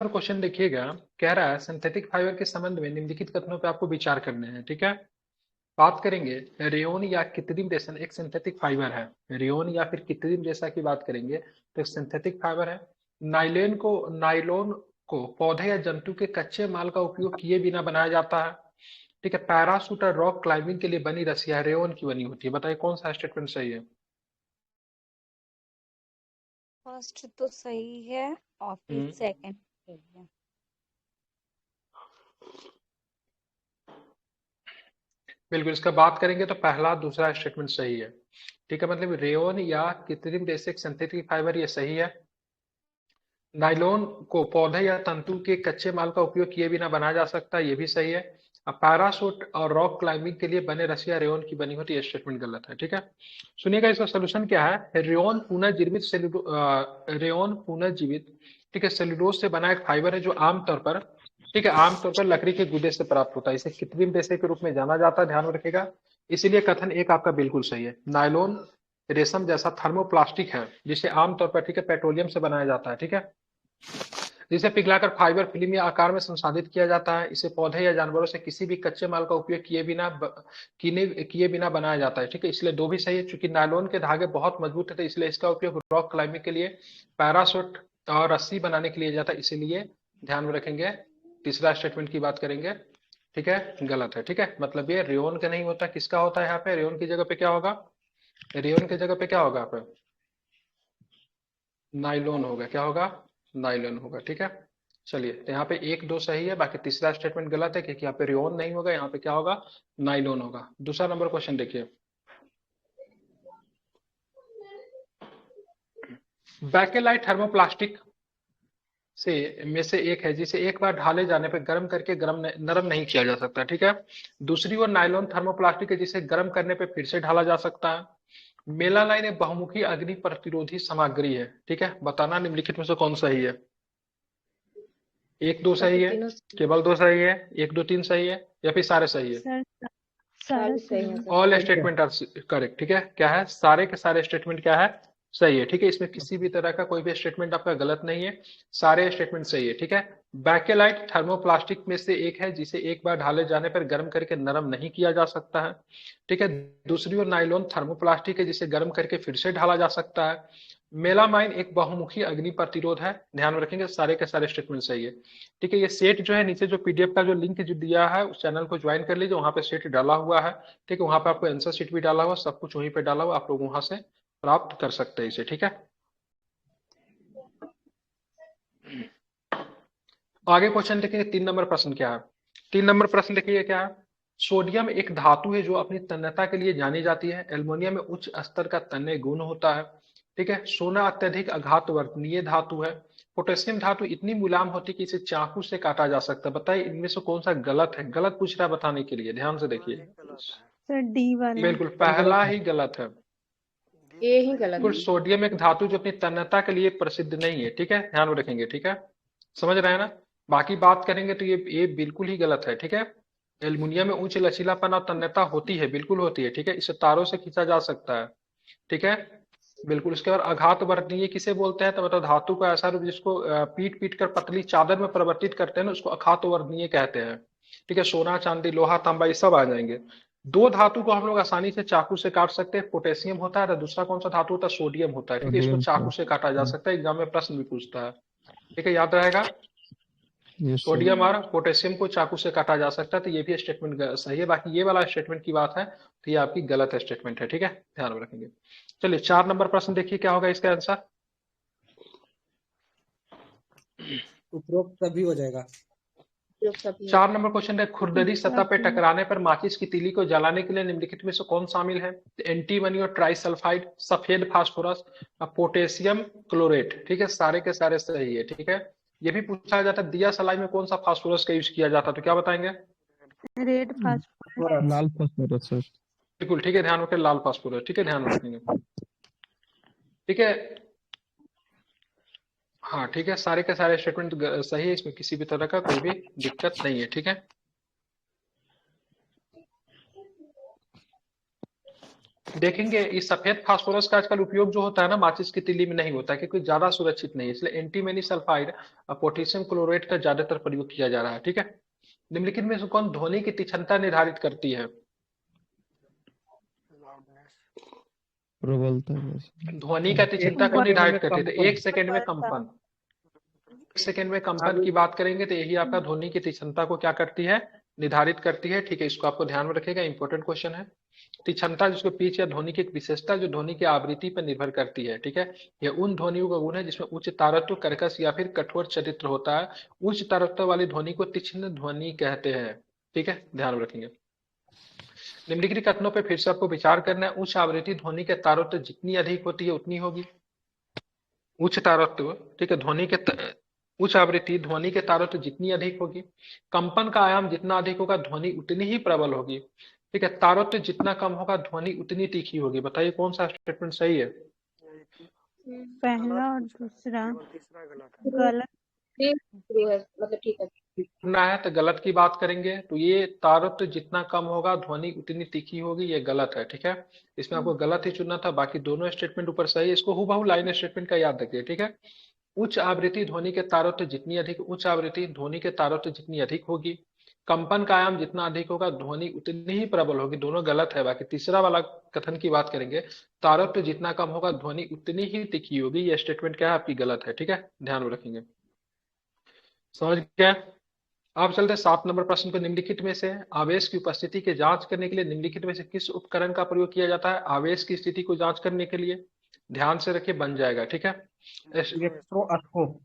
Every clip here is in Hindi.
क्वेश्चन देखिएगा। कह रहा है सिंथेटिक फाइबर के संबंध में निम्नलिखित कथनों पे आपको विचार करने हैं। ठीक है, बात करेंगे रेयोन या कृत्रिम रेशम एक सिंथेटिक फाइबर है। रेयोन या फिर कृत्रिम रेशा की बात करेंगे तो एक सिंथेटिक फाइबर है। नाइलोन को पौधे या जंतु के कच्चे माल का उपयोग किए बिना बनाया जाता है। ठीक है, पैरासूट और रॉक क्लाइंबिंग के लिए बनी रस्सियां रेयोन की बनी होती है। बताइए कौन सा स्टेटमेंट सही है। फर्स्ट तो सही है और फिर हम्म, सेकंड सही है। बिल्कुल, इसका बात करेंगे तो पहला दूसरा स्टेटमेंट सही है। ठीक है, मतलब रेयोन या कृत्रिम रेशे सिंथेटिक फाइबर ये सही है। नाइलॉन को पौधे या तंतु के कच्चे माल का उपयोग किए बिना बनाया जा सकता है, ये भी सही है। अब पैराशूट और रॉक क्लाइंबिंग के लिए बने रस्सियां रेयोन की बनी होती है, ये स्टेटमेंट गलत है। ठीक है, सुनिएगा इसका सोल्यूशन क्या है। रेयोन पुनर्जीवित ठीक है सेलुलोज से बना एक फाइबर है जो आमतौर पर ठीक है आमतौर पर लकड़ी के गुदे से प्राप्त होता है। इसे कृत्रिम रेशे के रूप में जाना जाता है, ध्यान में रखिएगा। इसीलिए कथन एक आपका बिल्कुल सही है। नायलॉन रेशम जैसा थर्मोप्लास्टिक है जिसे आमतौर पर ठीक है पेट्रोलियम से बनाया जाता है। ठीक है, जिसे पिघलाकर फाइबर फिल्म या आकार में संसाधित किया जाता है। इसे पौधे या जानवरों से किसी भी कच्चे माल का उपयोग किए बिना बनाया जाता है। ठीक है, इसलिए दो भी सही है। चूंकि नायलॉन के धागे बहुत मजबूत है इसलिए इसका उपयोग रॉक क्लाइंबिंग के लिए, पैराशूट और रस्सी बनाने के लिए जाता है, इसीलिए ध्यान में रखेंगे। तीसरा स्टेटमेंट की बात करेंगे। ठीक है, गलत है। ठीक है, मतलब ये रेयोन का नहीं होता, किसका होता है यहाँ पे। रेयोन की जगह पे क्या होगा, रेयोन की जगह पे क्या होगा यहाँ पे, नाइलॉन होगा। क्या होगा, नाइलॉन होगा। ठीक है, चलिए तो यहाँ पे एक दो सही है, बाकी तीसरा स्टेटमेंट गलत है क्योंकि यहाँ पे रेयोन नहीं होगा, यहाँ पे क्या होगा, नाइलॉन होगा। दूसरा नंबर क्वेश्चन देखिए। बैकेलाइट थर्मोप्लास्टिक में से एक है जिसे एक बार ढाले जाने पर गर्म करके नरम नहीं किया जा सकता। ठीक है, दूसरी ओर नाइलॉन थर्मोप्लास्टिक है जिसे गर्म करने पर फिर से ढाला जा सकता है। मेलानाइन एक बहुमुखी अग्नि प्रतिरोधी सामग्री है। ठीक है, बताना निम्नलिखित में से कौन सही है। एक दो बाकी सही है, तीनों केवल दो सही है, एक दो तीन सही है, या फिर सारे सही है। सर सारा सारे सही सही है है। Sir. All statement are correct. ठीक है, क्या है, सारे के सारे स्टेटमेंट क्या है, सही है। ठीक है, इसमें किसी भी तरह का कोई भी स्टेटमेंट आपका गलत नहीं है, सारे स्टेटमेंट सही है। ठीक है, बैकेलाइट थर्मोप्लास्टिक में से एक है जिसे एक बार ढाले जाने पर गर्म करके नरम नहीं किया जा सकता है। ठीक है, दूसरी ओर नाइलॉन थर्मोप्लास्टिक है जिसे गर्म करके फिर से ढाला जा सकता है। मेलामाइन एक बहुमुखी अग्नि प्रतिरोध है। ध्यान में रखेंगे, सारे के सारे स्टेटमेंट सही है। ठीक है, ये सेट जो है नीचे जो पीडीएफ का जो लिंक जो दिया है उस चैनल को ज्वाइन कर लीजिए, वहां पे सेट डाला हुआ है। ठीक है, वहां पे आपको आंसर शीट भी डाला हुआ, सब कुछ वहीं पे डाला हुआ, आप लोग वहां से प्राप्त कर सकते हैं इसे। ठीक है, आगे क्वेश्चन देखिए। 3 नंबर प्रश्न क्या है। 3 नंबर प्रश्न देखिए क्या है। सोडियम एक धातु है जो अपनी तन्यता के लिए जानी जाती है। एल्युमिनियम में उच्च स्तर का तन्य गुण होता है। ठीक है, सोना अत्यधिक आघातवर्णीय धातु है। पोटेशियम धातु इतनी मुलायम होती है कि इसे चाकू से काटा जा सकता है। बताइए इनमें से कौन सा गलत है, गलत पूछ रहा है बताने के लिए, ध्यान से देखिए। सर डी वाला। बिल्कुल सब गलत पहला है। ही गलत है। ये ही गलत बिल्कुल, है। सोडियम एक धातु जो अपनी तन्यता के लिए प्रसिद्ध नहीं है। ठीक है, ध्यान में रखेंगे। ठीक है, समझ रहे हैं ना। बाकी बात करेंगे तो ये बिल्कुल ही गलत है। ठीक है, एल्युमिनियम में उच्च लचीलापन और तन्यता होती है, बिल्कुल होती है। ठीक है, इसे तारों से खींचा जा सकता है। ठीक है, बिल्कुल। उसके बाद आघात वर्णीय किसे बोलते हैं, तो मतलब धातु का ऐसा रूप जिसको पीट पीट कर पतली चादर में परिवर्तित करते हैं ना, उसको अखात वर्णीय कहते हैं। ठीक है, सोना चांदी लोहा तांबा ये सब आ जाएंगे। दो धातु को हम लोग आसानी से चाकू से काट सकते हैं, पोटेशियम होता है और दूसरा कौन सा धातु होता है, सोडियम होता है। ठीक है, इसको सोडियम चाकू का। से काटा जा सकता है, एग्जाम में प्रश्न भी पूछता है। ठीक है, याद रहेगा। Yes sir. सोडियम और पोटेशियम को चाकू से काटा जा सकता है, तो ये भी स्टेटमेंट सही है। बाकी ये वाला स्टेटमेंट की बात है तो ये आपकी गलत स्टेटमेंट है। ठीक है, ध्यान में रखेंगे। चलिए 4 नंबर प्रश्न देखिए क्या होगा इसका आंसर। उपरोक्त सभी हो जाएगा। जो सभी हो 4 नंबर जाएगा। क्वेश्चन है, खुरदरी सतह पे टकराने पर माचिस की तीली को जलाने के लिए निम्नलिखित में से कौन शामिल है। एंटीमनी और ट्राइसल्फाइड, सफेद फास्फोरस, पोटेशियम क्लोरेट। ठीक है, सारे के सारे सही है। ठीक है, ये भी पूछा जाता है दिया सलाई में कौन सा फास्फोरस का यूज किया जाता है, तो क्या बताएंगे। Red phosphorus. लाल फॉस्फोरस सर। बिल्कुल ठीक है, ध्यान रखें, लाल फास्फोरस। ठीक है, ध्यान रखेंगे। ठीक है, हाँ ठीक है, सारे के सारे स्टेटमेंट सही है, इसमें किसी भी तरह का कोई भी दिक्कत नहीं है। ठीक है, देखेंगे इस सफेद फास्फोरस का आजकल उपयोग जो होता है ना माचिस की तिल्ली में नहीं होता है क्योंकि ज्यादा सुरक्षित नहीं है, इसलिए एंटीमनी सल्फाइड और पोटेशियम क्लोराइड का ज्यादातर प्रयोग किया जा रहा है। ठीक है, निम्नलिखित में से कौन ध्वनि की तीक्ष्णता निर्धारित करती है? प्रबलता ध्वनि का तीक्ष्णता को निर्धारित करती है तो एक सेकंड में कंपन। कंपन, एक सेकंड में कंपन की बात करेंगे तो यही आपका ध्वनि की तीक्ष्णता को क्या करती है? निर्धारित करती है। ठीक है, इसको आपको ध्यान में रखेगा, इंपॉर्टेंट क्वेश्चन है। तीक्ष्णता जिसको पिच या ध्वनि की एक विशेषता जो ध्वनि की आवृत्ति पर निर्भर करती है। ठीक है, यह उन ध्वनियों का गुण है जिसमें उच्च तारत्व, कर्कश या फिर कठोर चरित्र होता है। उच्च तारत्व वाली ध्वनि को तीक्ष्ण ध्वनि कहते हैं। ठीक है, ध्यान में रखेंगे। निम्नलिखित कथनों पर फिर से आपको विचार करना है। उच्च आवृत्ति ध्वनि के तारत्व जितनी अधिक होती है उतनी होगी। उच्च तारत्व, ठीक है, ध्वनि के उच्च आवृत्ति ध्वनि के तारत्व जितनी अधिक होगी, कंपन का आयाम जितना अधिक होगा ध्वनि उतनी ही प्रबल होगी। ठीक है, तारत्व जितना कम होगा ध्वनि उतनी तीखी होगी। बताइए कौन सा स्टेटमेंट सही है? पहला और दूसरा गलत। मतलब ठीक है। ना है तो गलत की बात करेंगे तो ये तारत्व जितना कम होगा ध्वनि उतनी तीखी होगी, ये गलत है। ठीक है, इसमें आपको गलत ही चुनना था, बाकी दोनों स्टेटमेंट ऊपर सही है। इसको हूबहू लाइन स्टेटमेंट का याद रखिए। ठीक है, उच्च आवृत्ति ध्वनि के तारत्व जितनी अधिक, उच्च आवृत्ति ध्वनि के तारत्व जितनी अधिक होगी, कंपन का आयाम जितना अधिक होगा ध्वनि उतनी ही प्रबल होगी। दोनों गलत है। बाकी तीसरा वाला कथन की बात करेंगे, तारत्व जितना कम होगा ध्वनि उतनी ही तीखी होगी, ये स्टेटमेंट क्या है आपकी गलत है। ठीक है, ध्यान में रखेंगे। समझ गया? आप चलते 7 नंबर प्रश्न को। निम्नलिखित में से आवेश की उपस्थिति की जांच करने के लिए निम्नलिखित में से किस उपकरण का प्रयोग किया जाता है? आवेश की स्थिति को जांच करने के लिए ध्यान से रखिए, बन जाएगा। ठीक है, इलेक्ट्रोस्कोप।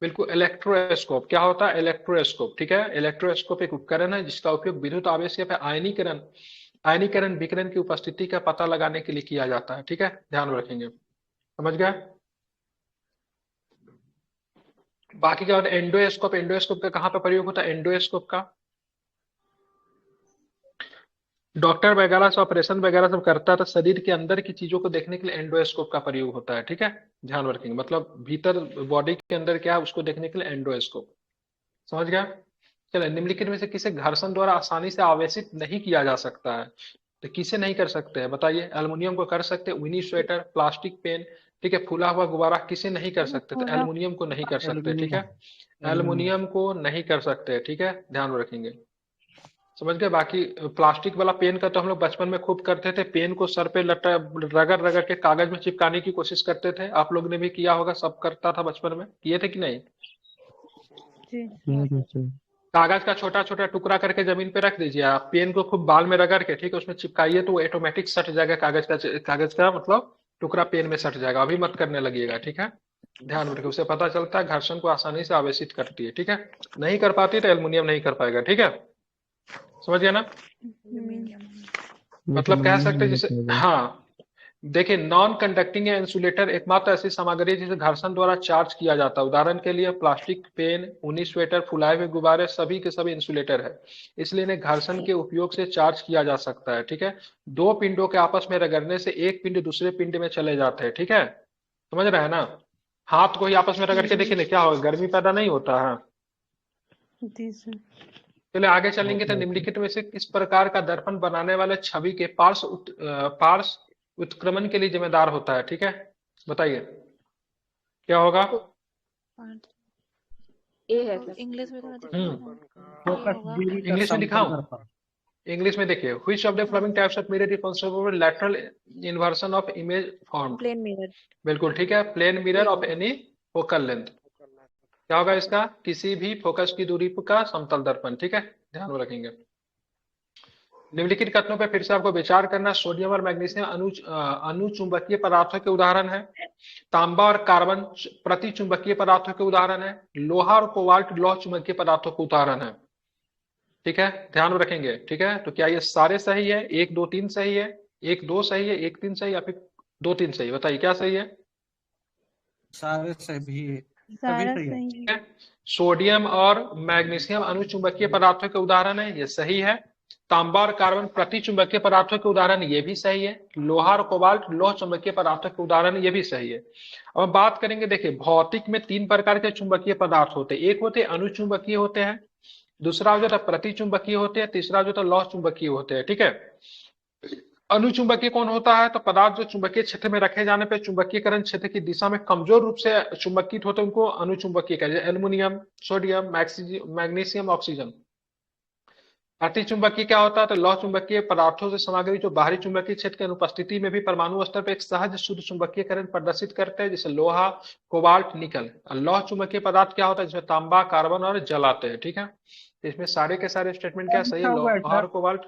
बिल्कुल, इलेक्ट्रोस्कोप। क्या होता है? इलेक्ट्रोस्कोप। ठीक है, इलेक्ट्रोस्कोप एक उपकरण है जिसका उपयोग विद्युत आवेश या फिर आयनीकरण विकिरण की उपस्थिति का पता लगाने के लिए किया जाता है। ठीक है, ध्यान में रखेंगे। समझ गया? बाकी क्या होता है? एंडोस्कोप। एंडोस्कोप का कहाँ पे प्रयोग होता है? एंडोस्कोप का डॉक्टर वगैरह से ऑपरेशन वगैरह सब करता है तो शरीर के अंदर की चीजों को देखने के लिए एंडोस्कोप का प्रयोग होता है। ठीक है, ध्यान रखेंगे। मतलब भीतर बॉडी के अंदर क्या है उसको देखने के लिए एंडोस्कोप। समझ गया? चलो, निम्नलिखित में से किसे घर्षण द्वारा आसानी से आवेशित नहीं किया जा सकता है? तो किसे नहीं कर सकते हैं बताइए? एल्युमिनियम को कर सकते हैं, ऊनी स्वेटर, प्लास्टिक पेन, ठीक है, फूला हुआ गुब्बारा, किसे नहीं कर सकते? तो एल्युमिनियम को नहीं कर सकते। ठीक है, एल्युमिनियम को नहीं कर सकते। ठीक है, ध्यान में रखेंगे। समझ गए? बाकी प्लास्टिक वाला पेन का तो हम लोग बचपन में खूब करते थे, पेन को सर पे रगड़ रगड़ के कागज में चिपकाने की कोशिश करते थे। आप लोग ने भी किया होगा, सब करता था बचपन में, किए थे कि नहीं? कागज का छोटा छोटा टुकड़ा करके जमीन पे रख दीजिए, आप पेन को खूब बाल में रगड़ के, ठीक है, उसमें चिपकाइए तो ऑटोमेटिक सट जाएगा। कागज का मतलब टुकड़ा पेन में सट जाएगा। अभी मत करने लगिएगा। ठीक है, ध्यान रखिए। उससे पता चलता है घर्षण को आसानी से आवेशित करती है। ठीक है, नहीं कर पाती तो एल्युमिनियम नहीं कर पाएगा। ठीक है, समझ गया ना? मतलब कह सकते हैं जैसे, हाँ देखिए, नॉन कंडक्टिंग या इंसुलेटर एकमात्र ऐसी सामग्री है जिसे घर्षण द्वारा चार्ज किया जाता है। उदाहरण के लिए प्लास्टिक, पेन, ऊनी स्वेटर, फुलाए हुए गुब्बारे सभी के सभी इंसुलेटर है, इसलिए इन्हें घर्षण के उपयोग से चार्ज किया जा सकता है। ठीक है, दो पिंडों के आपस में रगड़ने से एक पिंड दूसरे पिंड में चले जाते हैं। ठीक है, समझ रहे हैं ना? हाथ को ही आपस में रगड़ के देखिए क्या होगा, गर्मी पैदा नहीं होता है। चलिए आगे चलेंगे तो निम्नलिखित में से किस प्रकार का दर्पण बनाने वाले छवि के पार्श्व उत्क्रमण के लिए जिम्मेदार होता है? ठीक है, बताइए क्या होगा? ये है इंग्लिश में इंग्लिश में दिखाऊं? इंग्लिश में देखिए, which of the following types of mirror responsible for lateral inversion of image form? Plane mirror. बिल्कुल ठीक है, plane mirror of any focal length. क्या होगा इसका? किसी भी फोकस की दूरी का समतल दर्पण। ठीक है, ध्यान में रखेंगे। निम्नलिखित कथनों पर फिर से आपको विचार करना। सोडियम और मैग्नीशियम अनुचुंबकीय पदार्थों के उदाहरण है। तांबा और कार्बन प्रति चुंबकीय पदार्थों के उदाहरण है। लोहा और कोबाल्ट लौह चुंबकीय पदार्थों के उदाहरण है। ठीक है, ध्यान में रखेंगे। ठीक है, तो क्या ये सारे सही है? 1 2 3 सही है, 1 2 सही है, 1 3 सही, या फिर 2 3 सही? बताइए क्या सही है? सारे सही है। सही है। सोडियम और मैग्नीशियम अनुचुंबकीय पदार्थों के उदाहरण है, ये सही है। तांबा और कार्बन प्रति चुंबकीय पदार्थों के उदाहरण, ये भी सही है। लोहा और कोबाल्ट लौह चुंबकीय पदार्थों के उदाहरण, ये भी सही है। अब बात करेंगे, देखिए भौतिक में 3 प्रकार के चुंबकीय पदार्थ होते हैं। एक होते हैं अनुचुंबकीय होते हैं, दूसरा हो जाता है प्रति चुंबकीय होते हैं, तीसरा जो होता है लौह चुंबकीय होते हैं। ठीक है, अनुचुंबकीय कौन होता है? तो पदार्थ जो चुंबकीय क्षेत्र में रखे जाने पर चुंबकीयकरण क्षेत्र की दिशा में कमजोर रूप से चुंबकित होते हैं, उनको अनुचुंबकीय कहते हैं। Aluminium, sodium, magnesium, oxygen. अतिचुंबकीय क्या होता है? तो लौह चुंबकीय पदार्थों से सामग्री जो बाहरी चुंबकीय क्षेत्र की अनुपस्थिति में भी परमाणु स्तर पर एक सहज शुद्ध चुंबकीयकरण प्रदर्शित करते हैं, जैसे लोहा, कोबाल्ट, निकल। और लौह चुंबकीय पदार्थ क्या होता है? जिसमें तांबा, कार्बन और जल आते हैं। ठीक है, तो इसमें सारे के सारे स्टेटमेंट क्या सही है? लिखा हुआ है लोहा और सर, कोबाल्ट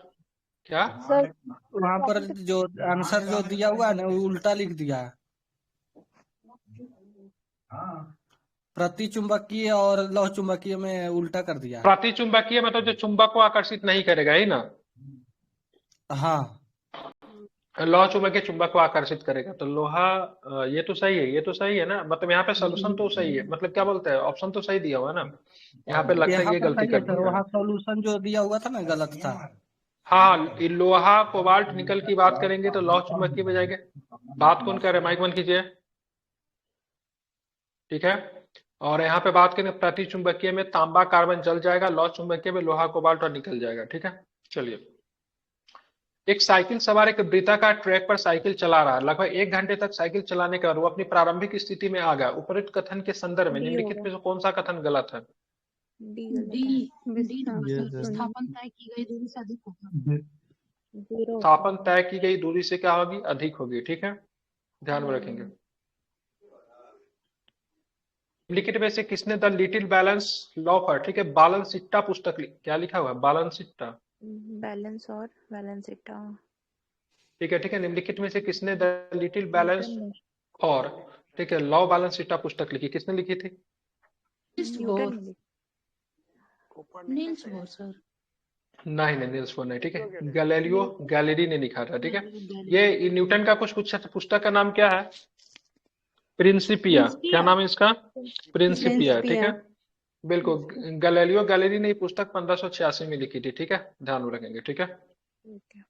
क्या? सर वहां पर जो आंसर जो दिया हुआ है ना वो उल्टा लिख दिया है। प्रति चुंबकीय और लौह चुंबकीय में उल्टा कर दिया है। प्रतिचुंबकीय मतलब जो चुंबक को आकर्षित नहीं करेगा, ही ना। हाँ, लौह चुंबकीय चुंबक को आकर्षित करेगा। तो लोहा ये तो सही है, ये तो सही है ना। मतलब यहाँ पे सोल्यूशन तो सही है, मतलब क्या बोलते हैं, ऑप्शन तो सही दिया हुआ है ना। यहाँ पे लगता है यहाँ ये पर गलती सही है कर सर, दिया है। वहाँ सॉल्यूशन जो दिया हुआ था ना गलत था। हाँ, ये लोहा, कोबाल्ट, निकल की बात करेंगे तो लौह चुंबकीय में जाएंगे। बात कौन कर रहे हैं? माइक बंद कीजिए। ठीक है, और यहाँ पे बात करें प्रति चुंबकीय में तांबा, कार्बन जल जाएगा। लौह चुंबकीय में लोहा, कोबाल्ट और निकल जाएगा। ठीक है, चलिए। एक साइकिल सवार एक वृत्ताकार ट्रैक पर साइकिल चला रहा है। लगभग 1 घंटे तक साइकिल चलाने के बाद वो अपनी प्रारंभिक स्थिति में आ गया। उपरोक्त कथन के संदर्भ में डी निम्नलिखित होगा। में से कौन सा कथन गलत है? डी गलत डी है। डी विस्थापन तय की गई दूरी से अधिक होगा। जीरो होगा। स्थापन तय की गई दूरी से क्या होगी? अधिक होगी। ठीक है, ध्यान में रखेंगे। निम्नलिखित में से किसने द लिटिल बैलेंस लॉफर, ठीक है, बालनसिट्टा पुस्तक क्या लिखा हुआ है? बालनसिट्टा। बैलेंस और बैलेंस इटा। ठीक है, ठीक है। निम्नलिखित में से किसने द लिटिल बैलेंस न्यूटन और, ठीक है, लॉ बालनसिट्टा पुस्तक लिखी? किसने लिखी थी? न्यूटन ने नील्स बोर सर। नहीं नहीं, नील्स बोर नहीं। ठीक है, गैलीलियो गैलीली ने लिखा था। ठीक है, ये न्यूटन का कुछ पुस्तक का नाम क्या है? प्रिंसिपिया। क्या नाम है इसका? प्रिंसिपिया। ठीक है, बिल्कुल। गैलीलियो गैलीली ने ये पुस्तक 1586 में लिखी थी। ठीक है, ध्यान में रखेंगे। ठीक है, ठीक है।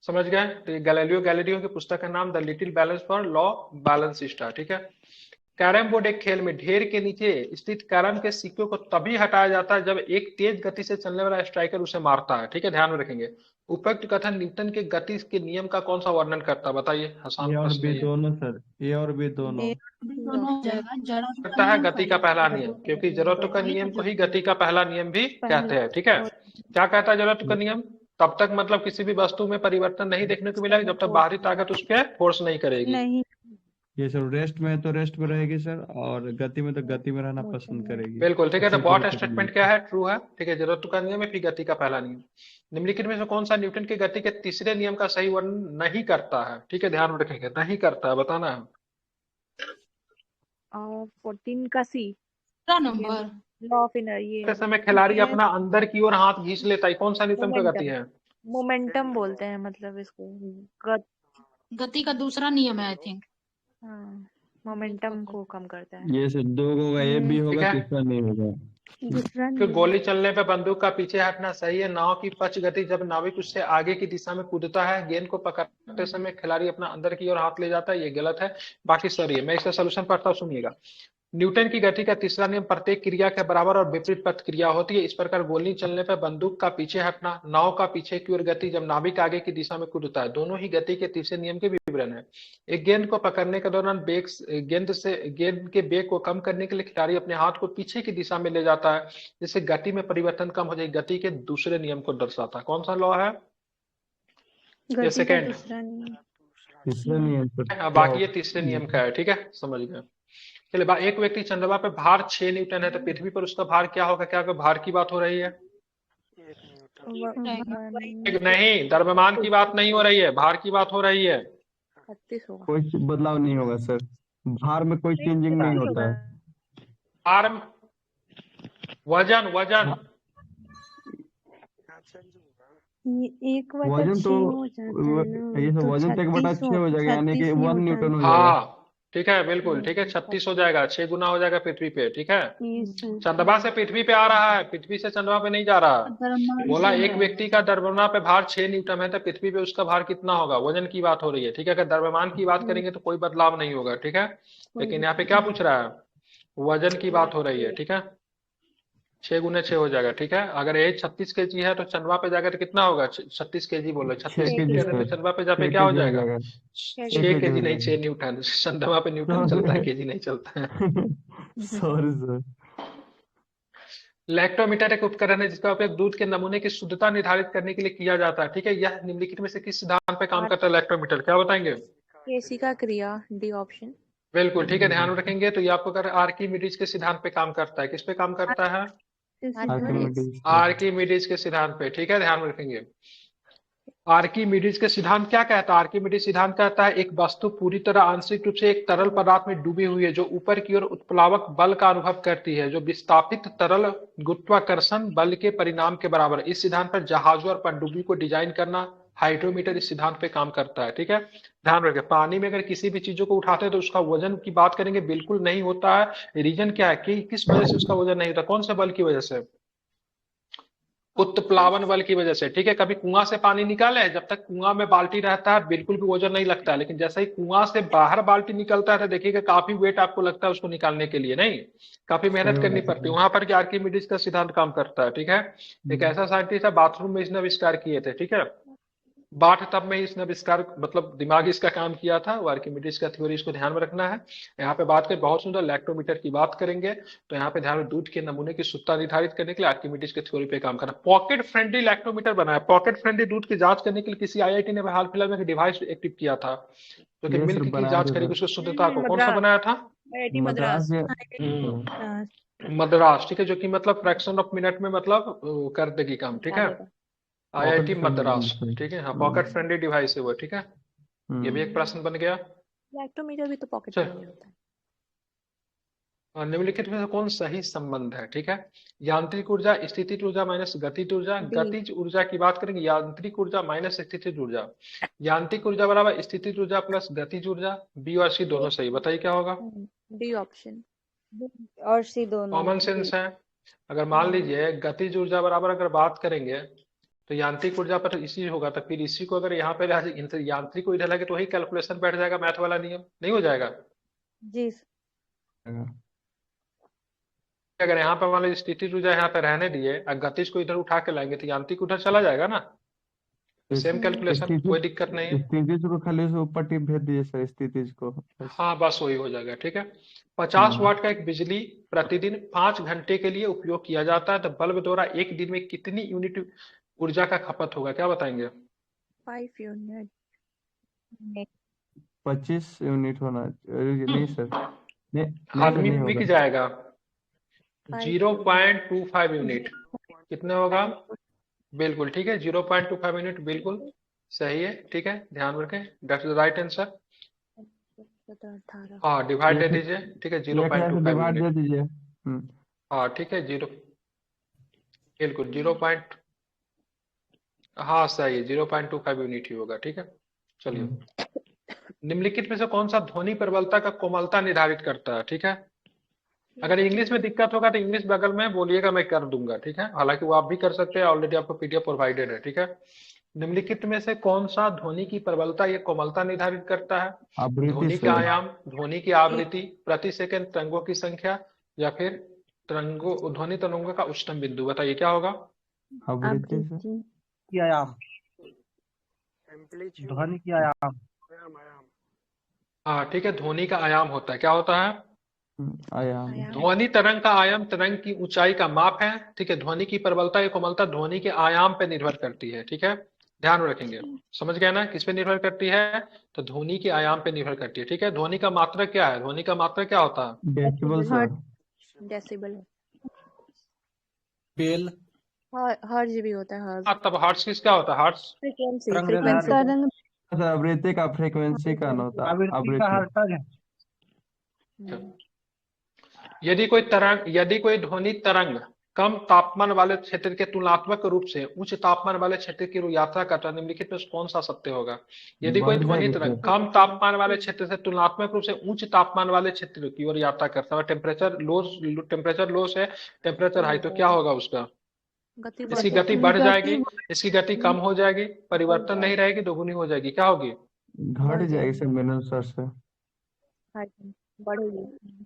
समझ गए? तो ये गैलीलियो गैलीलियो की पुस्तक का नाम the little balance for law balancista. ठीक है। कैरम बोर्ड एक खेल में ढेर के नीचे स्थित कैरम के सिक्कों को तभी हटाया जाता है जब एक तेज गति से चलने वाला स्ट्राइकर उसे मारता है। ठीक है, ध्यान में रखेंगे। उपयुक्त कथन न्यूटन के गति के नियम का कौन सा वर्णन करता है? बताइए, आसान ए और प्रश्न बी है ये। दोनों सर, ए और बी दोनों। दोनों हो जाएगा। जड़त्व लगता है गति का पहला नियम, क्योंकि जरूरत का नियम को ही गति का पहला नियम भी कहते हैं। ठीक है, क्या कहता है जरूरत का नियम? तब तक मतलब किसी भी वस्तु में परिवर्तन नहीं देखने को मिलेगा जब तक बाहरी ताकत उस पर फोर्स नहीं करेगी। नहीं। ये सर रेस्ट में है तो रेस्ट में रहेगी सर, और गति में तो गति में रहना पसंद करेगी। बिल्कुल, ठीक है। तो ऐसे बॉट कोई स्टेटमेंट क्या है? ट्रू है। ठीक है, जरूरत का नियम है, फिर गति का पहला नियम। निम्नलिखित में से कौन सा न्यूटन की गति के तीसरे नियम का सही वर्णन नहीं करता है? ठीक है, ध्यान में रखेंगे, नहीं करता है, बताना है। 14 का सी। नंबर लॉ ऑफ ये इस समय खिलाड़ी अपना अंदर की ओर हाथ घींच लेता है, कौन सा न्यूटन की गति है? मोमेंटम बोलते हैं, मतलब इसको गति का दूसरा नियम है आई थिंक। हाँ, मोमेंटम को कम करता है। ये सर दो होगा, ए बी ठीक होगा, है। तीसरा नहीं होगा। दूसरा फिर गोली चलने पे बंदूक का पीछे हटना सही है। नाव की पक्ष गति, जब नाविक उससे आगे की दिशा में कूदता है, गेंद को पकड़ते समय खिलाड़ी अपना अंदर की ओर हाथ ले जाता है, ये गलत है। बाकी सर ये मैं इसका सोल्यूशन पढ़ता हूँ, सुनिएगा। न्यूटन की गति का तीसरा नियम प्रत्येक क्रिया के बराबर और विपरीत पथ क्रिया होती है। इस प्रकार गोली चलने पर बंदूक का पीछे हटना, नाव का पीछे की ओर गति, जब नाविक आगे की दिशा में कूदता है, दोनों ही गति के तीसरे नियम के विवरण है। एक गेंद को पकड़ने के दौरान गेंद के वेग को कम करने के लिए खिलाड़ी अपने हाथ को पीछे की दिशा में ले जाता है, जिससे गति में परिवर्तन कम हो जाए। गति के दूसरे नियम को दर्शाता है। कौन सा लॉ है? ये सेकेंड। तीसरा नियम पर बाकी ये तीसरे नियम का है। ठीक है, समझ गए। चलिए, एक व्यक्ति चंद्रमा पे भार 6 न्यूटन है, तो पृथ्वी पर उसका भार क्या होगा? क्या भार की बात हो रही है? नहीं, द्रव्यमान की बात नहीं हो रही है, भार की बात हो रही है। 36 होगा। कोई बदलाव नहीं होगा सर, भार में कोई चेंजिंग नहीं होता है। भार, वजन वजन एक बटा वजन तो 6 हो जाता है ना, ये सब वजन तो 1/6 हो जाएगा, यानी कि 1 न्यूटन हो जाएगा। हाँ, ठीक है, बिल्कुल ठीक है। 36 हो जाएगा, 6 गुना हो जाएगा पृथ्वी पे। ठीक है, चंद्रमा से पृथ्वी पे आ रहा है, पृथ्वी से चंद्रमा पे नहीं जा रहा। बोला एक व्यक्ति का द्रव्यमान पे भार 6 न्यूटन है, तो पृथ्वी पे उसका भार कितना होगा? वजन की बात हो रही है। ठीक है, अगर द्रव्यमान की बात करेंगे तो कोई बदलाव नहीं होगा। ठीक है, लेकिन यहाँ पे क्या पूछ रहा है? वजन की बात हो रही है। ठीक है, 6 गुने 6 हो जाएगा, ठीक है। अगर एज 36 kg है तो चंदवा पे जाकर कितना होगा? 36 kg बोलो, 36 6 kg न्यूटन है तो सर, चंदवा पे जाके 6 क्या हो kg हो जाएगा? जाएगा, 6 6 6 kg kg हो नहीं, 6 जाएगा। न्यूटन। चंदवा पे न्यूटन चलता है, केजी नहीं चलता है। Sorry sir. लैक्टोमीटर एक उपकरण है जिसका उपयोग दूध के नमूने की शुद्धता निर्धारित करने के लिए किया जाता है, ठीक है। यह निम्नलिखित में से किस सिद्धांत पे काम करता है लैक्टोमीटर? क्या बताएंगे? केसिका क्रिया, डी ऑप्शन। बिल्कुल ठीक है, ध्यान में रखेंगे। तो ये आपको कर आर्किमिडीज के सिद्धांत पे काम करता है। किस पे काम करता है? आर्किमिडीज पे। आर्किमिडीज के सिद्धांत पे, ठीक है, ध्यान में रखेंगे। आर्किमिडीज के सिद्धांत क्या कहता है? आर्किमिडीज सिद्धांत कहता है एक वस्तु पूरी तरह आंशिक रूप से एक तरल पदार्थ में डूबी हुई है जो ऊपर की ओर उत्प्लावक बल का अनुभव करती है जो विस्थापित तरल गुरुत्वाकर्षण बल के परिणाम के बराबर है। इस सिद्धांत पर जहाजों और पनडुब्बी को डिजाइन करना हाइड्रोमीटर इस सिद्धांत पे काम करता है, ठीक है। ध्यान रखें, पानी में अगर किसी भी चीजों को उठाते हैं तो उसका वजन की बात करेंगे, बिल्कुल नहीं होता है। रीजन क्या है कि किस वजह से उसका वजन नहीं होता? कौन से बल की वजह से? उत्प्लावन बल की वजह से, ठीक है। कभी कुआं से पानी निकाले हैं, जब तक कुआं में बाल्टी रहता है बिल्कुल भी वजन नहीं लगता है, लेकिन जैसे ही कुआं से बाहर बाल्टी निकलता है तो देखिएगा काफी वेट आपको लगता है उसको निकालने के लिए, नहीं, काफी सही मेहनत करनी बात पड़ती है। है। वहां पर आर्किमिडीज का सिद्धांत काम करता है, ठीक है। एक ऐसा साइंटिस्ट है, बाथरूम में इसने आविष्कार किए थे, ठीक है। बाथ टब में इसने आविष्कार, मतलब दिमाग इसका काम किया था, वो आर्किमिडीज का थ्योरी, इसको ध्यान में रखना है। यहाँ पे बात करें बहुत सुंदर लैक्टोमीटर की बात करेंगे, तो यहाँ पे ध्यान में दूध के नमूने की शुद्धता निर्धारित करने के लिए आर्किमिडीज के थ्योरी पे काम करना। पॉकेट फ्रेंडली लैक्टोमीटर बनाया। पॉकेट फ्रेंडली दूध की जांच करने के लिए किसी आईआईटी ने हाल फिलहाल में डिवाइस एक्टिव किया था जो कि ये सर मिल्क की बनाया जांच था करेगी, सर, उसकी शुद्धता को। कौन सा बनाया था? आईआईटी मद्रास मद्रास। या मद्रास, ठीक है, जो कि मतलब फ्रैक्शन ऑफ मिनट में मतलब कर देगी काम, ठीक है। Pocket IIT Madras, friendly. ठीक है, हाँ, पॉकेट फ्रेंडली डिवाइस है वो, ठीक है। ये भी एक हम्म। प्रश्न बन गया। लैक्टोमीटर भी तो पॉकेट चल, फ्रेंडली होता है। और निम्नलिखित में से कौन सही संबंध है, ठीक है। यांत्रिक ऊर्जा स्थितिज ऊर्जा माइनस गतिज ऊर्जा। डी। गतिज ऊर्जा की बात करेंगे, यांत्रिक ऊर्जा माइनस स्थितिज ऊर्जा। यांत्रिक ऊर्जा बराबर स्थितिज ऊर्जा प्लस गतिज ऊर्जा। बी और सी दोनों सही, बताइए क्या होगा? D option. और सी दोनों। कॉमन सेंस है। अगर मान लीजिए गतिज ऊर्जा बराबर अगर बात करेंगे तो यांत्रिक ऊर्जा पर इसी होगा, तो फिर इसी को अगर यहाँ पे यांत्रिक को इधर लगे तो वही कैलकुलेशन बैठ जाएगा, मैथ वाला नियम नहीं हो जाएगा। जी। अगर यहाँ पे मान लीजिए स्थितिज ऊर्जा यहाँ पे रहने दिए और गतिज को इधर उठा के लाएंगे तो यांत्रिक उधर चला जाएगा ना, सेम कैलकुलेशन, कोई दिक्कत नहीं है। स्थितिज को खाली उसे ऊपर टिप भेज दीजिए सर, स्थितिज को बस। हाँ बस वही हो जाएगा, ठीक है। 50 वाट का एक बिजली प्रतिदिन 5 घंटे के लिए उपयोग किया जाता है तो बल्ब द्वारा एक दिन में कितनी यूनिट ऊर्जा का खपत होगा? क्या बताएंगे? 5 यूनिट। 25 यूनिट होना नहीं सर, नहीं हाथ सर, में नहीं बिक होगा। जाएगा। 0.25 यूनिट कितने होगा? बिल्कुल ठीक है, 0.25 यूनिट बिल्कुल सही है, ठीक है, ध्यान रखें, दैट इज राइट आंसर। 18। हाँ डिवाइड दे दीजिए, ठीक है, 0.25 डिवाइड दे यूनिट। दीजिए। हाँ ठीक है, बिल्कुल 0. हाँ सही है, 0.25 यूनिट ही होगा, ठीक है। चलिए, निम्नलिखित में से कौन सा ध्वनि प्रबलता का कोमलता निर्धारित करता है, ठीक है। अगर इंग्लिश में दिक्कत होगा तो इंग्लिश बगल में बोलिएगा, मैं कर दूंगा, ठीक है। हालांकि वो आप भी कर सकते हैं, ऑलरेडी आपको पीडीएफ प्रोवाइडेड है, ठीक है। निम्नलिखित में से कौन सा ध्वनि की प्रबलता या कोमलता निर्धारित करता है? आवृत्ति ध्वनि से। का आयाम, ध्वनि की आवृत्ति, प्रति सेकंड तरंगों की संख्या, या फिर तरंगों, ध्वनि तरंगों का उच्चतम बिंदु, बताइए क्या होगा? आवृत्ति से। की आयाम, ध्वनि की आयाम। हाँ ठीक है, ध्वनि का आयाम होता है, क्या होता है? आयाम। ध्वनि तरंग का आयाम तरंग की ऊंचाई का माप है, ठीक है। ध्वनि की प्रबलता या कोमलता ध्वनि के आयाम पे निर्भर करती है, ठीक है, ध्यान रखेंगे। समझ गया ना, किस पे निर्भर करती है? तो ध्वनि के आयाम पे निर्भर करती है, ठीक है। ध्वनि का मात्रा क्या है? ध्वनि का मात्रा क्या होता है? Decibel sir. डेसिबल। बेल। हर्ज भी होता है, हर्ज। हाँ, तब हर्ट्ज किस क्या होता है? हर्ट्ज फ्रीक्वेंसी, तरंग फ्रीक्वेंसी। तरंग सर आवृत्ति का फ्रीक्वेंसी का नाम होता है आवृत्ति का आवृत्ति। हर्ट्ज है। यदि कोई ध्वनि तरंग कम तापमान वाले क्षेत्र के तुलनात्मक रूप से उच्च तापमान वाले क्षेत्र की ओर यात्रा करता है, निम्नलिखित में से कौन सा सत्य होगा? यदि कोई बढ़ ध्वनि जाएगी तरंग सर। कम तापमान वाले क्षेत्र से तुलनात्मक रूप से उच्च तापमान वाले क्षेत्र की ओर यात्रा करता है, टेम्परेचर लोस है, टेम्परेचर हाई, तो क्या होगा उसका? गति इसकी बढ़ गति बढ़ जाएगी, इसकी गति कम हो जाएगी, परिवर्तन नहीं रहेगी, दोगुनी हो जाएगी, क्या होगी? घट जाएगी सर मिनल सर से। बढ़ेगी।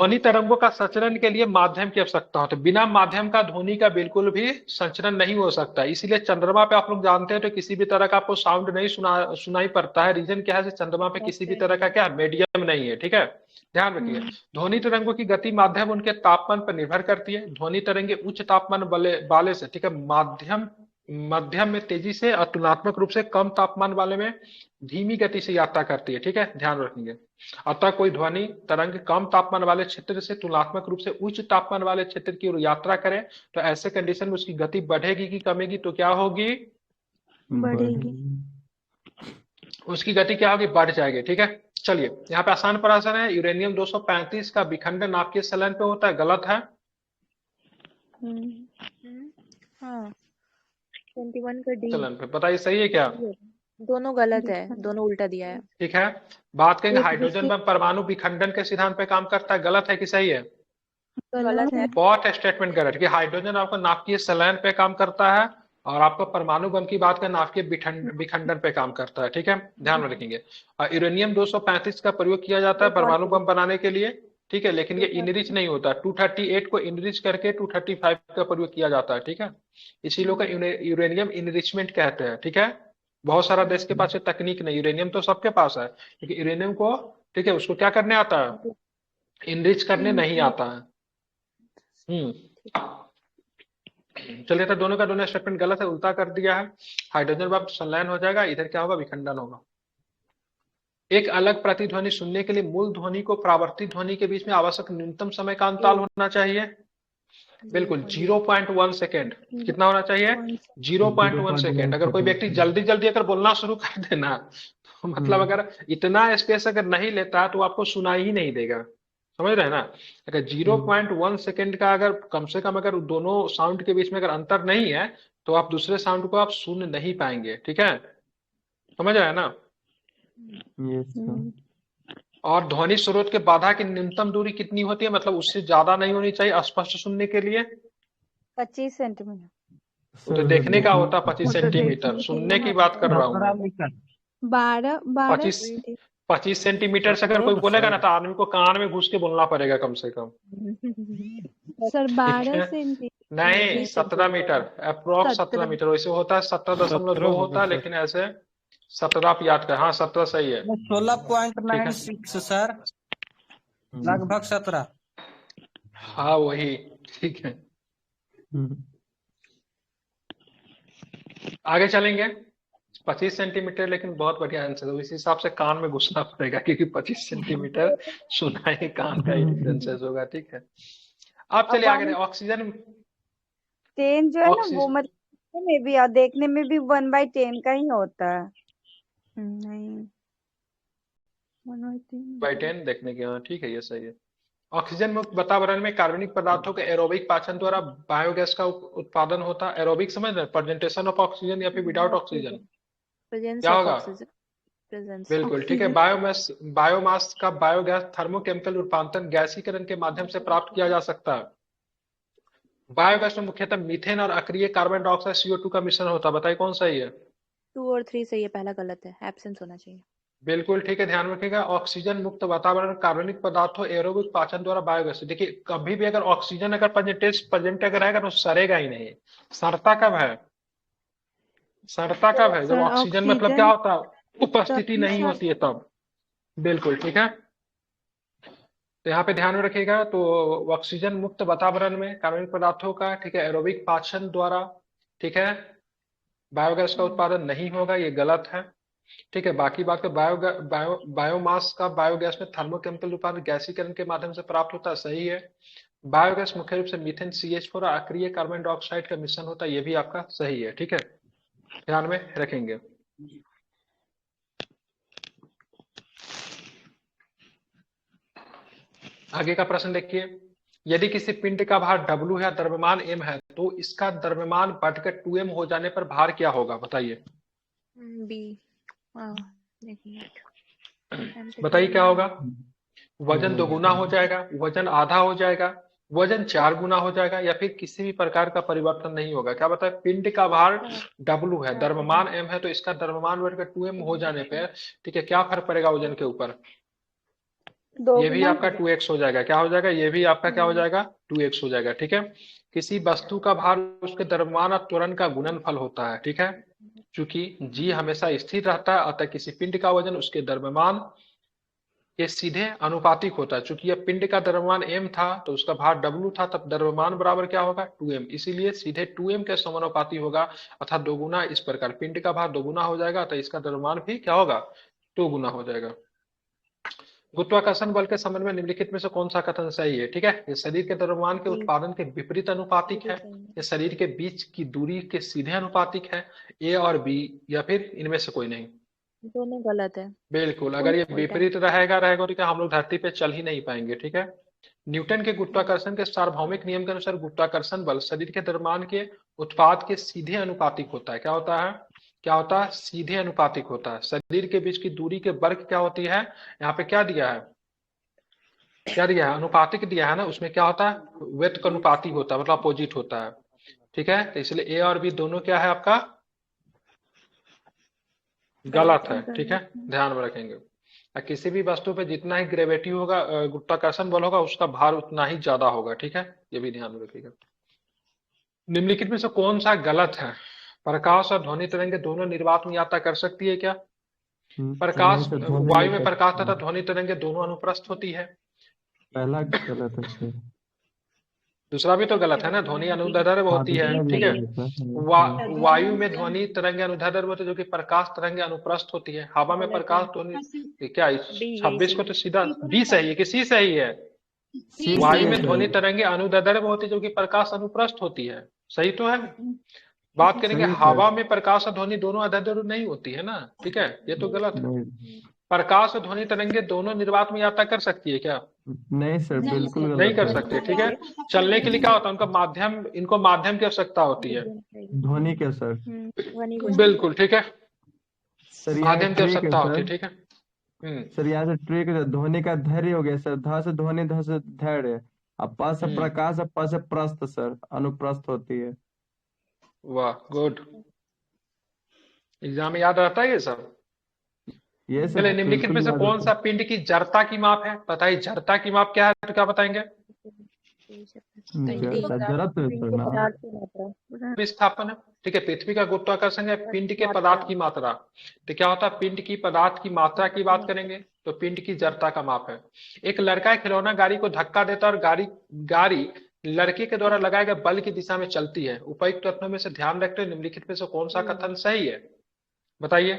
ध्वनि तरंगों का संचरण के लिए माध्यम की आवश्यकता होती है। बिना माध्यम का ध्वनि का बिल्कुल भी संचरण नहीं हो सकता। इसीलिए चंद्रमा पे आप लोग जानते हैं तो किसी भी तरह का आपको साउंड नहीं सुनाई पड़ता है। रीजन क्या है? चंद्रमा पे किसी भी तरह का क्या मीडियम नहीं है। ठीक है, ध्यान रखिए। ध्वनि तरंगों की गति माध्यम उनके तापमान पर निर्भर करती है। ध्वनि तरंगे उच्च तापमान वाले से, ठीक है, मध्यम में तेजी से और तुलनात्मक रूप से कम तापमान वाले में धीमी गति से यात्रा करती है। ठीक है, ध्यान रखेंगे। अतः कोई ध्वनि तरंग कम तापमान वाले क्षेत्र से तुलनात्मक रूप से उच्च तापमान वाले क्षेत्र की ओर यात्रा करे तो ऐसे कंडीशन में उसकी गति बढ़ेगी कि कमेगी? तो क्या होगी? बढ़ेगी। उसकी गति क्या होगी? बढ़ जाएगी। ठीक है, चलिए यहाँ पे आसान प्रश्न है। यूरेनियम 235 का विखंडन आपके संलयन पे होता है, गलत है? हाँ 21 का डी संलयन पे बताइए, सही है क्या? दोनों गलत है, दोनों उल्टा दिया है। ठीक है, बात करेंगे हाइड्रोजन बम परमाणु विखंडन के सिद्धांत पे काम करता है, गलत है कि सही है? गलत है। बहुत स्टेटमेंट गलत कि हाइड्रोजन आपका नाभिकीय संलयन पे काम करता है और आपका परमाणु बम की बात करें नाभिकीय विखंडन पे काम करता है। ठीक है, ध्यान में रखेंगे। और यूरेनियम 235 का प्रयोग किया जाता है परमाणु बम बनाने के लिए। ठीक है, लेकिन ये इनरिच नहीं होता। 238 को इनरिच करके 235 का प्रयोग किया जाता है। ठीक है, इसी लोग का यूरेनियम इनरिचमेंट कहते हैं। ठीक है, बहुत सारा देश के पास ये तकनीक नहीं, यूरेनियम तो सबके पास है, लेकिन यूरेनियम को, ठीक है, उसको क्या करने आता है? इनरिच करने नहीं आता है। चलिए, तो दोनों का दोनों स्टेटमेंट गलत है, उल्टा कर दिया है। हाइड्रोजन बम संलयन हो जाएगा, इधर क्या होगा? विखंडन होगा। एक अलग प्रतिध्वनि सुनने के लिए मूल ध्वनि को परावर्तित ध्वनि के बीच में आवश्यक न्यूनतम समय का अंतराल होना चाहिए। बिल्कुल 0.1 सेकेंड। कितना होना चाहिए? 0.1 सेकेंड। अगर कोई व्यक्ति जल्दी जल्दी अगर बोलना शुरू कर देना तो मतलब अगर इतना स्पेस अगर नहीं लेता तो आपको सुनाई ही नहीं देगा। समझ रहे हैं ना? अगर 0.1 सेकेंड का अगर कम से कम अगर दोनों साउंड के बीच में अगर अंतर नहीं है तो आप दूसरे साउंड को आप सुन नहीं पाएंगे। ठीक है, समझ रहे हैं ना? और ध्वनि स्रोत के बाधा की न्यूनतम दूरी कितनी होती है? मतलब उससे ज्यादा नहीं होनी चाहिए स्पष्ट सुनने के लिए। 25 सेंटीमीटर। तो देखने का होता 25 सेंटीमीटर, सुनने की बात कर रहा हूँ मैं। 25 सेंटीमीटर से अगर कोई बोलेगा ना तो आदमी को कान में घुस के बोलना पड़ेगा कम से कम। सर 12 सेंटीमीटर नहीं, 17 मीटर अप्रोक्स 17 मीटर। वैसे होता है 17.2 होता है, लेकिन ऐसे 17 आप याद कर। हाँ 17 सही है। 16.96 सर, लगभग 17। हाँ वही, ठीक है। आगे चलेंगे। 25 सेंटीमीटर, लेकिन बहुत बढ़िया आंसर है। इस हिसाब से कान में घुसना पड़ेगा क्योंकि 25 सेंटीमीटर सुनाई कान का ही डिफरेंसेस होगा। ठीक है, आप चलिए आगे। ऑक्सीजन 10 जो है ना वो मतलब में भी देखने में भी 1/10 का ही होता है। नहीं 1/10 देखने के, हाँ ठीक है, ये सही है। ऑक्सीजन मुक्त वातावरण में कार्बनिक पदार्थों के एरोबिक पाचन द्वारा बायोगैस का उत्पादन होता है। एरोबिक समझ रहे? प्रेजेंटेशन ऑफ ऑक्सीजन या फिर विदाउट ऑक्सीजन? क्या होगा? बिल्कुल ठीक है। बायोमास का बायोगैस थर्मोकेमिकल रूपांतरण गैसीकरण के माध्यम से प्राप्त किया जा सकता है। बायोगैस में मुख्यतः मीथेन और अक्रिय कार्बन डाइऑक्साइड CO2 का मिश्रण होता है। बताइए कौन सही है? 2 और 3 सही है, पहला गलत है, एब्सेंस होना चाहिए। बिल्कुल ठीक है, ध्यान रखिएगा। ऑक्सीजन मुक्त वातावरण कार्बनिक पदार्थों एरोबिक पाचन द्वारा बायोगैस। देखिए कभी भी अगर ऑक्सीजन अगर प्रेजेंट अगर रहेगा तो सड़ेगा ही नहीं। सड़ता कब है? सड़ता कब है? जब ऑक्सीजन मतलब क्या होता है? उपस्थिति नहीं होती है तब। बिल्कुल ठीक है, तो यहाँ पे ध्यान में रखिएगा। तो ऑक्सीजन मुक्त वातावरण में कार्बनिक पदार्थों का, ठीक है, एरोबिक पाचन द्वारा, ठीक है, बायोगैस का उत्पादन नहीं होगा, ये गलत है। ठीक है, बाकी बात बायोमास का बायोगैस में थर्मोकेमिकल रूपांतरण गैसीकरण के माध्यम से प्राप्त होता है, सही है। बायोगैस मुख्य रूप से मीथेन CH4 और अक्रिय कार्बन डाइऑक्साइड का मिश्रण होता है, ये भी आपका सही है। ठीक है, ध्यान में रखेंगे। आगे का प्रश्न देखिए। यदि किसी पिंड का भार W है, द्रव्यमान M है, तो इसका द्रव्यमान बढ़कर 2M हो जाने पर भार क्या होगा? बताइए। बी। बताइए क्या होगा? वजन 2 गुना हो जाएगा, वजन आधा हो जाएगा, वजन 4 गुना हो जाएगा, या फिर किसी भी प्रकार का परिवर्तन नहीं होगा? क्या बताए? पिंड का भार W है, द्रव्यमान M है, तो इसका द्रव्यमान बढ़कर 2M हो जाने पे, ठीक है, क्या फर्क पड़ेगा वजन के ऊपर? दो ये भी गुना आपका 2x हो जाएगा। क्या हो जाएगा? ये भी आपका क्या हो जाएगा? 2x हो जाएगा। ठीक है। किसी वस्तु का भार उसके द्रव्यमान और त्वरण का गुणनफल होता है। ठीक है। चूंकि g हमेशा स्थिर रहता है, अतः किसी पिंड का वजन उसके द्रव्यमान के सीधे अनुपातिक होता है। चूंकि यह पिंड का द्रव्यमान m था तो उसका भार w था, तब द्रव्यमान बराबर क्या होगा? 2m। इसीलिए सीधे 2m के समानुपाती होगा, अर्थात दोगुना। इस प्रकार पिंड का भार दोगुना हो जाएगा, तो इसका द्रव्यमान भी क्या होगा? 2 गुना हो जाएगा। गुरुत्वाकर्षण बल के संबंध में निम्नलिखित में से कौन सा कथन सही है? ठीक है। ये शरीर के द्रव्यमान के जी। उत्पादन के विपरीत अनुपातिक है, ये शरीर के बीच की दूरी के सीधे अनुपातिक है, ए और बी, या फिर इनमें से कोई नहीं। दोनों गलत है। बिल्कुल, अगर ये उल्टा है। विपरीत रहेगा तो क्या हम लोग धरती पे चल ही नहीं पाएंगे। ठीक है। न्यूटन के गुरुत्वाकर्षण के सार्वभौमिक नियम के अनुसार गुरुत्वाकर्षण बल शरीर के द्रव्यमान के उत्पाद के सीधे अनुपातिक होता है। क्या होता है? क्या होता है? सीधे अनुपातिक होता है। शरीर के बीच की दूरी के वर्ग क्या होती है? यहाँ पे क्या दिया है? क्या दिया है? अनुपातिक दिया है ना। उसमें क्या होता है? व्युत्क्रमानुपाती होता है, मतलब अपोजिट होता है। ठीक है। तो इसलिए ए और बी दोनों क्या है आपका? गलत है। ठीक है, ध्यान में रखेंगे। किसी भी वस्तु पे जितना ही ग्रेविटी होगा, गुरुत्वाकर्षण बल होगा, उसका भार उतना ही ज्यादा होगा। ठीक है, ये भी ध्यान में रखिएगा। निम्नलिखित में से कौन सा गलत है? प्रकाश और ध्वनि तरंगे दोनों निर्वात में यात्रा कर सकती है क्या? प्रकाश, नहीं सर, ध्वनि वायु नहीं में कर प्रकाश सकती। तथा ध्वनि तरंगे दोनों अनुप्रस्थ होती है। पहला गलत है सर। दूसरा भी तो गलत है ना, ध्वनि अनुदैर्ध्य हाँ, होती है। दूसरा भी ठीक है। गलत है सर। वायु में ध्वनि तरंगे अनुदैर्ध्य होती है, जो कि प्रकाश तरंगे अनुप्रस्थ होती है। हवा में प्रकाश ध्वनि क्या? 26 को तो सीधा बी सही है कि सी सही है? सी वायु सही में है ध्वनि सर। तरंगे अनुदैर्ध्य होती है, जो कि प्रकाश अनुप्रस्थ होती है। सही तो है। बात करेंगे सही है हवा सर। में प्रकाश और ध्वनि दोनों अदैर्ध्य नहीं होती है ना। ठीक है, ये तो गलत है। नहीं प्रकाश और ध्वनि तरंगे दोनों निर्वात में यात्रा कर सकती है क्या? नहीं सर, बिल्कुल नहीं गलत कर है। सकते। ठीक है। चलने के लिए क्या होता है? उनका माध्यम, इनको माध्यम की आवश्यकता होती है। ध्वनि के सर। बिल्कुल ठीक है, सर यहाँ माध्यम की ट्रिक है आवश्यकता होती है। सर। ठीक है। सर यहाँ से ट्रिक है, ध्वनि का धैर्य हो गया सर। ध से ध्वनि, ध से धैर्य, अब प से प्रकाश, अब प से प्रस्थ सर, अनुप्रस्थ होती है। वाह, गुड। एग्जाम में याद रहता है ये सब। ये सब चलिए, निम्नलिखित में बिल्कुल से याद कौन होता सा पिंड की जड़ता की माप है? बताइए, जड़ता की माप क्या है? तो क्या बताएंगे? है। जड़ता, जड़त है सर ना। विस्थापन है। ठीक है। पृथ्वी का गुरुत्वाकर्षण है पिंड के पदार्थ की मात्रा। तो क्या होता है? पिंड की पदार्थ की मात्रा की बात करेंगे तो पिंड की जड़ता का माप है। एक लड़का खिलौना गाड़ी को धक्का देता है और गाड़ी लड़के के द्वारा लगाए गए बल की दिशा में चलती है। उपयुक्त तथ्यों में से ध्यान रखते हुए निम्नलिखित में से कौन सा कथन सही है? बताइए।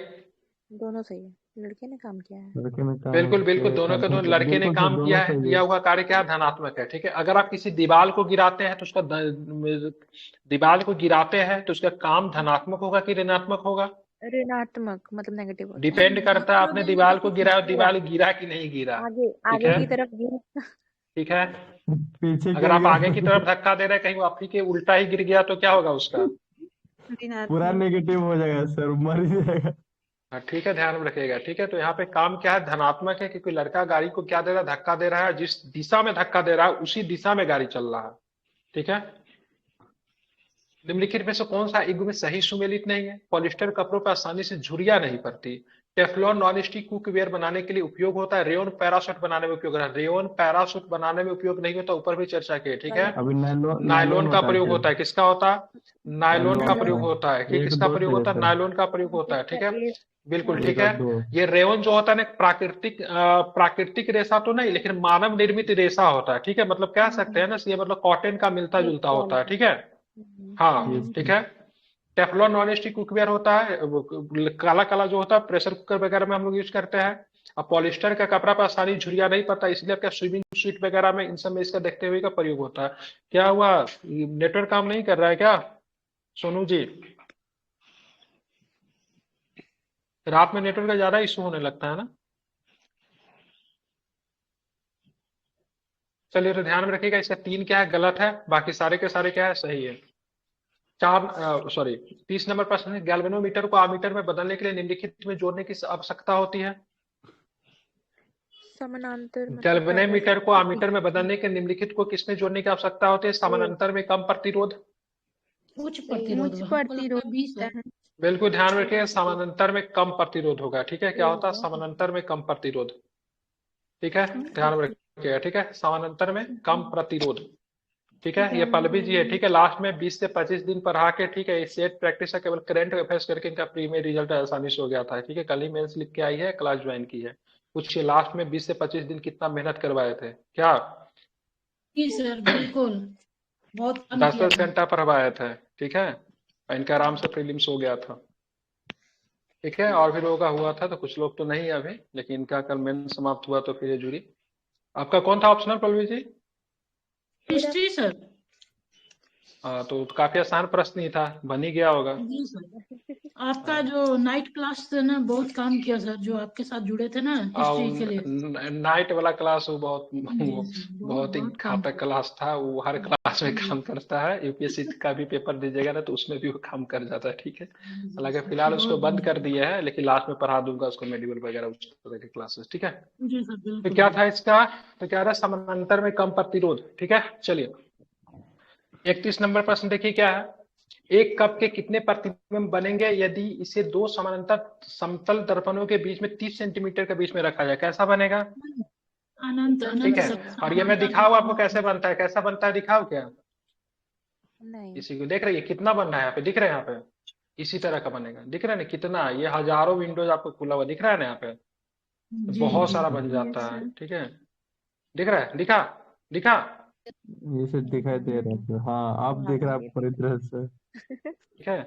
दोनों सही है। लड़के ने काम किया है। लड़के में काम बिल्कुल बिल्कुल, दोनों के दोनों। लड़के ने बिल्कुल सर, काम दोनों किया है, सही है। किया हुआ कार्य क्या है? धनात्मक है। ठीक है। अगर आप किसी दीवार को गिराते हैं तो उसका दीवार को गिराते हैं तो उसका काम धनात्मक होगा कि ऋणात्मक होगा? ऋणात्मक, मतलब नेगेटिव होता है। डिपेंड करता है, आपने दीवार को गिराया, दीवार गिरा कि नहीं गिरा। आगे ठीक आगे है। की तरफ गिर। ठीक है। पीछे अगर गिर आप गया आगे की तरफ धक्का दे रहे हैं, कहीं वो आपकी के उल्टा ही गिर गया तो क्या होगा उसका? पूरा नेगेटिव हो जाएगा सर, मर ही जाएगा। हाँ, ठीक है, ध्यान में रखिएगा। ठीक है। तो यहाँ पे काम क्या है? धनात्मक है, क्योंकि लड़का गाड़ी को क्या दे रहा है? धक्का दे रहा है। जिस दिशा में धक्का दे रहा है उसी दिशा में गाड़ी चल रहा है। ठीक है। निम्नलिखित में से कौन सा युग्म में सही सुमेलित नहीं है? पॉलिस्टर कपड़ों पर आसानी से झुर्रियां नहीं पड़ती। टेफ्लॉन नॉन स्टिक कुकवेयर बनाने के लिए उपयोग होता है। रेयन पैराशूट बनाने में उपयोग होता है। रेयन पैराशूट बनाने में उपयोग नहीं होता, ऊपर भी चर्चा की है। ठीक है। अभी नायलॉन का प्रयोग होता है। किसका होता है? नायलॉन का प्रयोग होता है। कि किसका प्रयोग होता है? नायलॉन का प्रयोग होता है। ठीक है। बिल्कुल ठीक है। ये रेयन जो होता है ना, प्राकृतिक रेशा तो नहीं, लेकिन मानव निर्मित रेशा होता है। ठीक है। मतलब कह सकते हैं ना, ये मतलब कॉटन का मिलता जुलता होता है। ठीक है। हाँ, ठीक है। टेफ्लॉन नॉन स्टिक कुकवेयर होता है, काला काला जो होता है प्रेशर कुकर वगैरह में हम लोग यूज करते हैं। अब पॉलिस्टर का कपड़ा पर आसानी झुर्रिया नहीं पड़ता, इसलिए आपका स्विमिंग सूट वगैरह में इन सब में इसका देखते हुए का प्रयोग होता है। क्या हुआ? नेटवर्क काम नहीं कर रहा है क्या सोनू जी? रात में नेटवर्क का ज्यादा इशू होने लगता है ना। चलिए, तो ध्यान में रखिएगा। इसका 3 क्या है? गलत है। बाकी सारे के सारे क्या है? सही है। 30 नंबर प्रश्न है, गैल्वेनोमीटर को आमीटर में बदलने के लिए निम्नलिखित में जोड़ने की आवश्यकता होती है। समानांतर, मतलब गैल्वेनोमीटर को आमीटर में बदलने के निम्नलिखित को किसमें जोड़ने की आवश्यकता होती है? समानांतर में कम प्रतिरोध। उच्च प्रतिरोध होता है। बिल्कुल ध्यान रखिए, समानांतर में कम प्रतिरोध होगा। ठीक है। क्या होता है? समानांतर में कम प्रतिरोध। ठीक है, ध्यान में रखिएगा। ठीक है, समानांतर में कम प्रतिरोध। ठीक है, ये पल्लवी जी है। ठीक है, लास्ट में 20 से 25 दिन पढ़ा के, ठीक है, सेट प्रैक्टिस है, केवल करंट अफेयर्स करके इनका प्री में रिजल्ट आसानी से हो गया था। ठीक है, कल ही मेंस लिख के आई है, क्लास ज्वाइन की है। पूछिए लास्ट में 20 से 25 दिन कितना मेहनत करवाए थे क्या? जी सर बिल्कुल, बहुत कम 10-10 किया था। घंटा पढ़वाए थे। ठीक है, और इनका आराम से प्रीलिम्स हो गया था। ठीक है, और भी लोगों का हुआ था, तो कुछ लोग तो नहीं अभी, लेकिन इनका कल मेन समाप्त हुआ तो फिर ये जुड़ी। आपका कौन था optional Pallavi ji? History sir. हाँ, तो काफी आसान प्रश्न ही था, बन ही गया होगा। जी सर, आपका जो नाइट क्लास था ना, बहुत काम किया सर, जो आपके साथ जुड़े थे ना हिस्ट्री के लिए। नाइट वाला क्लास वो बहुत जी सर, बहुत ही बहुत काम घातक किया। क्लास था। वो हर क्लास में जी काम करता है। यूपीएससी का भी पेपर दीजिएगा ना, तो उसमें भी वो काम कर जाता है। ठीक है, जी हालांकि सर, फिलहाल उसको बहुत बंद कर बढ़िया। दिया है, लेकिन लास्ट में पढ़ा दूंगा उसको मेडिवल वगैरह उस तरह के क्लासेस। ठीक है, जी सर तो बिल्कुल क्या सर। था इसका? तो क्या रहा? समानांतर में कम प्रतिरोध। ठीक है, चलिए 31 नंबर प्रश्न देखिए क्या है। एक कप के कितने प्रतिबिंब बनेंगे यदि इसे दो समानांतर समतल दर्पणों के बीच में 30 सेंटीमीटर के बीच में रखा जाए? कैसा बनेगा? अनंत ठीक अनंत है, सब और ये मैं समानता दिखाऊँ आपको दर्पण। कैसे बनता है? कैसा बनता है दिखाओ क्या? नहीं। इसी को देख रही है कितना बन रहा है? यहाँ पे दिख रहा है? यहाँ पे इसी तरह का बनेगा, दिख रहा है ना कितना? ये हजारों विंडोज आपको खुला हुआ दिख रहा है ना यहाँ पे, तो जी बहुत जी सारा बन यस जाता है। सर। ठीक है, दिख रहा है? दिखा दिखा? ये सब दिखाई दे रहा है। हाँ, आप हाँ देख रहे हैं ये आप पूरी तरह से। ठीक है,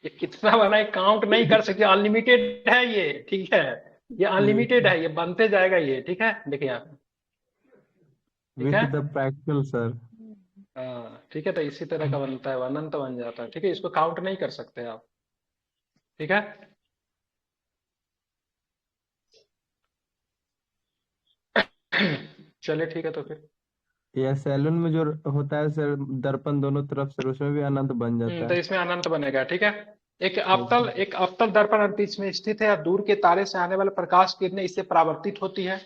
ये कितना बना है काउंट नहीं कर सकते, अनलिमिटेड है ये। ठीक है, ये अनलिमिटेड है, ये बनते जाएगा ये। ठीक है, देखिए यहाँ पे। ठीक है, विथ द प्रैक्टिकल सर। हाँ ठीक है, तो इसी तरह का बनता है, अनंत बन जाता है। ठीक है, इसको काउंट नहीं कर सकते आप। ठीक है, चलिए ठीक है तो फिर। या सैलून में जो होता है सर, दर्पण दोनों तरफ से, उसमें भी अनंत बन जाता तो है। इसमें अनंत बनेगा। ठीक है, एक ठीक अवतल है। एक अवतल दर्पण अंतरिक्ष में स्थित है और दूर के तारे से आने वाले प्रकाश किरणें इससे परावर्तित होती है।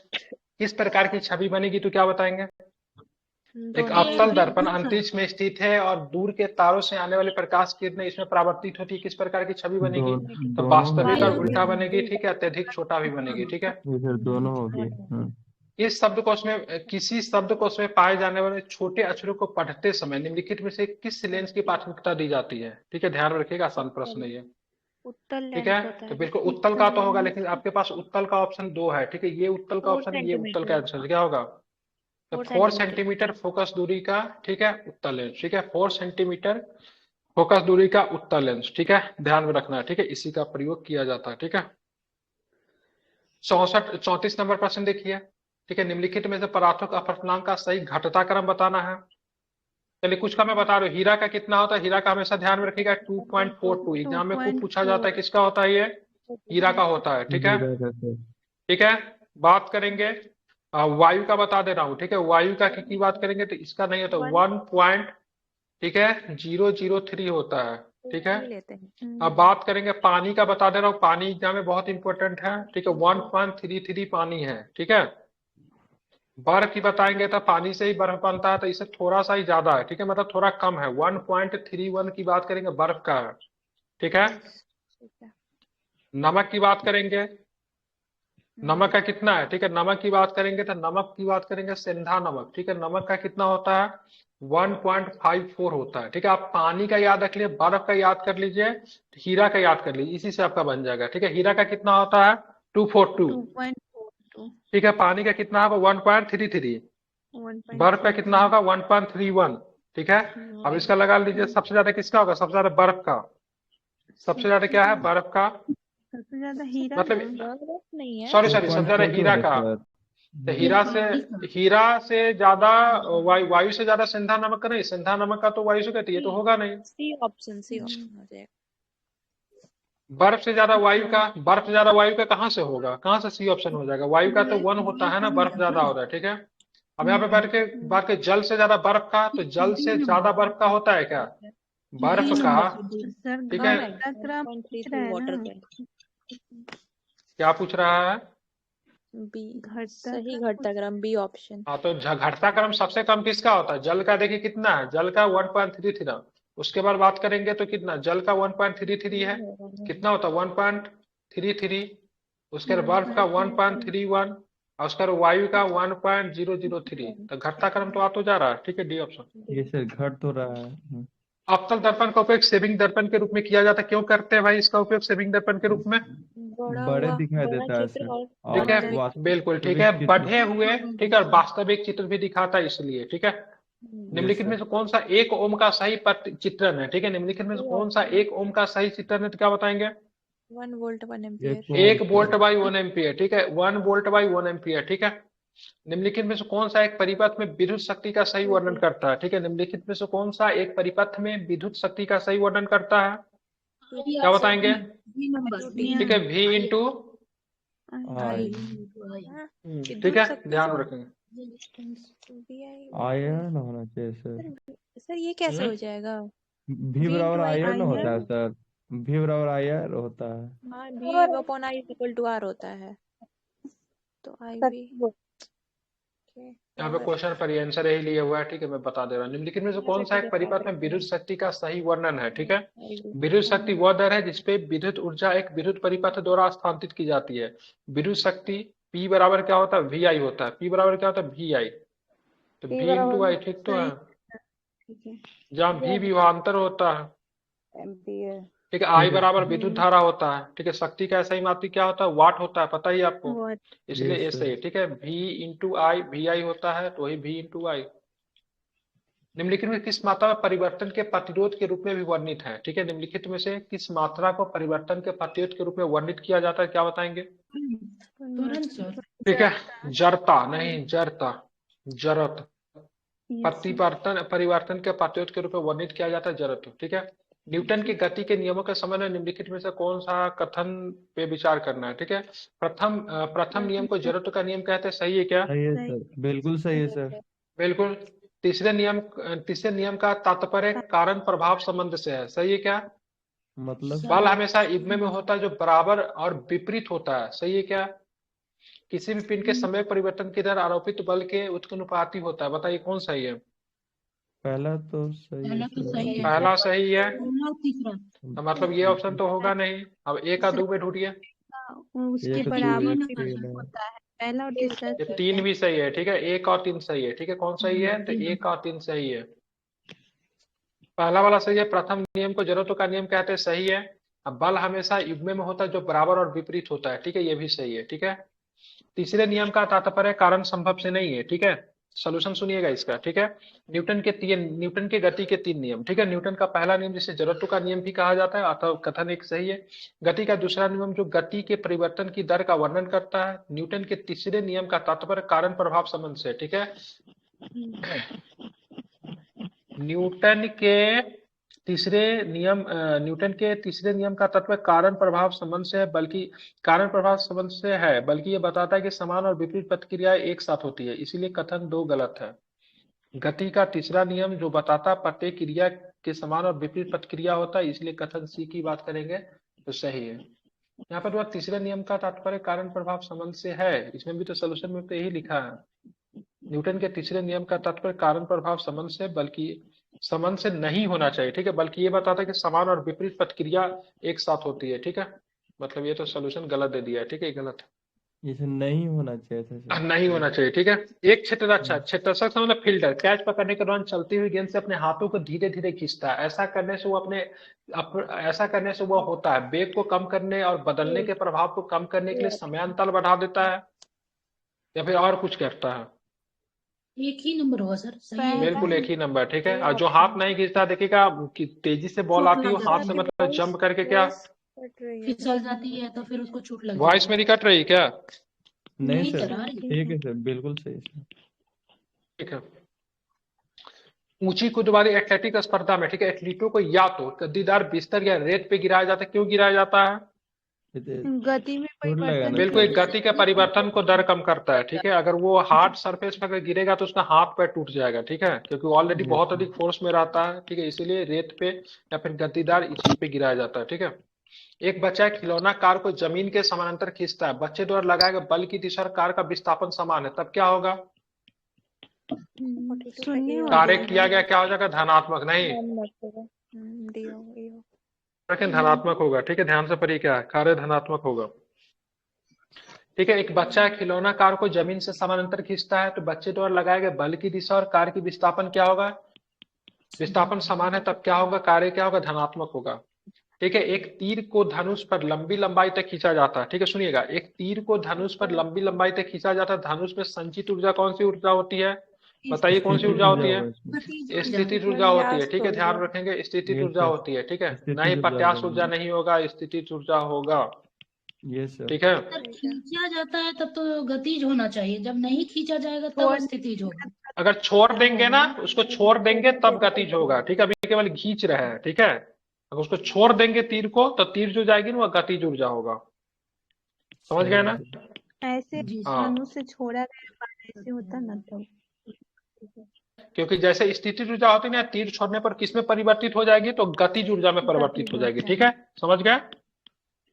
किस प्रकार की छवि बनेगी? तो क्या बताएंगे? एक दोनों ये अवतल तरफ। दर्पण बिल्कुल सर। अंतरिक्ष में स्थित है और दूर के तारों से आने वाली प्रकाश किरणें इसमें परावर्तित होती है। किस प्रकार की छवि बनेगी? तो दोनों हो वास्तविक गया और सर। उल्टा बनेगी। ठीक है, अत्यधिक छोटा भी बनेगी। ठीक है, ये सर दोनों होगी। दोनों। इस शब्दकोश में किसी शब्दकोश में पाए जाने वाले छोटे अक्षरों को पढ़ते समय निम्नलिखित में से किस लेंस की प्राथमिकता दी जाती है? ठीक है, ध्यान में रखिएगा, आसान प्रश्न है ये। उत्तल ठीक लेंस है, होता तो है। बिल्कुल उत्तल का तो होगा, लेकिन आपके पास उत्तल का ऑप्शन 2 है। ठीक है, ये उत्तल का 4 ऑप्शन है, ये उत्तल का सेंटीमीटर। आंसर क्या होगा? तो 4 4 सेंटीमीटर। सेंटीमीटर फोकस दूरी का, ठीक है, उत्तल लेंस। ठीक है, 4 सेंटीमीटर फोकस दूरी का उत्तल लेंस। ठीक है, ध्यान में रखना है। ठीक है, इसी का प्रयोग किया जाता है। ठीक है, 34 नंबर प्रश्न देखिए। ठीक है, निम्नलिखित में से पदार्थों का अपवर्तनांक का सही घटता क्रम बताना है। चलिए कुछ का मैं बता रहा हूँ। हीरा का कितना होता है? हीरा का हमेशा ध्यान में रखिएगा 2.42। एग्जाम में खूब पूछा जाता 2.4। है, किसका होता है ये? हीरा का होता है। ठीक है, हीरा का सर। ठीक है, बात करेंगे वायु का, बता दे रहा हूँ। ठीक है, वायु का की बात करेंगे तो इसका नहीं होता, 1. ठीक है 003 होता है। ठीक है, ही लेते हैं। अब बात करेंगे पानी का, बता दे रहा हूँ, पानी एग्जाम में बहुत इंपॉर्टेंट है। ठीक है, 1.33 पानी है। ठीक है, बर्फ की बताएंगे तो पानी से ही बर्फ बनता है, तो इससे थोड़ा सा ही ज्यादा है। ठीक है, मतलब थोड़ा कम है, 1.31 की बात करेंगे बर्फ का है। ठीक है, ठीक है। नमक की बात करेंगे, नमक का कितना है? ठीक है, नमक की बात करेंगे तो नमक की बात करेंगे सेंधा नमक। ठीक है, नमक का कितना होता है? 1.54 होता है। ठीक है, आप पानी का याद रख लीजिए, बर्फ का याद कर लीजिए, हीरा का याद कर लीजिए, इसी से आपका बन जाएगा। ठीक है, हीरा का कितना होता है? 242। 2.42। ठीक है, पानी का कितना होगा? 1.33। बर्फ का कितना 1.3। होगा? 1.31। ठीक है, अब इसका लगा लीजिए सबसे ज्यादा किसका होगा? सबसे ज्यादा बर्फ का। सबसे ज्यादा क्या है? बर्फ का। सबसे ज्यादा हीरा मतलब का। बर्फ नहीं है। सॉरी सबसे ज्यादा 2.42 हीरा होगा का। सर। तो ये हीरा पानी का। से ज्यादा वायु से ज्यादा सेंधा नमक का नहीं, सेंधा नमक का तो वायु से कहती है, तो होगा नहीं। सी ऑप्शन हो जाएगा। बर्फ से ज्यादा वायु का, बर्फ से ज्यादा वायु का कहाँ से होगा? कहाँ से सी ऑप्शन हो जाएगा? वायु का तो 1 होता है ना, बर्फ ज्यादा होता है। ठीक है, अब यहाँ पे बात के जल से ज्यादा बर्फ का, तो जल से ज्यादा बर्फ का होता है क्या? बर्फ बी का। Number D. सर ठीक है, घटता क्रम पूछ रहा 1.33 है वाटर ना। का। क्या पूछ रहा है? बी। घटता सही क्रम घटता क्रम बी ऑप्शन। हाँ, तो घटता क्रम सबसे कम किसका होता है? जल का। देखिए कितना है जल का? 1.33। उसके बाद बात करेंगे तो कितना? जल का 1.33 है। कितना होता है? 1.33। उसके बाद बर्फ का 1.31। और उसका वायु का 1.003, तो घटता क्रम तो आ तो जा रहा है, ठीक है, डी ऑप्शन। ये सर घट तो रहा है। अवतल दर्पण का उपयोग सेविंग दर्पण के रूप में किया जाता है, क्यों करते हैं भाई इसका उपयोग सेविंग दर्पण के रूप में? बड़े दिखाई देता है सर, ठीक और है, बिल्कुल ठीक है, वास्तविक बढ़े हुए, ठीक है, और वास्तविक चित्र भी दिखाता है इसलिए, ठीक है। निम्नलिखित में से कौन सा 1 ओम का सही चित्रण है, ठीक है, निम्नलिखित में से कौन सा 1 ओम का सही चित्रण है, तो क्या बताएंगे? 1 volt 1 ampere. 1 volt by 1 ampere, ठीक है, 1 वोल्ट बाई 1 एम्पियर, ठीक है। निम्नलिखित में से कौन सा एक परिपथ में विद्युत शक्ति का सही वर्णन करता है, ठीक है, निम्नलिखित में से कौन सा एक परिपथ में विद्युत शक्ति का सही वर्णन करता है, क्या बताएंगे? ठीक है, V इंटू, ठीक है, ध्यान रखेंगे। आयरन होना चाहिए सर। सर ये कैसे हो जाएगा? भी बराबर आयरन होता है सर, भी बराबर आयर होता है। हाँ, V upon I equal to R होता है, तो I भी यहाँ पे क्वेश्चन पर आंसर यही लिया हुआ है, ठीक है, मैं बता दे रहा हूँ। निम्नलिखित में से कौन सा एक परिपथ में विद्युत शक्ति का सही वर्णन है, ठीक है। विद्युत शक्ति वह दर है जिसपे विद्युत ऊर्जा एक विद्युत परिपथ द्वारा स्थानांतरित की जाती है। विद्युत शक्ति P बराबर क्या होता है? VI होता है। P बराबर क्या होता है? VI, तो V इंटू आई, ठीक तो है, जहाँ V विभवांतर होता है, ठीक है। I बराबर विद्युत धारा होता है, ठीक है। शक्ति का ऐसा ही मात्रक क्या होता है? वाट होता है, पता ही आपको, इसलिए Yes, ऐसे ही, ठीक है। V इंटू आई, VI होता है, तो वही V इंटू आई। निम्नलिखित में किस मात्रा में परिवर्तन के प्रतिरोध के रूप में भी वर्णित है, ठीक है। निम्नलिखित में से किस मात्रा को परिवर्तन के प्रतिरोध के रूप में वर्णित किया जाता है, क्या बताएंगे? ठीक है, जड़ता नहीं, जड़ता, जड़त, परिवर्तन के प्रतिरोध के रूप में वर्णित किया जाता है जड़त्व, ठीक है। न्यूटन की गति के नियमों के संबंध में निम्नलिखित में से कौन सा कथन पे विचार करना है, ठीक है। प्रथम नियम को जड़त्व का नियम कहते हैं, सही है क्या? सही है सर, बिल्कुल सही है सर। बिल्कुल। तीसरे नियम का तात्पर्य कारण प्रभाव संबंध से है, सही है क्या? मतलब बल हमेशा युग्म में होता है जो बराबर और विपरीत होता है, सही है क्या? किसी भी पिंड के समय परिवर्तन की दर आरोपित बल के उत्तनुपाती होता है, बताइए कौन सही है? पहला तो सही है सर। पहला सही है, तो मतलब ये ऑप्शन तो होगा नहीं। अब एक का दो में ढूंढिए, उसके एक, बराबर दो, में तीन है। होता है, पहला और तीसरा ये 3 भी सही है, ठीक है। 1 और 3 सही है, ठीक है। कौन सही है? तो 1 और 3 सही है, पहला वाला सही है। प्रथम नियम को जड़त्व का नियम कहते हैं, सही है। अब बल हमेशा युग्म में होता है जो बराबर और विपरीत होता है, ठीक है, ये भी सही है, ठीक है। तीसरे नियम का तात्पर्य कारण संभव से नहीं है, ठीक है। सॉल्यूशन सुनिएगा इसका, ठीक है। न्यूटन के गति के 3 नियम, ठीक है। न्यूटन का पहला नियम जिसे जड़त्व का नियम भी कहा जाता है, अतः कथन एक सही है। गति का दूसरा नियम जो गति के परिवर्तन की दर का वर्णन करता है। न्यूटन के तीसरे नियम का तात्पर्य कारण प्रभाव संबंध से, ठीक है। न्यूटन के तीसरे नियम का तत्व कारण प्रभाव संबंध से है, बल्कि कारण प्रभाव संबंध से है, बल्कि ये बताता है कि समान और विपरीत प्रतिक्रियाएं एक साथ होती है, इसीलिए कथन 2 गलत है। गति का तीसरा नियम जो बताता प्रत्येक क्रिया के समान और विपरीत प्रतिक्रिया होता है, इसलिए कथन सी की बात करेंगे तो सही है। यहाँ पर जो तीसरे नियम का तात्पर्य कारण प्रभाव संबंध से है, इसमें भी तो सोल्यूशन में तो यही लिखा है। न्यूटन के तीसरे नियम का तात्पर्य कारण प्रभाव संबंध से, बल्कि संबंध से नहीं होना चाहिए, ठीक है, बल्कि ये बताता है कि समान और विपरीत प्रतिक्रिया एक साथ होती है, ठीक है। मतलब ये तो सोल्यूशन गलत दे दिया है, ठीक है, गलत है, इसे नहीं होना चाहिए था सर। नहीं होना चाहिए, ठीक है। एक क्षेत्ररक्षक मतलब फील्डर कैच पकड़ने के दौरान चलती हुई गेंद से अपने हाथों को धीरे धीरे खींचता है। ऐसा करने से वो होता है वेग को कम करने और बदलने के प्रभाव को कम करने के लिए समयांतर बढ़ा देता है, या फिर और कुछ करता है? एक ही नंबर होगा सर, सही है। बिल्कुल एक ही नंबर, ठीक है। और जो हाथ नहीं खींचता, देखिएगा कि तेजी से बॉल आती है, हाथ से मतलब जंप करके क्या फिसल जाती है तो फिर उसको चोट लग वॉइस मेरी कट रही क्या? नहीं नहीं सर, सर, आ रही है। ठीक है सर, बिल्कुल सही सर। ठीक है। ऊंची कूद वाली एथलेटिक स्पर्धा में, ठीक है, एथलीटों को या तो गद्दीदार बिस्तर या रेत पे गिराया जाता है, क्यों गिराया जाता है? गति में चोट लगाने बिल्कुल, गति के परिवर्तन को दर कम करता है, ठीक है। अगर वो हार्ड सरफेस पर अगर गिरेगा तो उसका हाथ पैर टूट जाएगा, ठीक है, क्योंकि ऑलरेडी बहुत अधिक फोर्स में रहता है, ठीक है, इसीलिए रेत पे या फिर गद्दीदार इसी पे गिराया जाता है, ठीक है। एक बच्चा खिलौना कार को जमीन के समानांतर खींचता है, बच्चे द्वारा लगाए गए बल की दिशा कार का विस्थापन समान है, तब क्या होगा? कार्य किया गया क्या हो जाएगा? धनात्मक, नहीं लेकिन धनात्मक होगा, ठीक है, ध्यान से पढ़िए क्या है, कार्य धनात्मक होगा। ठीक है, एक बच्चा खिलौना कार को जमीन से समानांतर खींचता है, तो बच्चे द्वारा लगाए गए बल की दिशा और कार की विस्थापन क्या होगा? विस्थापन समान है, तब क्या होगा? कार्य क्या होगा? धनात्मक होगा। ठीक है, एक तीर को धनुष पर लंबी लंबाई तक खींचा जाता है। ठीक है, सुनिएगा, एक तीर को धनुष पर लंबी लंबाई तक खींचा जाता है। धनुष में संचित ऊर्जा कौन सी ऊर्जा होती है? बताइए कौन सी ऊर्जा होती है? स्थितिज ऊर्जा होती है। ठीक है, ध्यान रखेंगे, स्थितिज ऊर्जा होती है। ठीक है, नहीं प्रत्यास्थ ऊर्जा नहीं होगा, स्थितिज ऊर्जा होगा। Yes sir. ठीक है, अगर खींचा जाता है तब तो गतिज होना चाहिए, जब नहीं खींचा जाएगा तब स्थितिज होगा। अगर छोड़ देंगे ना, उसको छोड़ देंगे तब गतिज होगा। ठीक है, अभी केवल खींच रहे हैं। ठीक है, अगर उसको छोड़ देंगे तीर को, तो तीर जो जाएगी ना वो गतिज ऊर्जा होगा। समझ गए ना? ऐसे जी हाँ, धनुष से छोड़ा गया बाण ऐसे होता ना तो क्योंकि जैसे स्थितिज ऊर्जा होती है ना, तीर छोड़ने पर किसमें परिवर्तित हो जाएगी? तो गतिज ऊर्जा में परिवर्तित हो जाएगी। ठीक है, समझ गए?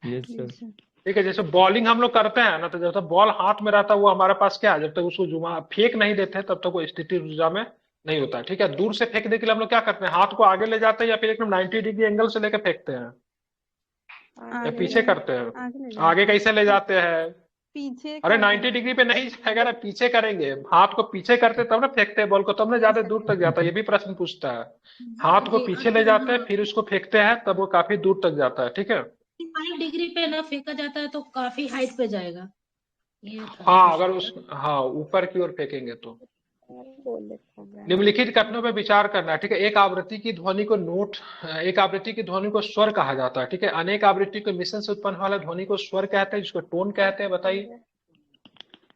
Yes sir. ठीक है, जैसे बॉलिंग हम लोग करते हैं ना, तो जब तक बॉल हाथ में रहता है वो हमारे पास क्या है, जब तक उसको जुमा फेंक नहीं देते तब तक वो स्थितिज ऊर्जा में नहीं होता है। ठीक है, दूर से फेंकने के लिए हम लोग क्या करते हैं? हाथ को आगे ले जाते हैं या फिर एकदम 90 डिग्री एंगल से लेकर फेंकते हैं, या पीछे करते हैं? आगे कैसे ले जाते हैं? पीछे अरे 90 डिग्री पे नहीं जाएगा ना, पीछे करेंगे। हाथ को पीछे करते तब ना फेंकते हैं बॉल को, तब ना ज्यादा दूर तक जाता है। ये भी प्रश्न पूछता है। हाथ को पीछे ले जाते हैं, फिर उसको फेंकते हैं, तब वो काफी दूर तक जाता है। ठीक है, 5 डिग्री पे ना फेंका जाता है तो काफी हाइट पे जाएगा। ये था हाँ, अगर उस हाँ ऊपर की ओर फेंकेंगे तो। निम्नलिखित कथनों पर विचार करना है। ठीक है, एक आवृत्ति की ध्वनि को नोट, एक आवृत्ति की ध्वनि को स्वर कहा जाता है। ठीक है, अनेक आवृत्ति के मिश्रण से उत्पन्न वाला ध्वनि को स्वर कहते हैं, जिसको टोन कहते हैं। बताइए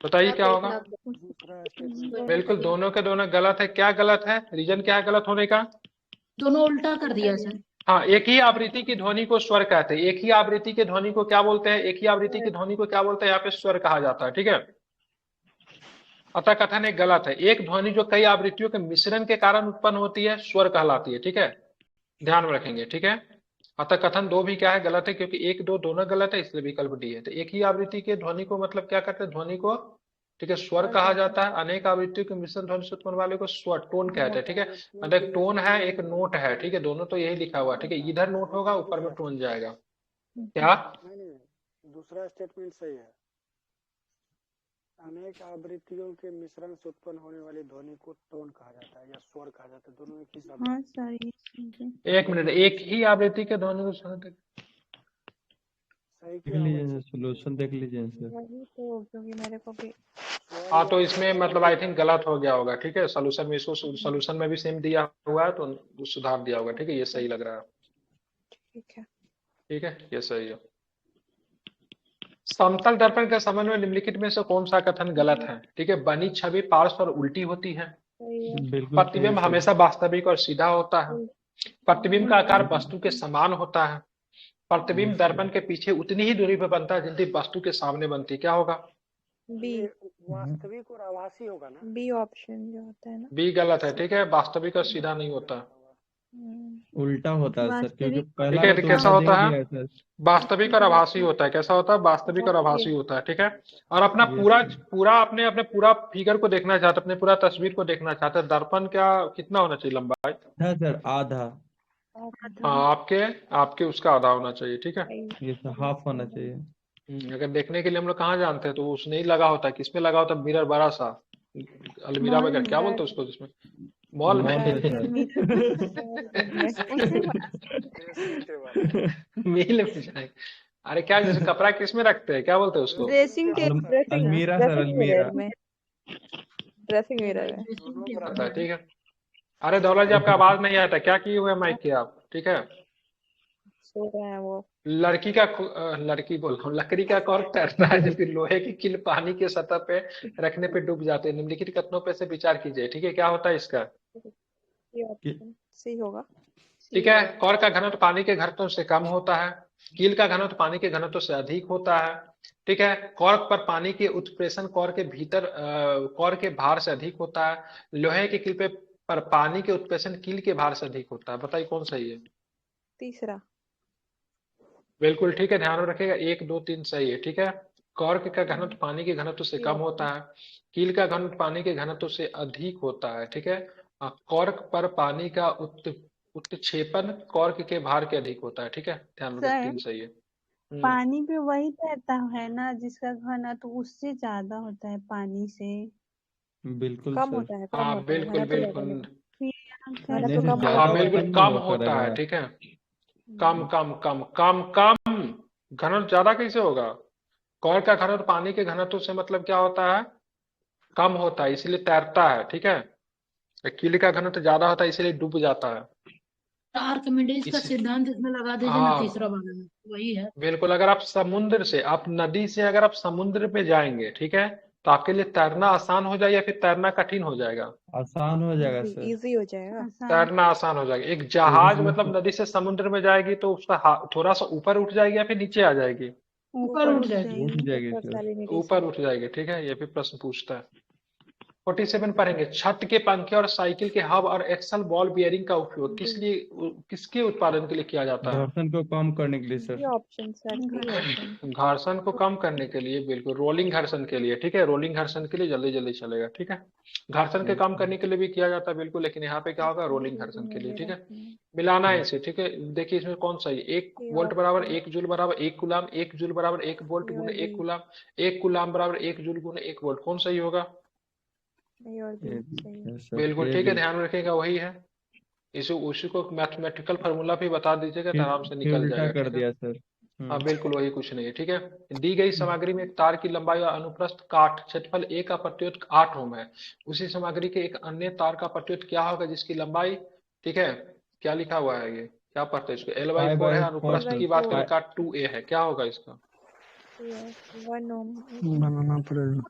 बताइए क्या होगा? बिल्कुल, दोनों के दोनों गलत है। क्या गलत है? रीजन क्या है गलत होने का? दोनों उल्टा कर दिया सर। हाँ, एक ही आवृत्ति की ध्वनि को स्वर कहते हैं। एक ही आवृत्ति के ध्वनि को क्या बोलते हैं? एक ही आवृत्ति की ध्वनि को क्या बोलते हैं? यहाँ पे स्वर कहा जाता है। ठीक है, अतः कथन एक गलत है। एक ध्वनि जो कई आवृत्तियों के मिश्रण के कारण उत्पन्न होती है, स्वर कहलाती है। ठीक है, ध्यान में रखेंगे। ठीक है, अतः कथन 2 भी क्या है? गलत है, क्योंकि 1 2 दोनों गलत है, इसलिए विकल्प डी है। तो एक ही आवृत्ति के ध्वनि को मतलब क्या कहते हैं? ध्वनि को, ठीक है, स्वर कहा जाता है। अनेक आवृत्तियों के मिश्रण ध्वनि से उत्पन्न वाले को स्वर टोन कहते हैं। ठीक है, मतलब एक टोन है, एक नोट है। ठीक है, दोनों तो यही लिखा हुआ है। ठीक है, इधर नोट होगा, ऊपर में टोन जाएगा। क्या? दूसरा स्टेटमेंट सही है। अनेक आवृत्तियों के मिश्रण से उत्पन्न होने वाली ध्वनि को टोन कहा जाता है या स्वर कहा जाता है, दोनों एक ही शब्द। हाँ सर, एक मिनट, एक ही आवृत्ति के ध्वनि को सही देख लीजिए सोल्यूशन, देख लीजिए सर। तो क्योंकि मेरे को भी हाँ, तो इसमें मतलब आई थिंक गलत हो गया होगा। ठीक है, सोल्यूशन में, इसको सोल्यूशन में भी सेम दिया हुआ है तो सुधार दिया होगा। ठीक है, ये सही लग रहा है। ठीक है। ठीक है, ये सही है। समतल दर्पण के संबंध में निम्नलिखित में से कौन सा कथन गलत है? ठीक है, बनी छवि पार्श्व और उल्टी होती है। बिल्कुल प्रतिबिंब हमेशा वास्तविक और सीधा होता है। प्रतिबिंब का आकार वस्तु के समान होता है। प्रतिबिंब दर्पण के पीछे उतनी ही दूरी पर बनता है जितनी वस्तु के सामने बनती। क्या होगा? बी, वास्तविक और आभासी होगा ना। बी ऑप्शन जो होता है ना, बी गलत है। ठीक है, वास्तविक और सीधा नहीं होता, उल्टा होता है सर, क्योंकि वास्तविक। पहला ठीक है, में तो कैसा उसने होता दे है? दिया है सर। वास्तविक और आभासी होता है। कैसा होता है? वास्तविक और आभासी होता है। ठीक है, और अपना पूरा पूरा अपने अपने पूरा फिगर को देखना चाहते, अपने पूरा तस्वीर को देखना चाहते हैं। दर्पण क्या कितना होना चाहिए लंबाई? है सर, आधा। हाँ, आपके आपके उसका आधा होना चाहिए। ठीक है, ये सर हाफ होना चाहिए। अगर देखने के लिए हम लोग कहाँ जानते हैं, तो उसने ही लगा होता है। किसमें लगा होता है? मिरर बड़ा सा, अलमीरा मॉल वगैरह, क्या में। बोलते हैं उसको, जिसमें मॉल में मील में जाए। अरे क्या, जैसे कपड़ा किस में रखते हैं, क्या बोलते हैं उसको? ड्रेसिंग टेबल, अलमीरा सर, अलमीरा। ड्रेसिंग मिरर में। पता है, ठीक है। अरे दौलत जी, आपका आवाज नहीं आता, क्या किए हुए हैं माइक के आप? ठीक है, सो रहे हैं वो। लड़की बोल रहा हूँ, लकड़ी का कॉर्क तैरता है, जबकि लोहे की कील पानी की सतह पे रखने पे डूब जाते हैं। निम्नलिखित कथनों पे से विचार कीजिए। ठीक है, क्या होता है इसका? सी होगा। ठीक है, कॉर्क का घनत्व पानी के घनत्व से कम होता है। कील का घनत्व पानी के घनत्व से अधिक होता है। ठीक है, कॉर्क पर पानी के उत्प्रेषण कॉर्क के भीतर कॉर्क के भार से अधिक होता है। लोहे की कील पर पानी के उत्प्रेषण कील के भार से अधिक होता है। बताइए कौन सही है? तीसरा। बिल्कुल ठीक है, ध्यान में रखिएगा, 1 2 3 सही है। ठीक है, कॉर्क का घनत्व पानी के घनत्व से कम होता है। कील का घनत्व पानी के घनत्व से अधिक होता है। ठीक है, कॉर्क पर पानी का उत्क्षेपण कॉर्क के भार के अधिक होता है। ठीक है, ध्यान में रखिए, 3 सही है। पानी पे वही तैरता है ना जिसका घनत्व उससे ज्यादा होता है पानी से। बिल्कुल कम सर। होता है, कम हाँ होता है, बिल्कुल घनत्व ज्यादा बिल्कुल। नहीं। फिर यहाँ घनत्व नहीं कैसे नहीं, कम ज्यादा हाँ होता है। होता बिल्कुल नहीं कम वो होता है, करेगा। ठीक है। कम कम कम कम कम घनत्व ज्यादा कैसे होगा? कौर का घनत्व पानी के घनत्व से मतलब क्या होता है? कम होता है, इसलिए तैरता है, ठीक है। कील का घनत्व ज्यादा होता है, इसलिए डूब जाता है। आर्किमिडीज का इस सिद्धांत इसमें लगा दीजिए ना, तीसरा हाँ वाला में वही है। बिल्कुल, अगर आप समुद्र से, आप नदी से अगर आप समुद्र में जाएंगे, ठीक है, तो आपके लिए तैरना आसान हो जाएगा या फिर तैरना कठिन हो जाएगा? आसान हो जाएगा सर। इजी हो जाएगा। आसान। तैरना आसान हो जाएगा। एक फिर जहाज उसमें मतलब नदी से समुद्र में जाएगी तो उसका थोड़ा सा ऊपर उठ जाएगी या फिर नीचे आ जाएगी? ऊपर ऊपर उठ उठ जाएगी। उठ जाएगी, जाएगी ऊपर सर। सैलिनिटी से। ऊपर उठ जाएगी, ठीक है। ये भी प्रश्न पूछता है। 47 पढ़ेंगे, छत के पंखे और साइकिल के हब और एक्सल बॉल बियरिंग का उपयोग किसके उत्पादन के लिए किया जाता है? घर्षण को कम करने के लिए D sir. Option sir, D option. घर्षण को कम करने के लिए, बिल्कुल। रोलिंग घर्षण के लिए, ठीक है। रोलिंग घर्षण के लिए जल्दी जल्दी चलेगा, ठीक है। घर्षण के कम करने के लिए भी किया जाता है, बिल्कुल, लेकिन यहाँ पे क्या होगा? रोलिंग घर्षण के लिए, ठीक है। मिलाना है इसे, ठीक है। देखिए इसमें कौन सा है? 1 वोल्ट बराबर 1 जूल बराबर 1 कूलाम, 1 जूल बराबर 1 वोल्ट गुने 1 कूलाम, 1 कूलाम बराबर 1 जूल गुने 1 वोल्ट, कौन सही होगा? ए और बी सही है। सर बिल्कुल ए ठीक है, बिल्कुल। ध्यान में रखिएगा, वही है। इसी उसी को मैथमेटिकल फार्मूला भी बता दीजिएगा तो आराम से फिर निकल उल्टा जाएगा, कर ठीक है। दिया सर। हाँ बिल्कुल, वही, कुछ नहीं है, ठीक है। दी गई सामग्री में एक तार की लंबाई और अनुप्रस्थ काट क्षेत्रफल ए का प्रत्युत 8 ओम है। उसी सामग्री के एक अन्य तार का प्रत्युत क्या होगा जिसकी लंबाई, ठीक है, क्या लिखा हुआ है? ये क्या पढ़ते हैं इसको? पाई L/4 है, बाय अनुप्रस्थ की बात करें काट 2a है, क्या होगा इसका? 1 ओम। बनाना पड़ेगा।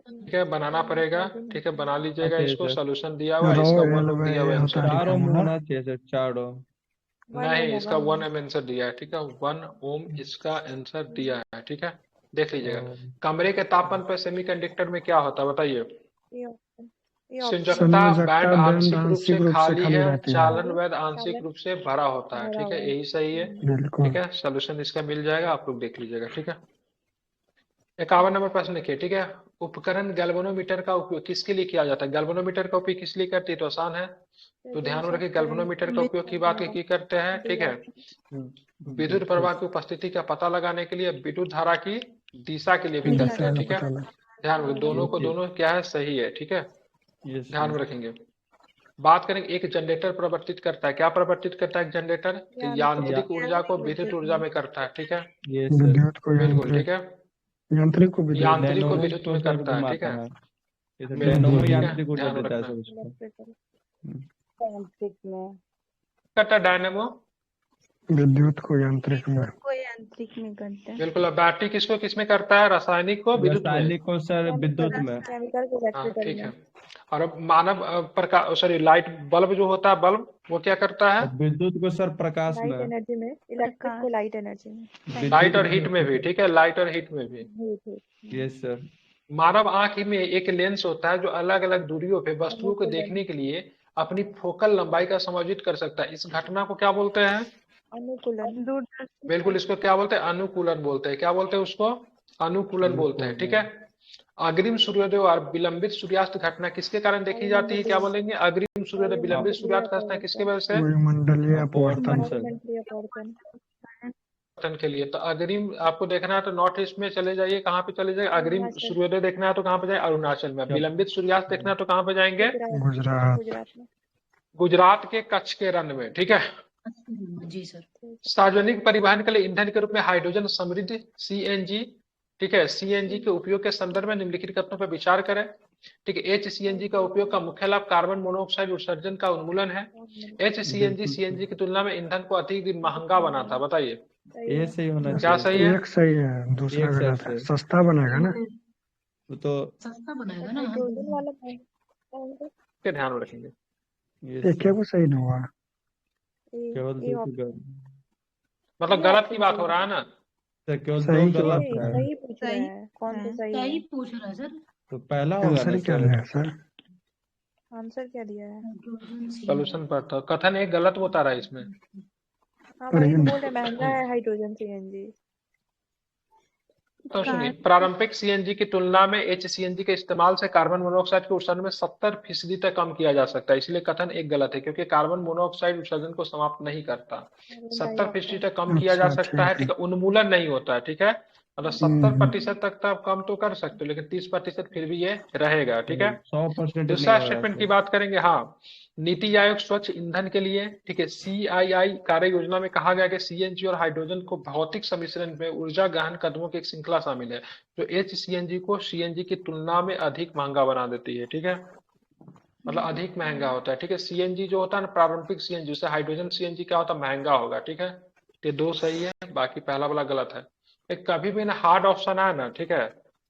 ठीक है, बनाना पड़ेगा, ठीक है, बना लीजिएगा चाहिए इसको। सर। सोल्यूशन दिया हुआ है, रो इसका एल 1 ओम दिया हुआ बाय है होता आंसर। है 4 ओम फॉर्मूला। होना चाहिए सर, 4 ओम। 1 नहीं, ओम इसका होगा। 1 ओम आंसर दिया है, ठीक है। 1 ओम इसका आंसर दिया है, ठीक है। देख लीजिएगा। कमरे के तापमान पर सेमीकंडक्टर में क्या होता है बताइए? A option, A option. संयोजकता बैंड आंशिक रूप से आंशिक रूप से खाली खाली है, रहती है। चालन वैध आंशिक चालन रूप से भरा होता है, भरा ठीक है, हुआ है। यही सही है, बिल्कुल। ठीक है। सोल्यूशन इसका मिल जाएगा, आप लोग देख लीजिएगा, ठीक है। 51 नंबर प्रश्न लिखिए, ठीक है। उपकरण गैल्वेनोमीटर का उपयोग किसके लिए किया जाता है? गैल्वेनोमीटर का उपयोग किस लिए करते हैं? तो आसान है, तो ध्यान में रखिए, गैल्वेनोमीटर का उपयोग की बात की करते हैं, ठीक है। विद्युत प्रवाह की उपस्थिति का पता लगाने के लिए, विद्युत धारा की दिशा के लिए भी करते हैं, ठीक है। ध्यान में दोनों को दोनों क्या है? सही है, ठीक है, ध्यान में रखेंगे। बात करेंगे, एक जनरेटर प्रवर्तित करता है, क्या प्रवर्तित करता है एक जनरेटर? यांत्रिक ऊर्जा को विद्युत ऊर्जा में करता है, ठीक है। ये सर। विद्युत को बिल्कुल ठीक है, यांत्रिक को विद्युत। यांत्रिक को डायनोमो विद्युत को में सर करता है, ठीक घुमाता है। है। ये सर बिल्कुल डायनोमो ठीक है, यांत्रिक ऊर्जा ध्यान में देता है रखना। सर उसको। यांत्रिक में करता है डायनेमो, विद्युत को यांत्रिक में। को यांत्रिक में करते हैं। बिल्कुल। अब बैटरी किसको किस में करता है? रासायनिक को विद्युत में। रासायनिक को सर विद्युत में। केमिकल को हाँ इलेक्ट्रिकल ठीक में। है। और अब मानव प्रकाश, सॉरी, लाइट बल्ब जो होता है, बल्ब, वो क्या करता है? और विद्युत को सर प्रकाश लाइट में। एनर्जी में, इलेक्ट्रिक को लाइट एनर्जी में। लाइट और विद्युत हीट में भी, ठीक है, लाइट और हीट में भी। Yes sir. मानव आंख में एक लेंस होता है जो अलग अलग दूरियों पे वस्तुओं को देखने के लिए अपनी फोकल लंबाई का समायोजित कर सकता है। इस घटना को क्या बोलते हैं? अनुकूलन। दूरदर्शी बिल्कुल, इसको क्या बोलते हैं? अनुकूलन बोलते हैं। क्या बोलते हैं उसको? अनुकूलन बोलते हैं, ठीक है। अग्रिम सूर्योदय और विलंबित सूर्यास्त घटना किसके कारण देखी जाती है? क्या बोलेंगे? अग्रिम सूर्योदय, विलंबित सूर्यास्त घटना किसके वजह से? वायुमंडलीय अपवर्तन। वायुमंडलीय अपवर्तन। के लिए। तो अग्रिम आपको देखना है तो नॉर्थ ईस्ट में चले जाइए, कहाँ पे चले जाइए? अग्रिम अरुणाचल। सूर्योदय देखना है तो कहाँ पे जाए? अरुणाचल में। विलंबित सूर्यास्त देखना है तो कहाँ पे जाएंगे? गुजरात। गुजरात में। गुजरात के कच्छ के रण में, ठीक है। जी सर। सार्वजनिक परिवहन के लिए ईंधन के रूप में हाइड्रोजन समृद्ध सीएनजी, ठीक है, सीएनजी के उपयोग के संदर्भ में निम्नलिखित कथनों पर विचार करें, ठीक है। HCNG का उपयोग का मुख्य लाभ कार्बन मोनोऑक्साइड उत्सर्जन का उन्मूलन है। HCNG सीएनजी की तुलना में ईंधन को अधिक महंगा बनाता है, बताइए ये सही होना क्या चाहिए। सही है? एक सही है, दूसरा एक गलत सर है। से। सस्ता बनेगा ना। वो तो सस्ता बनाएगा ना। हाइड्रोजन वाला महंगा। के ध्यान में रखेंगे। ये एक सर। को सही नहीं हुआ। केवल ए दो ऑप्शन। गलत। मतलब गलत की बात हो रहा है ना? सर केवल सही दो की बात गलत है। सही पूछ रहा है, कौन सा सही सही है? पूछ रहा है सर। तो पहला होगा ना आंसर क्या सर। लिया सर? आंसर क्या दिया है? सोल्यूशन पर था, कथन एक गलत बता रहा है इसमें। हाँ, वही तो बोल रहे, महंगा है हाइड्रोजन सीएनजी। तो सुनिए, प्रारंभिक सीएनजी की तुलना में HCNG के इस्तेमाल से कार्बन मोनोऑक्साइड के उत्सर्जन में 70% तक कम किया जा सकता है। इसलिए कथन एक गलत है, क्योंकि कार्बन मोनोऑक्साइड उत्सर्जन को समाप्त नहीं करता। 70% तक कम किया जा सकता है, ठीक है, उन्मूलन नहीं होता है, ठीक है, मतलब 70% तक तो आप कम तो कर सकते हो, लेकिन 30% फिर भी ये रहेगा, ठीक है। 100% दूसरा नहीं हो रहा स्टेटमेंट की सर। बात करेंगे, हाँ, नीति आयोग स्वच्छ ईंधन के लिए, ठीक है, CII कार्य योजना में कहा गया कि CNG और हाइड्रोजन को भौतिक सम्मिश्रण में ऊर्जा गहन कदमों की एक श्रृंखला शामिल है, जो HCNG को CNG की तुलना में अधिक महंगा बना देती है, ठीक है, मतलब अधिक महंगा होता है, ठीक है। CNG जो होता है ना, प्रारंभिक CNG, उससे हाइड्रोजन CNG क्या होता है, महंगा होगा, ठीक है। ये दो सही है, बाकी पहला वाला गलत है। एक कभी भी ना हार्ड ऑप्शन है ना, ठीक है,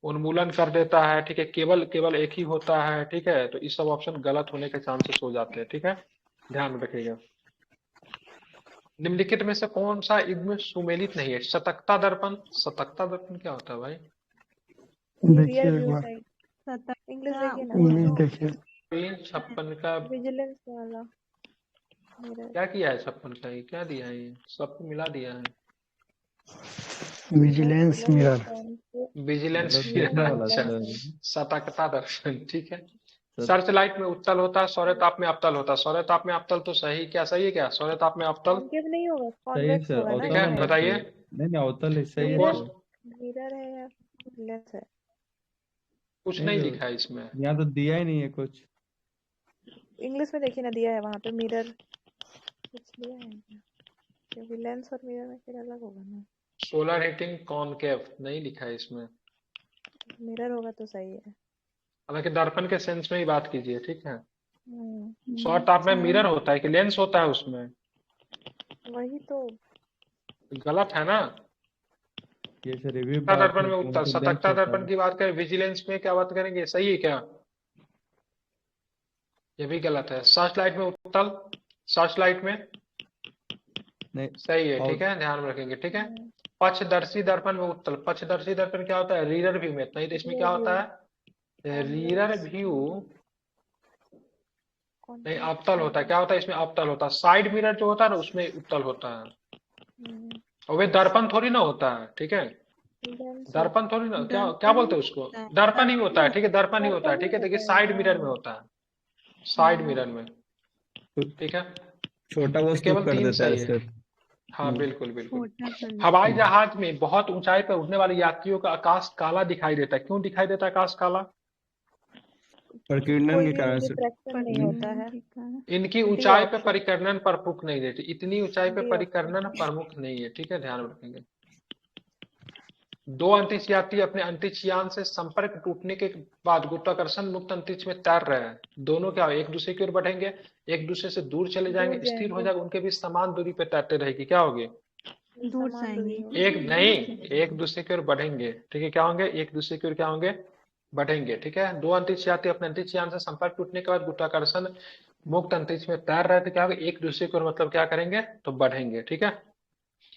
उन्मूलन कर देता है, ठीक है, केवल केवल एक ही होता है, ठीक है, तो इस सब ऑप्शन गलत होने के चांसेस हो जाते हैं, ठीक है, ध्यान रखिएगा। निम्नलिखित में से कौन सा युग्म सुमेलित नहीं है? सतकता दर्पण। सतकता दर्पण क्या होता है भाई? रियर देखिए एक व्यू बार साइड इंग्लिश देखिए ना, इंग्लिश देखिए। 56 का विजिलेंस वाला मिरर। क्या किया है? 56 का ये क्या दिया है? ये सबको मिला दिया है। Vigilance mirror. विजिलेंस मतलब मिरर, दूसरा वाला अच्छा, सर। सतकता दर्पण, ठीक है। सर्च लाइट में उत्तल होता है, सौर्यताप में अवतल होता है। सौर्यताप में अवतल तो सही, क्या सही है क्या? सौर्यताप में अवतल कॉन्केव नहीं होगा, सही है कॉन्वेक्स सर, होगा ना। ठीक अवतल है, होना बताइए। चाहिए। नहीं अवतल सही है मिरर सर। मिरर है या लेंस है? कुछ नहीं नहीं तो लिखा है इसमें। यहाँ तो दिया ही नहीं है कुछ। इंग्लिश में देखिए ना, दिया है वहां पे मिरर, कुछ दिया है क्या? क्योंकि लेंस और मिरर में फिर अलग होगा ना। सोलर हीटिंग कॉनकेव नहीं लिखा है इसमें। मिरर होगा तो सही है। हालांकि दर्पण के सेंस में ही बात कीजिए, ठीक है। हम्म, सौरताप में मिरर होता है कि लेंस होता है उसमें? वही तो। गलत है ना। ये सर रिव्यू सतकता बात दर्पण है में कि उत्तर, मतलब लेंस सतकता होता दर्पण है। की बात करें, विजिलेंस में क्या बात करेंगे? सही है क्या? ये भी गलत है। सर्च लाइट में उत्तल, सर्च लाइट में नहीं सही है, और ठीक है, ध्यान में रखेंगे, ठीक है। पक्षदर्शी दर्पण में उत्तल, पक्षदर्शी दर्पण क्या होता है? रीरर व्यू में, नहीं तो इसमें क्या होता है? रीरर व्यू नहीं, अवतल होता है। क्या होता है इसमें? अवतल होता है। साइड मिरर जो होता है ना, उसमें उत्तल होता है, और वे दर्पण थोड़ी ना होता है, ठीक है, दर्पण थोड़ी ना, क्या क्या बोलते हैं उसको? दर्पण ही होता है, ठीक है, दर्पण ही होता है, ठीक है। देखिए साइड मिरर में होता है, साइड मिरर में, ठीक है। छोटा वो तो केवल कर 3 देता है सही है। सर। हाँ बिल्कुल बिल्कुल। हवाई जहाज में बहुत ऊंचाई पर उड़ने वाले यात्रियों का आकाश काला दिखाई देता है। क्यों दिखाई देता है आकाश काला? प्रकीर्णन कोई के भी कारण से। रिफ्रैक्शन नहीं होता है। इनकी डी ऊंचाई पे ऑप्शन, परिकर्णन प्रमुख नहीं देती, इतनी ऊंचाई पे डी ऑप्शन। परिकर्णन प्रमुख नहीं है, ठीक है, ध्यान रखेंगे। दो अंतरिक्ष यात्री अपने अंतरिक्ष यान से संपर्क टूटने के बाद गुरुत्वाकर्षण मुक्त अंतरिक्ष में तैर रहे हैं। दोनों क्या एक दूसरे की ओर बढ़ेंगे, एक दूसरे से दूर चले जाएंगे, दूर स्थिर हो जाएंगे, जाएगा, उनके बीच समान दूरी पे तैरते रहेगी। क्या होगी? दूर जाएंगे। एक नहीं, एक दूसरे की ओर बढ़ेंगे, ठीक है, क्या होंगे? एक दूसरे की ओर क्या होंगे? बढ़ेंगे, ठीक है। दो अंतरिक्ष यात्री अपने अंतरिक्ष यान से संपर्क टूटने के बाद गुरुत्वाकर्षण मुक्त अंतरिक्ष में तैर रहे थे, क्या होगा? एक दूसरे की ओर मतलब क्या करेंगे? तो बढ़ेंगे, ठीक है।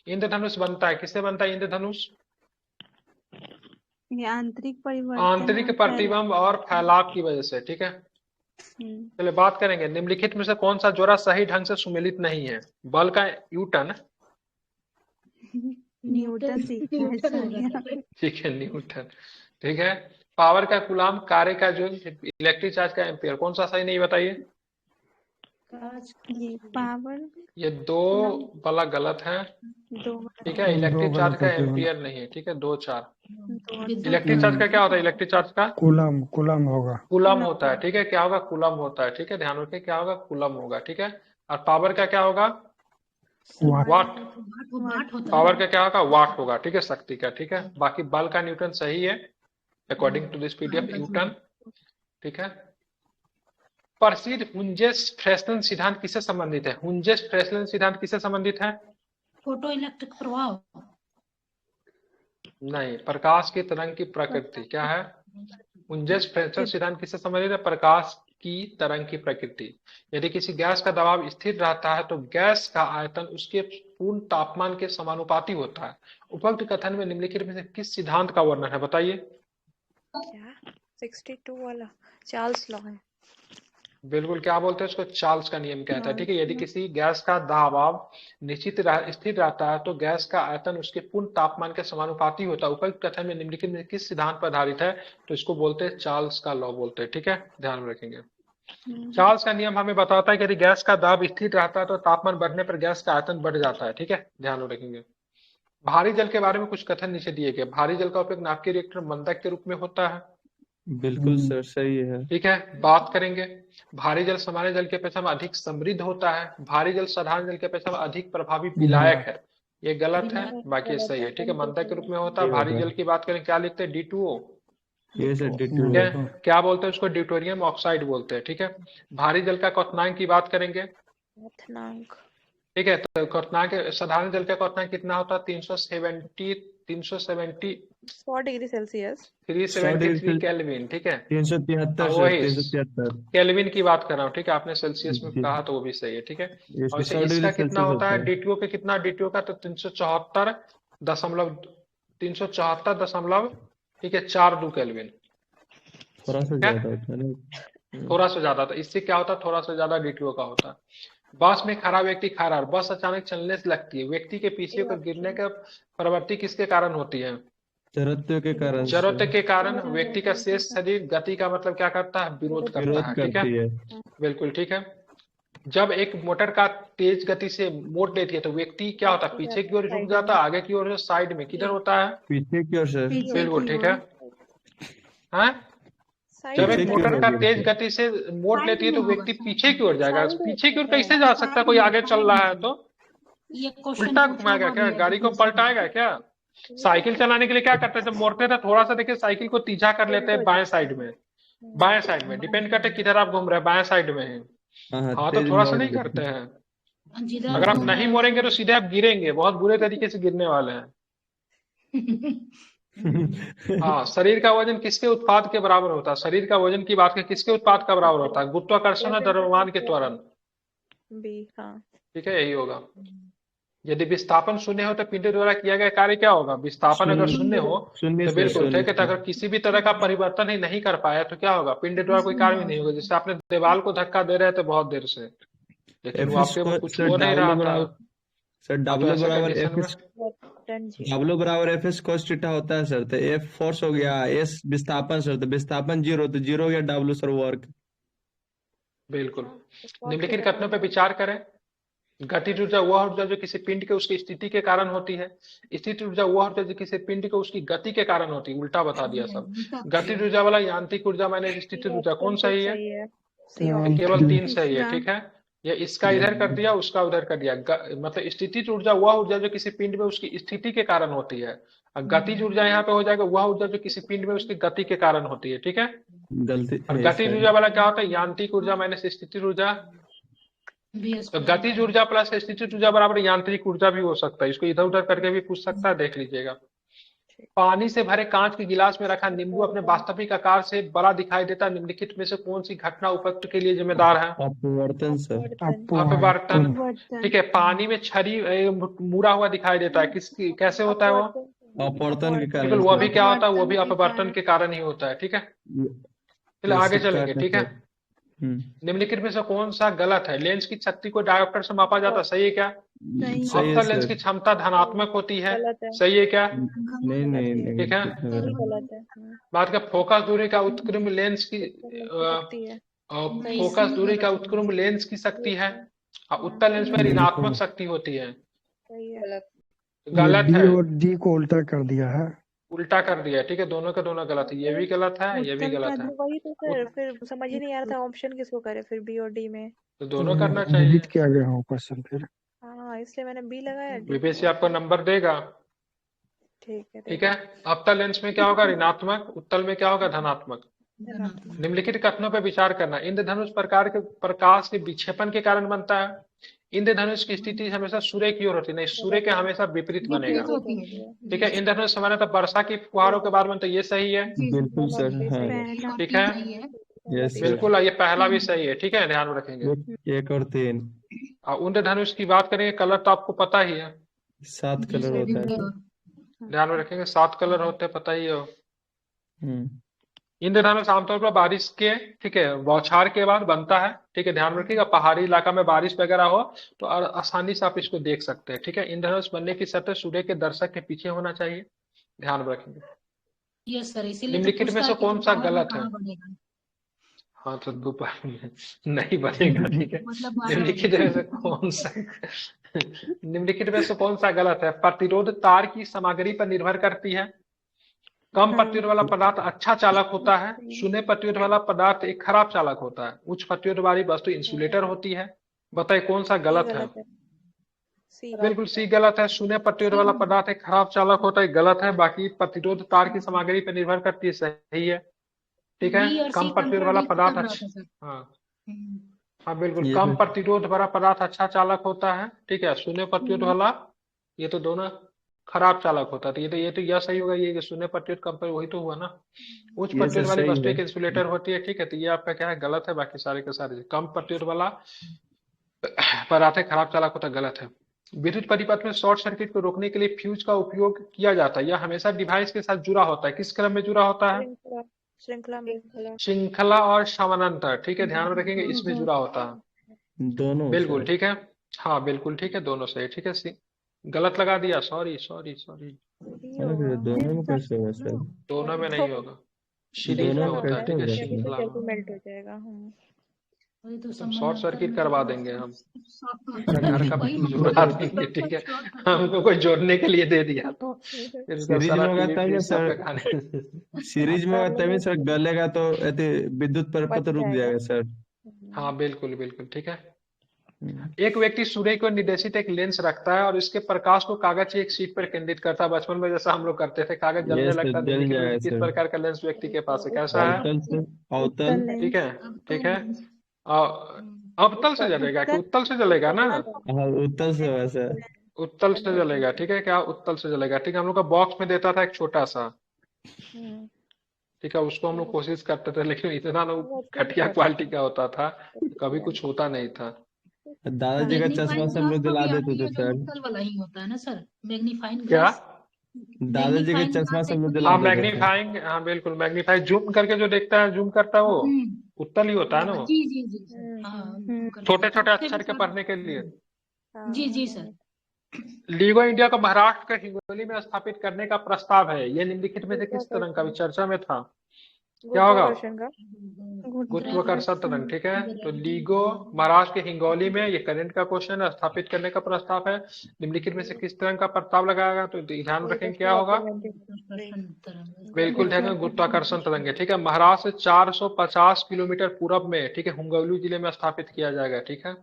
इंद्रधनुष बनता है, किससे बनता है इंद्रधनुष? ये आंतरिक परिवर्तन आंतरिक प्रतिबिंब और फैलाव की वजह से, ठीक है। चलिए बात करेंगे, निम्नलिखित में से कौन सा जोड़ा सही ढंग से सुमेलित नहीं है? बल का न्यूटन, न्यूटन सीखा है सर। ठीक है, न्यूटन, ठीक है। पावर का कूलाम, कार्य का जूल, इलेक्ट्रिक चार्ज का एम्पियर, कौन सा सही नहीं बताइए? ये पावर ये दो वाला गलत है, दो ठीक है। इलेक्ट्रिक चार्ज का एम्पियर नहीं है, ठीक है, 2-4। इलेक्ट्रिक चार्ज का क्या होता है? इलेक्ट्रिक चार्ज का कूलम कूलम होगा। कूलम होता है, ठीक है। क्या होगा? कूलम होता है, ठीक है, ध्यान रखिए, क्या होगा? कूलम होगा, ठीक है। और पावर का क्या होगा? वाट। पावर का क्या होगा? वाट होगा, ठीक है, शक्ति का, ठीक है। बाकी बल का न्यूटन सही है according to this PDF Newton, ठीक है। प्रसिद्ध हुंजेस-फ्रेस्नेल सिद्धांत किससे संबंधित है? हुंजेस-फ्रेस्नेल सिद्धांत किससे संबंधित है? फोटो इलेक्ट्रिक प्रभाव। नहीं, प्रकाश की तरंग की प्रकृति क्या है? हुंजेस-फ्रेस्नेल सिद्धांत किससे संबंधित है? प्रकाश की तरंग की प्रकृति। यदि किसी गैस का दबाव स्थिर रहता है तो गैस का आयतन उसके पूर्ण तापमान के समानुपाती होता है। उपरोक्त कथन में निम्नलिखित में से किस सिद्धांत का वर्णन है? बताइए। क्या 62 वाला चार्ल्स लॉ है। बिल्कुल, क्या बोलते हैं उसको, चार्ल्स का नियम कहता है। ठीक है, यदि किसी गैस का दबाव निश्चित स्थिर रहता है तो गैस का आयतन उसके पूर्ण तापमान के समानुपाती होता है। उपयुक्त कथन में निम्नलिखित में किस सिद्धांत पर आधारित है? तो इसको बोलते हैं चार्ल्स का लॉ बोलते हैं। ठीक है, ध्यान में रखेंगे। चार्ल्स का नियम हमें बताता है कि यदि गैस का दाब स्थिर रहता है तो तापमान बढ़ने पर गैस का आयतन बढ़ जाता है। ठीक है, ध्यान में रखेंगे। भारी जल के बारे में कुछ कथन नीचे दिए गए। भारी जल का उपयोग नाभिकीय रिएक्टर मंदक के रूप में होता है। बिल्कुल सर, सही है। ठीक है, बात करेंगे। भारी जल सामान्य जल के अपेक्षा में अधिक समृद्ध होता है। भारी जल साधारण जल के अपेक्षा में अधिक प्रभावी विलायक है। ये गलत है, बाकी ये सही है। ठीक है, मंदक के रूप में होता है। भारी जल की बात करें, क्या लिखते हैं, D2O। ये सर ठीक D2O। है, क्या बोलते हैं उसको, ड्यूटेरियम ऑक्साइड बोलते हैं। ठीक है, भारी जल का क्वथनांक की बात करेंगे। क्वथनांक। ठीक है, तो क्वथनांक साधारण जल का क्वथनांक कितना होता है, 370 100 डिग्री सेल्सियस। 373 केल्विन। ठीक है, 373 हाँ, सर, वही 373। केल्विन की बात कर रहा हूँ। ठीक है, आपने सेल्सियस में जी। कहा तो वो भी सही है। ठीक है, ये और 100 डिग्री इसका कितना सेल्सियस होता है, होता है। डीटीओ पे कितना, डीटीओ का तो 374 दशमलव, ठीक है, 42 केल्विन। थोड़ा सा ठीक है, ज्यादा होता है ना। थोड़ा सा ज्यादा था। इससे क्या होता है, थोड़ा सा ज्यादा डीटीओ का होता है। बस में खड़ा व्यक्ति खा रहा है, बस अचानक चलने से लगती है, व्यक्ति के पीछे पर गिरने का प्रवृत्ति किसके कारण होती है? जड़त्व के कारण से। जड़त्व के कारण। व्यक्ति का शेष शरीर गति का मतलब क्या करता है, विरोध करता विरोध है। ठीक है, करती है। बिल्कुल ठीक है। जब एक मोटर का तेज गति से मोड़ लेती है तो व्यक्ति क्या होता है, पीछे की ओर झुक जाता है, आगे की ओर साइड में, किधर होता है, पीछे की ओर सर। बिल्कुल ठीक है। हाँ, जब एक मोटर का तेज गति से मोड़ लेती है तो व्यक्ति पीछे की ओर जाएगा। पीछे की ओर कैसे जा सकता है, कोई आगे चल रहा है तो ये क्वेश्चन उल्टा घुमाएगा क्या, गाड़ी को पलटाएगा क्या? साइकिल चलाने के लिए क्या करते हैं, जब मोड़ते थे थोड़ा सा देखिए साइकिल को तीझा कर लेते हैं बाएं साइड में, बाएं साइड में डिपेंड करते किधर आप घूम रहे हैं, बाएं साइड में है। हाँ, तो थोड़ा सा नहीं करते हैं। जिधर अगर आप घूम नहीं रहे मोड़ेंगे तो सीधे आप गिरेंगे, बहुत बुरे तरीके से गिरने वाले हैं। हाँ, शरीर का वजन किसके उत्पाद के बराबर होता है? शरीर का वजन की बात करें, किसके उत्पाद का बराबर होता है? गुरुत्वाकर्षण और द्रव्यमान के त्वरण। बी, हाँ। ठीक है, यही होगा। यदि विस्थापन शून्य हो तो पिंड द्वारा किया गया कार्य क्या होगा? विस्थापन अगर शून्य हो तो बिल्कुल ठीक है, तो अगर किसी भी तरह का परिवर्तन ही नहीं कर पाया तो क्या होगा, पिंड द्वारा कोई कार्य नहीं होगा। जैसे आपने दीवार को धक्का दे रहे थे बहुत देर से, लेकिन वो आपके वो कुछ हो नहीं रहा था। सर डब्ल्यू बराबर एफ एस cos थीटा होता है सर। तो एफ फोर्स हो गया, एस विस्थापन सर, तो विस्थापन 0, तो 0 हो गया डब्ल्यू सर वर्क। बिल्कुल। निम्नलिखित कथनों पर विचार करें। गतिज ऊर्जा वह ऊर्जा जो किसी पिंड के उसकी स्थिति के कारण होती है। स्थिति ऊर्जा वह ऊर्जा जो किसी पिंड को उसकी गति के कारण होती है। उल्टा बता दिया सब। गतिज ऊर्जा वाला यांत्रिक ऊर्जा माइनस स्थिति ऊर्जा कौन सही है? केवल 3 सही है। ठीक है, ये इसका इधर कर दिया, उसका उधर कर दिया। मतलब स्थिति ऊर्जा वह ऊर्जा जो किसी पिंड में उसकी स्थिति के कारण होती है। गतिज ऊर्जा यहाँ पे हो जाएगा वह ऊर्जा जो किसी पिंड में उसकी गति के कारण होती है। ठीक है, गलती। और गतिज ऊर्जा वाला क्या होता है, यांत्रिक ऊर्जा माइनस स्थिति ऊर्जा। तो गतिज ऊर्जा प्लस स्थिति ऊर्जा बराबर यांत्रिक ऊर्जा भी हो सकता है। इसको इधर उधर करके भी पूछ सकता है, देख लीजिएगा। पानी से भरे कांच के गिलास में रखा नींबू अपने वास्तविक आकार से बड़ा दिखाई देता है। निम्नलिखित में से कौन सी घटना उपयुक्त के लिए जिम्मेदार है? अपवर्तन सर। अपवर्तन। ठीक है, पानी में छड़ी मुड़ा हुआ दिखाई देता है, किसकी कैसे होता है वो? अपवर्तन के कारण। बिल्कुल, वो भी क्या होता है, वो भी अपवर्तन के कारण ही होता है। ठीक है, चलिए आगे चलेंगे। ठीक है, निम्नलिखित में से कौन सा गलत है? लेंस की शक्ति को डायोप्टर से मापा जाता है, सही है क्या? अवतल लेंस की क्षमता धनात्मक होती है, सही है क्या? नहीं। ठीक है, बात का फोकस दूरी का उत्क्रम लेंस की फोकस दूरी का उत्क्रम लेंस की शक्ति है। उत्तल लेंस में ऋणात्मक शक्ति होती है, गलत है। और डी को उल्टा कर दिया है, उल्टा कर दिया। ठीक है, दोनों का दोनों गलत है, ये भी गलत है, ये भी गलत है। वही तो सर, फिर समझ ही नहीं आ रहा था ऑप्शन किसको करे, फिर बी और डी में तो दोनों करना चाहिए। डिलीट किया गया हो क्वेश्चन फिर। हाँ, इसलिए मैंने बी लगाया। बीपीएससी आपको नंबर देगा। ठीक है, अवतल लेंस में क्या होगा, ऋणात्मक। उत्तल में क्या होगा, धनात्मक। निम्नलिखित कथनों पर विचार करना। इंद्रधनुष प्रकार के प्रकाश के विक्षेपण के कारण बनता है। इंद्रधनुष की स्थिति हमेशा सूर्य की ओर होती है, नहीं, सूर्य के हमेशा विपरीत बनेगा। ठीक है, इंद्रधनुष सामान्यतः वर्षा की फुहारों के बाद बनता है, ये सही है। बिल्कुल सर, हाँ। ठीक है, बिल्कुल, ये पहला भी सही है। ठीक है, ध्यान में रखेंगे। 1 और 3। इंद्रधनुष की बात करेंगे, कलर तो आपको पता ही है, 7 कलर होता है। ध्यान में रखेंगे, 7 कलर होते हैं, पता ही हो। इंद्रधनुष आमतौर पर बारिश के, ठीक है, बौछार के बाद बनता है, ठीक है, ध्यान रखिएगा। पहाड़ी इलाका में बारिश वगैरह हो तो आसानी से आप इसको देख सकते हैं, ठीक है। इंद्रधनुष बनने की शर्त सूर्य के दर्शक के पीछे होना चाहिए, ध्यान रखेंगे। यस सर, इसीलिए तो निम्नलिखित में पूछता से है कि कौन सा दोपहर में गलत है? कहाँ बनेगा। हाँ तो दोपहर में नहीं बनेगा, ठीक है। मतलब 12 निम्नलिखित बजे। में से कौन सा निम्नलिखित में से कौन सा गलत है? प्रतिरोध तार की सामग्री पर निर्भर करती है। कम प्रतिरोध वाला पदार्थ अच्छा चालक होता है। शून्य प्रतिरोध वाला पदार्थ एक खराब चालक होता है। उच्च प्रतिरोध वाली वस्तु इंसुलेटर होती है। बताइए कौन सा गलत है? सी बिल्कुल सी गलत है। शून्य प्रतिरोध वाला पदार्थ एक खराब चालक होता है, गलत है। बाकी प्रतिरोध तार की सामग्री पर निर्भर करती है, सही है, ठीक बी है। और कम सी प्रतिरोध वाला कंट्राडिक्ट पदार्थ कर रहा अच्छा, था सर। हाँ हम्म, हाँ बिल्कुल, ये कम भी प्रतिरोध वाला पदार्थ अच्छा चालक होता है, ठीक है। शून्य प्रतिरोध वाला, ये तो दोनों खराब चालक होता है। तो ये तो यह सही होगा, ये शून्य प्रतिरोध कम पर वही तो हुआ ना। उच्च ये प्रतिरोध सर वाली सही वस्तु है। एक इंसुलेटर होती है, ठीक है। तो ये आपका क्या है, गलत है। बाकी सारे के सारे कम प्रतिरोध वाला पदार्थ है, खराब चालक होता है, गलत है। विद्युत परिपथ में शॉर्ट सर्किट को रोकने के लिए फ्यूज का उपयोग किया जाता है। यह हमेशा डिवाइस के साथ जुड़ा होता है। किस क्रम में जुड़ा होता है? श्रृंखला में। श्रृंखला और समानांतर, ठीक है, ध्यान में रखेंगे, इसमें जुड़ा होता है। दोनों बिल्कुल सर। ठीक है, हाँ बिल्कुल ठीक है, दोनों सही, ठीक है। गलत लगा दिया, सॉरी सॉरी सॉरी। अरे फिर दोनों में कैसे होगा सर? दोनों में नहीं होगा, सीरीज दोनों में में होता है, कैसे ठीक है, होगा अभी तो श्रृंखला में। जल्दी मेल्ट हो जाएगा। वही तो शॉर्ट समानांतर सर्किट में करवा तो देंगे हम, शॉर्ट- घर का वही फ्यूज मतलब उड़ा वही देंगे, तो ठीक है। शॉर्ट सर्किट हमको कोई जोड़ने के लिए दे दिया तो फिर उसका सीरीज सारा में होगा टीवी तभी फ्रिज सब सर। पे खाने सीरीज में होगा तभी सर, गलेगा तो यदि विद्युत पर बच रुक जाएगा। जाएगा सर। हाँ बिल्कुल बिल्कुल ठीक है। एक व्यक्ति सूर्य को निर्देशित एक लेंस रखता है और इसके प्रकाश को कागज की एक शीट पर केंद्रित करता है। बचपन में जैसा हम लोग करते थे, कागज जलने ये सर लगता है। जल निम्नलिखित में से जाएगा किस सर। प्रकार का लेंस व्यक्ति के पास है? कैसा है? अवतल से, अवतल। ठीक है ठीक है। अवतल से जलेगा कि उत्तल से जलेगा ना? हाँ उत्तल से होगा सर। उत्तल से जलेगा, ठीक है। क्या उत्तल से जलेगा? ठीक है। हम लोग का बॉक्स में देता था एक छोटा सा, ठीक है, उसको हम लोग कोशिश करते थे, लेकिन इतना ना घटिया क्वालिटी का होता था, कभी कुछ होता नहीं था। दादाजी का चश्मा मैग्नीफाइंग से हम लोग ग्लास तो जला भी देते आती थे है जो सर। उत्तल वाला ही होता है ना सर, मैग्नीफाइंग क्या? ग्लास। दादाजी के मैग्नीफाइंग चश्मा ग्लास से हम एक लोग होती जला हाँ है। देते थे। मैग्नीफाइंग, हाँ बिल्कुल मैग्नीफाइंग, जूम करके जो देखता है, जूम करता है, वो उत्तल ही होता है ना वो, जी जी जी सर, हाँ करके छोटे देखा छोटे उसके भी अक्षर के साथ। पढ़ने के लिए। जी जी सर। लीगो इंडिया को महाराष्ट्र के हिंगोली में स्थापित करने का प्रस्ताव है। यह निम्नलिखित में से किस तरंग का? चर्चा में था, क्या होगा? गुरुत्वाकर्षण तरंग, ठीक है। तो लीगो महाराष्ट्र के हिंगोली में, ये करंट का क्वेश्चन है, स्थापित करने का प्रस्ताव है। निम्नलिखित में से किस तरंग का प्रस्ताव लगाएगा? तो ध्यान रखें क्या होगा? बिल्कुल ध्यान, गुरुत्वाकर्षण तरंग है, ठीक है। महाराष्ट्र से 450 किलोमीटर पूरब में, ठीक है, हिंगोली जिले में स्थापित किया जाएगा, ठीक है।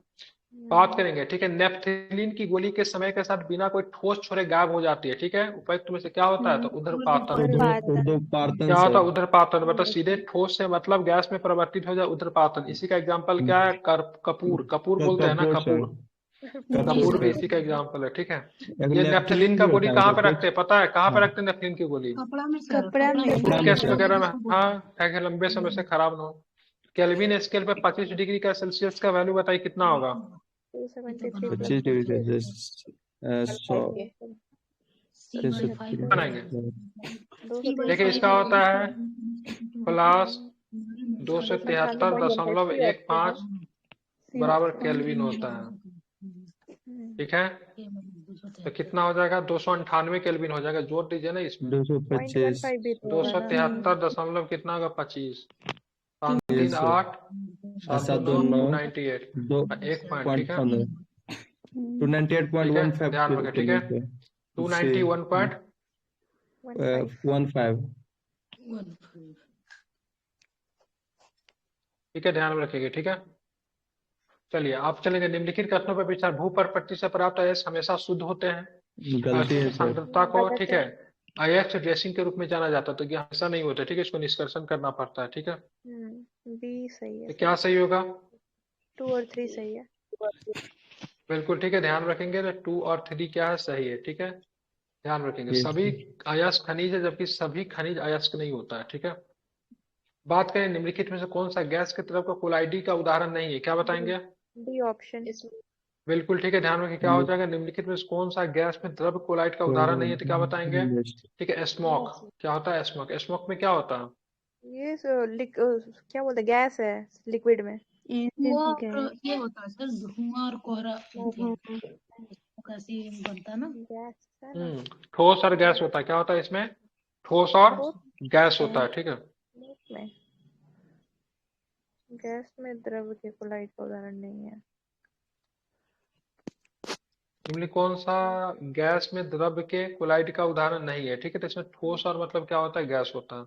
बात करेंगे, ठीक है, नेपथलीन की गोली के समय के साथ बिना कोई ठोस छोड़े गायब हो जाती है, ठीक है। उपयुक्त में से क्या होता है? तो उर्ध्वपातन। उर्ध्वपातन क्या होता है? सर। उर्ध्वपातन मतलब सीधे ठोस से मतलब गैस में परिवर्तित हो जाए, उर्ध्वपातन। इसी का एग्जांपल क्या है? कपूर, कपूर बोलते हैं ना, कपूर सर। कपूर, कपूर भी इसी का एग्जांपल है, ठीक है। एक ये नेपथलीन नेपथलीन भी का गोली होता है कहाँ पे सर रखते हैं पता है? कहाँ पे रखते हैं नेपथलीन की गोली? कपड़ा में सर, कपड़ा में। कपड़ा में गैस सर। वगैरह में, हाँ, ताकि लंबे समय से खराब ना हो। केल्विन स्केल पे 25 डिग्री का सेल्सियस का वैल्यू बताइए कितना होगा? 25 डिग्री सेल्सियस 100 बनाएंगे, देखिए इसका होता है प्लस 273.15 बराबर केल्विन होता है, ठीक है। तो कितना हो जाएगा? 298 केल्विन हो जाएगा। जोड़ दीजिए ना इसमें, 225 273 कितना होगा? 25, 5 3 8 7 2 9 298, एक पॉइंट, ठीक है, 298.15 ध्यान रखें, ठीक है। 291.15, ठीक है, ध्यान में रखेंगे, ठीक है। चलिए आप चलेंगे। निम्नलिखित कथनों पर विचार। भू प्रकृति से प्राप्त अयस्क हमेशा शुद्ध होते हैं। गलती है सर। सांद्रता को, ठीक है, अयस्क ड्रेसिंग के रूप में जाना जाता है, तो ये हमेशा नहीं होता, ठीक है, इसको निष्कर्षण करना पड़ता है, ठीक है। बी सही है। तो क्या सही होगा? 2 और 3 सही है। बिल्कुल ठीक है, ध्यान रखेंगे। तो 2 और 3 क्या है? सही है, ठीक है, ध्यान रखेंगे। सभी अयस्क खनिज है, जबकि सभी खनिज अयस्क नहीं होता है, ठीक है। बात करें निम्नलिखित में से कौन सा गैस की तरफ का कोलाइडी का उदाहरण नहीं है? क्या बताएंगे? D option. बिल्कुल ठीक है, ध्यान रखें। क्या हो जाएगा? निम्नलिखित में से कौन सा गैस में द्रव कोलाइड का उदाहरण नहीं है? तो क्या बताएंगे? ठीक है, स्मोक। क्या होता है स्मोक? स्मोक में क्या होता है? ये क्या बोलते हैं, गैस है लिक्विड में। धुआं और गैस ये होता है सर, धुआं और कोहरा कैसी बनता है ना। गैस है ना। ठोस और गैस होता है, क्या होता है इसमें? ठोस और ठोस गैस होता है, ठीक है। में, गैस में द्रव के कोलाइड का उदाहरण नहीं है। निम्नलिखित कौन सा गैस में द्रव के कोलाइड का उदाहरण नहीं है, ठीक है। तो इसमें ठोस और मतलब क्या होता है? गैस होता है।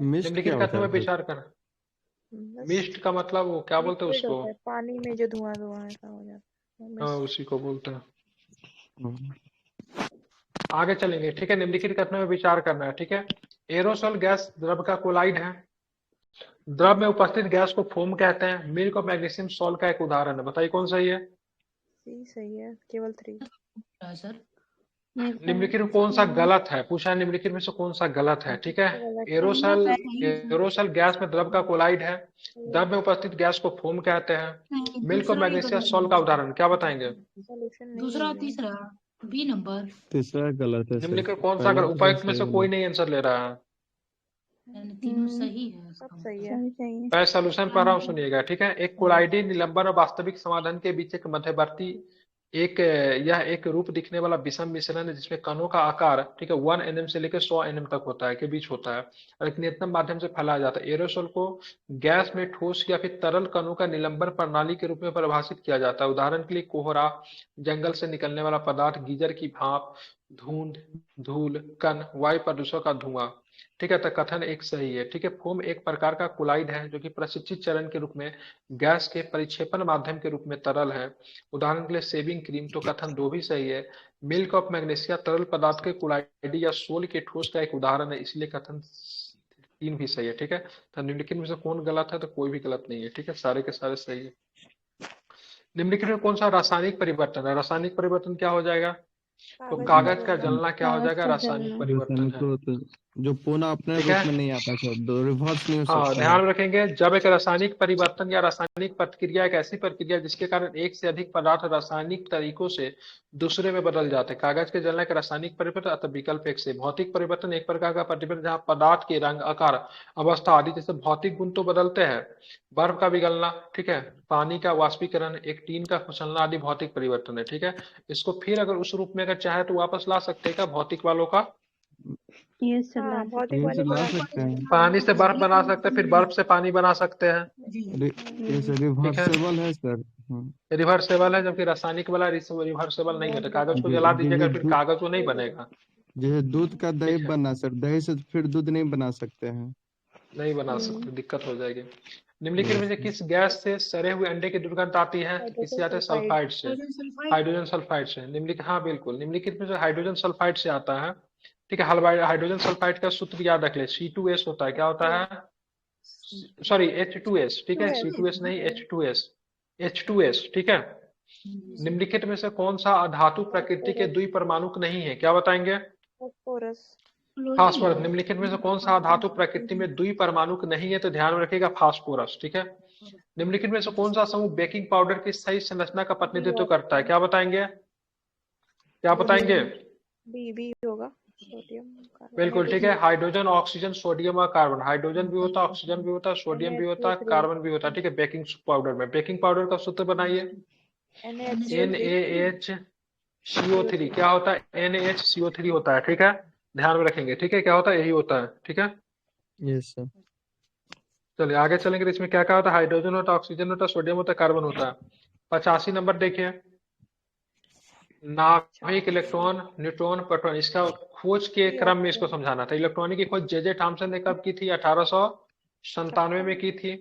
मिस्ट निम्नलिखित क्या कथनों होता में है? विचार कर। बस मिस्ट का मतलब वो क्या बोलते हैं लिक्विड उसको? होता है, पानी में जो धुआं धुआं ऐसा हो जाता है हाँ, मिस्ट। उसी को बोलते हैं। हम्म। आगे चलेंगे, ठीक है। निम्नलिखित कथनों में विचार करना है, ठीक है। एरोसोल गैस द्रव का कोलाइड है। द्रव में उपस्थित गैस को फोम कहते हैं। मिल्क और मैग्नीशियम सॉल्ट का एक उदाहरण है। बताइए कौन सही है? सी सही है, केवल 3। क्या है सर? निम्नलिखित में कौन सा गलत है, पूछा है निम्नलिखित में से कौन सा गलत है, ठीक है। एरोसल एरोसल गैस में द्रव का कोलाइड है। द्रव में उपस्थित गैस को फोम कहते हैं। मिल्क और दूसरा ही मैग्नीशियम गलत सॉल्ट का है। उदाहरण क्या बताएंगे? सॉल्यूशन नहीं दूसरा है ये। तीसरा बी नंबर, तीसरा गलत है सर। निम्नलिखित कौन सा पहला गलत? तो उपायुक्त सर में से सही कोई है। नहीं आंसर ले रहा है। यानी तीनों सही है सब इसका सही मतलब। है। सही है। मैं सॉल्यूशन पढ़ रहा हूँ, सुनिएगा, ठीक है। एक कोलाइडी निलंबन और वास्तविक समाधान के बीच एक मध्यवर्ती यह एक रूप दिखने वाला विषम मिश्रण है जिसमें कणों का आकार, ठीक है, 1 nm से लेकर 100 nm तक होता है, के बीच होता है और एक नियतम माध्यम से फैलाया जाता है। एरोसोल को गैस में ठोस या फिर तरल कणों का निलंबन प्रणाली के रूप में परिभाषित किया जाता है। उदाहरण के लिए कोहरा, जंगल से निकलने वाला पदार्थ, गीजर की भाप, धुंध, धूल कण, वायु प्रदूषण का धुआं, ठीक है। तो कथन एक सही है, ठीक है। फोम एक प्रकार का कोलाइड है जो कि प्रशिक्षित चरण के रूप में गैस के परिक्षेपण माध्यम के रूप में तरल है। उदाहरण के लिए शेविंग क्रीम। तो कथन 2 भी सही है। मिल्क ऑफ मैग्नीशिया तरल पदार्थ के कोलाइडी या सोल के ठोस का एक उदाहरण है, इसलिए कथन 3 भी सही है, ठीक है। तो निम्नलिखित में से कौन गलत है? तो कोई भी गलत नहीं है, ठीक है, सारे के सारे सही है। निम्नलिखित में कौन सा रासायनिक परिवर्तन है? रासायनिक परिवर्तन क्या हो जाएगा? तो कागज का जलना क्या हो कागज जाएगा? का रासायनिक जलना। परिवर्तन है, जो पुनः अपने ठीक रूप है। में नहीं आता सर, तो रिवर्स नहीं हो हाँ, सकता है। ध्यान रखेंगे, जब एक रासायनिक परिवर्तन या रासायनिक प्रतिक्रिया एक ऐसी प्रक्रिया जिसके कारण एक से अधिक पदार्थ रासायनिक तरीकों से दूसरे में बदल जाते हैं। कागज के जलने का रासायनिक परिवर्तन अथवा विकल्प एक से। भौतिक परिवर्तन एक प्रकार का परिवर्तन जहाँ पदार्थ के रंग, आकार, अवस्था आदि जैसे भौतिक गुण तो बदलते हैं। बर्फ का पिघलना, ठीक है, पानी का वाष्पीकरण, एक टीन का फिसलना आदि भौतिक परिवर्तन है, ठीक है। इसको फिर अगर उस रूप में अगर चाहे तो वापस ला सकते हैं क्या भौतिक वालों का? ये सलाह हाँ, भौतिक ये वाले से को ला ला सकते सकते हैं। हैं। पानी से बर्फ बना सकते हैं, फिर बर्फ से पानी बना सकते हैं, ये सर ठीक है। रिवर्सेबल है सर। रिवर्सेबल है, जबकि रासायनिक वाला रिवर्सेबल नहीं है। तो कागज को जला दीजिएगा, फिर कागज वो नहीं बनेगा। जैसे दूध का दही ठीक है, बनना सर, दही से फिर दूध नहीं बना सकते हैं। नहीं बना सकते, दिक्कत हो जाएगी। निम्नलिखित में से किस गैस से सड़े हुए अंडे की दुर्गंध आती है? तो किससे आते हैं? सल्फाइड से, हाइड्रोजन सल्फाइड से। निम्नलिखित, हाँ बिल्कुल, निम्नलिखित में जो हाइड्रोजन सल्फाइड से आता है, ठीक है। हाइड्रोजन सल्फाइड का सूत्र याद रख ले, C2S होता है। क्या होता है? सॉरी, H2S, ठीक है, C2S नहीं, H2S, ठीक है। निम्नलिखित में से कौन सा अधातु प्रकृति के द्विपरमाणुक नहीं है? क्या बताएंगे? फास्फोरस। फास्फोरस। निम्नलिखित में से कौन सा धातु प्रकृति में द्विपरमाणुक नहीं है? तो ध्यान में रखिएगा, फास्फोरस, ठीक है। निम्नलिखित में से कौन सा समूह बेकिंग पाउडर की सही संरचना का प्रतिनिधित्व करता है? क्या बताएंगे? क्या बताएंगे? बी होगा, सोडियम बिल्कुल ठीक है। हाइड्रोजन, ऑक्सीजन, सोडियम और कार्बन। हाइड्रोजन भी होता है, ऑक्सीजन भी होता है, सोडियम भी होता है, कार्बन भी होता है, ठीक है। बेकिंग पाउडर में बेकिंग पाउडर का सूत्र बनाइए, NaHCO3। क्या होता है? NaHCO3 होता है, ठीक है। ध्यान में रखेंगे, ठीक है, क्या होता है? यही होता है, ठीक है। Yes sir. चलिए आगे चलेंगे। तो इसमें क्या क्या होता है? हाइड्रोजन होता है, ऑक्सीजन होता है, सोडियम होता है, कार्बन होता है। 85 नंबर देखिए, नाभिक, इलेक्ट्रॉन, न्यूट्रॉन, प्रोटॉन, इसका खोज के क्रम में इसको समझाना था। इलेक्ट्रॉनिक की खोज जे थॉमसन ने कब की थी? 1897 में की थी।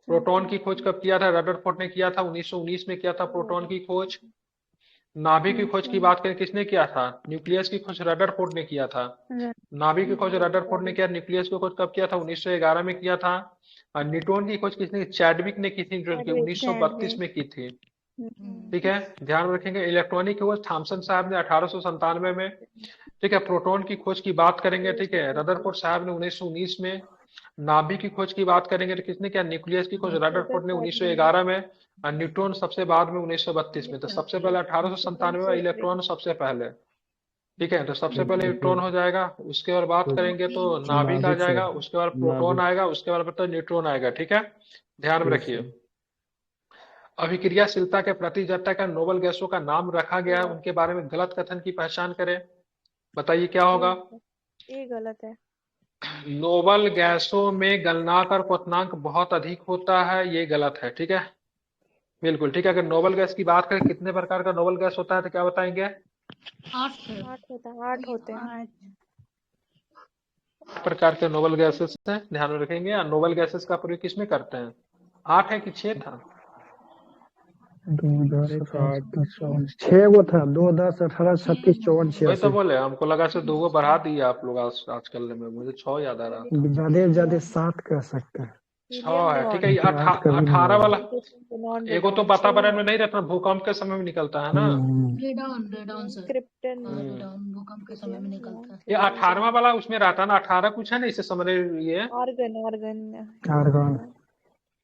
प्रोटॉन की खोज कब किया था? रदरफोर्ड ने किया था, 1919 में किया था प्रोटॉन की खोज। नाभिक की खोज की बात करें, किसने किया था? न्यूक्लियस की खोज रदरफोर्ड ने किया था। नाभिक की खोज रदरफोर्ड ने किया। न्यूक्लियस की खोज कब किया था? 1911 में किया था। और न्यूट्रॉन की खोज किसने? चैडविक ने की थी, जो कि 1932 में की थी, ठीक है। ध्यान रखेंगे। इलेक्ट्रॉनिक की खोज थॉमसन साहब ने 1897 में, ठीक है। प्रोटॉन की खोज की बात करेंगे, ठीक है, रदरफोर्ड साहब ने 1919 में। नाभिक की खोज की बात करेंगे तो किसने किया? न्यूक्लियस की खोज रदरफोर्ड ने 1911 में, और न्यूट्रॉन सबसे बाद में 1932 में। तो सबसे पहले 1897 में, इलेक्ट्रॉन सबसे पहले। ठीक है, तो सबसे पहले न्यूट्रॉन हो जाएगा, उसके बाद बात करेंगे तो नाभिक आ नाभिक जाएगा, सर, उसके बाद प्रोटॉन नाभिक। आएगा, उसके बाद तो न्यूट्रॉन आएगा। ठीक है, ध्यान में यस रखिए। सर। अभिक्रियाशीलता के प्रति जब तक का नोबल गैसों का नाम रखा गया है उनके बारे में गलत कथन की पहचान करें। बताइए क्या होगा। ये गलत है। नोबल गैसों में गलनांक और क्वथनांक बहुत अधिक होता है, ये गलत है। ठीक है, बिल्कुल ठीक है। अगर नोबल गैस की बात करें कितने प्रकार का नोबल गैस होता है तो क्या बताएंगे। 8 होते हैं। प्रकार के नोबल गैसेस हैं, ध्यान में रखेंगे। और नोबल गैसेस का प्रयोग किसमें करते हैं। 8 है कि 6 था। 2, 10, 18, 24, 6 गो था। 2, 10, 18, 36, 54, वही तो 86। बोले, हमको लगा से 2 बढ़ा दिए आप लोग आज करने में, मुझे 6 याद आ रहा था। ज्यादा ज्यादा 7 कर सकते हैं। 6 है। ठीक है, ये 8 कभी नहीं 18 वाला नॉन एगो तो वातावरण में नहीं रहता, भूकंप के समय में निकलता है ना। Radon radon sir. Krypton radon भूकंप के समय में निकलता है। ये 18वां वाला उसमें रहता है ना। 18 कुछ है ना इसे समझ ये। Argon argon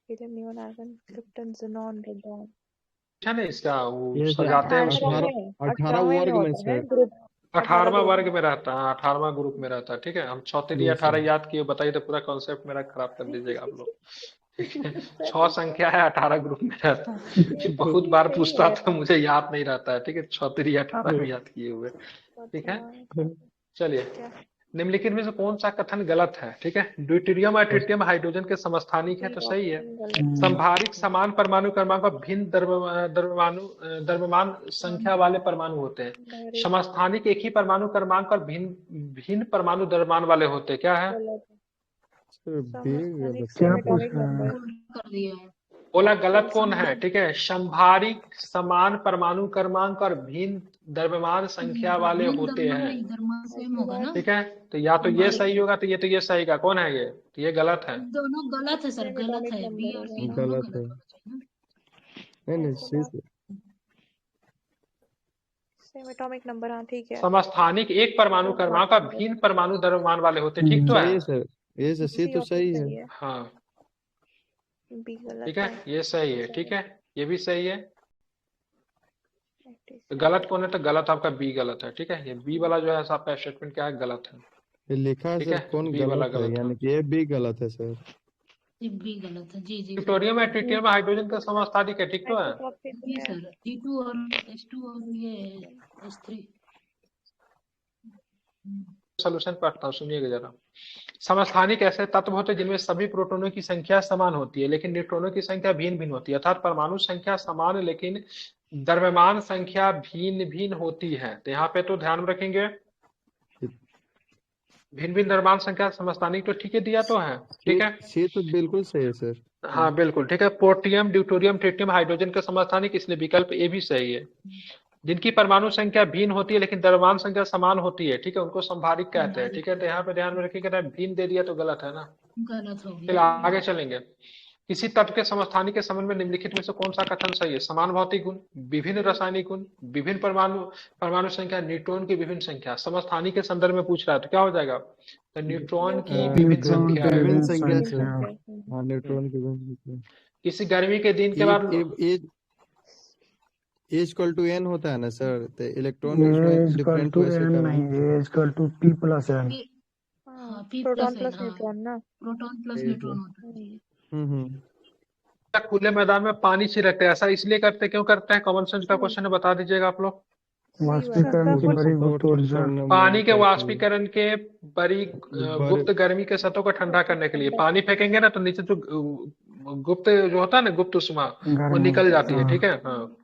helium neon argon krypton xenon radon है ना इसका, वो ये सर सजाते हैं 18 उसको। 18 वर्ग में सर। ग्रुप 18वां वर्ग में रहता है, 18वां ग्रुप में रहता है। ठीक है, हम 6 यस 18 सर। याद किए, बताइए तो पूरा कॉन्सेप्ट मेरा खराब कर दीजिएगा आप लोग। ठीक है, 6 संख्या है, 18 ग्रुप में रहता है। बहुत बार पूछता था, मुझे याद नहीं रहता है। ठीक है, 6 18 में याद किए हुए। ठीक है, चलिए। निम्नलिखित में से कौन सा कथन गलत है। ठीक है, ड्यूटेरियम और ट्रिटियम हाइड्रोजन के समस्थानिक है तो सही है। संभारिक समान परमाणु क्रमांक और भिन्न द्रव्यमान संख्या वाले परमाणु होते हैं। समस्थानिक एक ही परमाणु क्रमांक और भिन्न परमाणु द्रव्यमान वाले होते हैं। क्या है। क्या पूछ रहे हैं। कर दिया है। बोला गलत कौन है। ठीक है, संभारिक समान परमाणु क्रमांक और भिन्न द्रव्यमान संख्या वाले होते हैं। द्रव्यमान सेम होगा ना। ठीक है, तो या तो ये सही होगा तो ये सही का कौन है ये, तो ये गलत है। दोनों गलत है सर, गलत है। बी और सी दोनों गलत है। नहीं सी सर। Same atomic number. हाँ ठीक है। समस्थानिक एक परमाणु क्रमांक और भिन्न परमाणु द्रव्यमान वाले होते हैं। ठीक तो सही है। है सर, ये सर सी तो सही है। हाँ बी गलत ठीक है, ये सही है। ठीक है, ये भी सही है। तो गलत कौन है, तो गलत आपका बी गलत है। ठीक है, ये बी वाला जो है आपका स्टेटमेंट क्या है, गलत है। ये लिखा है ठीक सर है, कौन बी वाला गलत है, गलत यानी है। कि ये भी गलत है सर। बी गलत है। जी जी ड्यूटेरियम और ट्रिटियम हाइड्रोजन का समस्थानिक है। ठीक तो है। जी सर। G2 और H2 और ये H3। सोल्यूशन पढ़ता हूँ, सुनिएगा जरा। समस्थानिक ऐसे तत्व होते हैं जिनमें सभी प्रोटॉनों की संख्या समान होती है लेकिन न्यूट्रॉनों की संख्या भिन्न भिन्न होती है। अर्थात परमाणु संख्या समान लेकिन द्रव्यमान संख्या भिन्न भिन्न होती है। तो यहाँ पे तो ध्यान रखेंगे, भिन्न भिन्न द्रव्यमान संख्या समस्थानिक तो ठीक है दिया तो है। ठीक है, सी तो बिल्कुल सही है सर। हाँ बिल्कुल ठीक है। पोर्टियम ड्यूटेरियम ट्रिटियम हाइड्रोजन का समस्थानिक, इसलिए विकल्प ए भी सही है। जिनकी परमाणु संख्या भिन्न होती है लेकिन द्रव्यमान संख्या समान होती है, ठीक है, उनको संभारिक कहते हैं। ठीक है, तो यहाँ पे ध्यान में रखिएगा, भिन्न दे दिया तो गलत है ना। गलत हो चलिए गया। आगे चलेंगे। किसी तत्व के समस्थानिक के संबंध में निम्नलिखित में से कौन सा कथन सही है। समान भौतिक गुण, विभिन्न रासायनिक गुण, विभिन्न परमाणु संख्या, न्यूट्रॉन की विभिन्न संख्या। समस्थानिक के संदर्भ में पूछ रहा है तो क्या हो जाएगा, तो न्यूट्रॉन की विभिन्न संख्या है। विभिन्न संख्या से। हाँ, न्यूट्रॉन की विभिन्न संख्या। किसी गर्मी के दिन के बाद इक्वल टू एन होता है ना सर, तो इलेक्ट्रॉन इक्वल टू एन नहीं, equal to p plus n. Proton plus neutron ना। प्रोटॉन प्लस न्यूट्रॉन होता है। खुले मैदान में पानी छिड़कते हैं, ऐसा इसलिए करते क्यों करते हैं, कॉमन सेंस का क्वेश्चन है, बता दीजिएगा आप लोग। वाष्पीकरण की बड़ी गुप्त ऊर्जा। पानी के वाष्पीकरण के बड़ी गुप्त गर्मी के सतहों को ठंडा करने के लिए पानी फेंकेंगे ना तो नीचे जो गुप्त जो होता है ना, गुप्त उष्मा, वो निकल जाती है। ठीक है, हाँ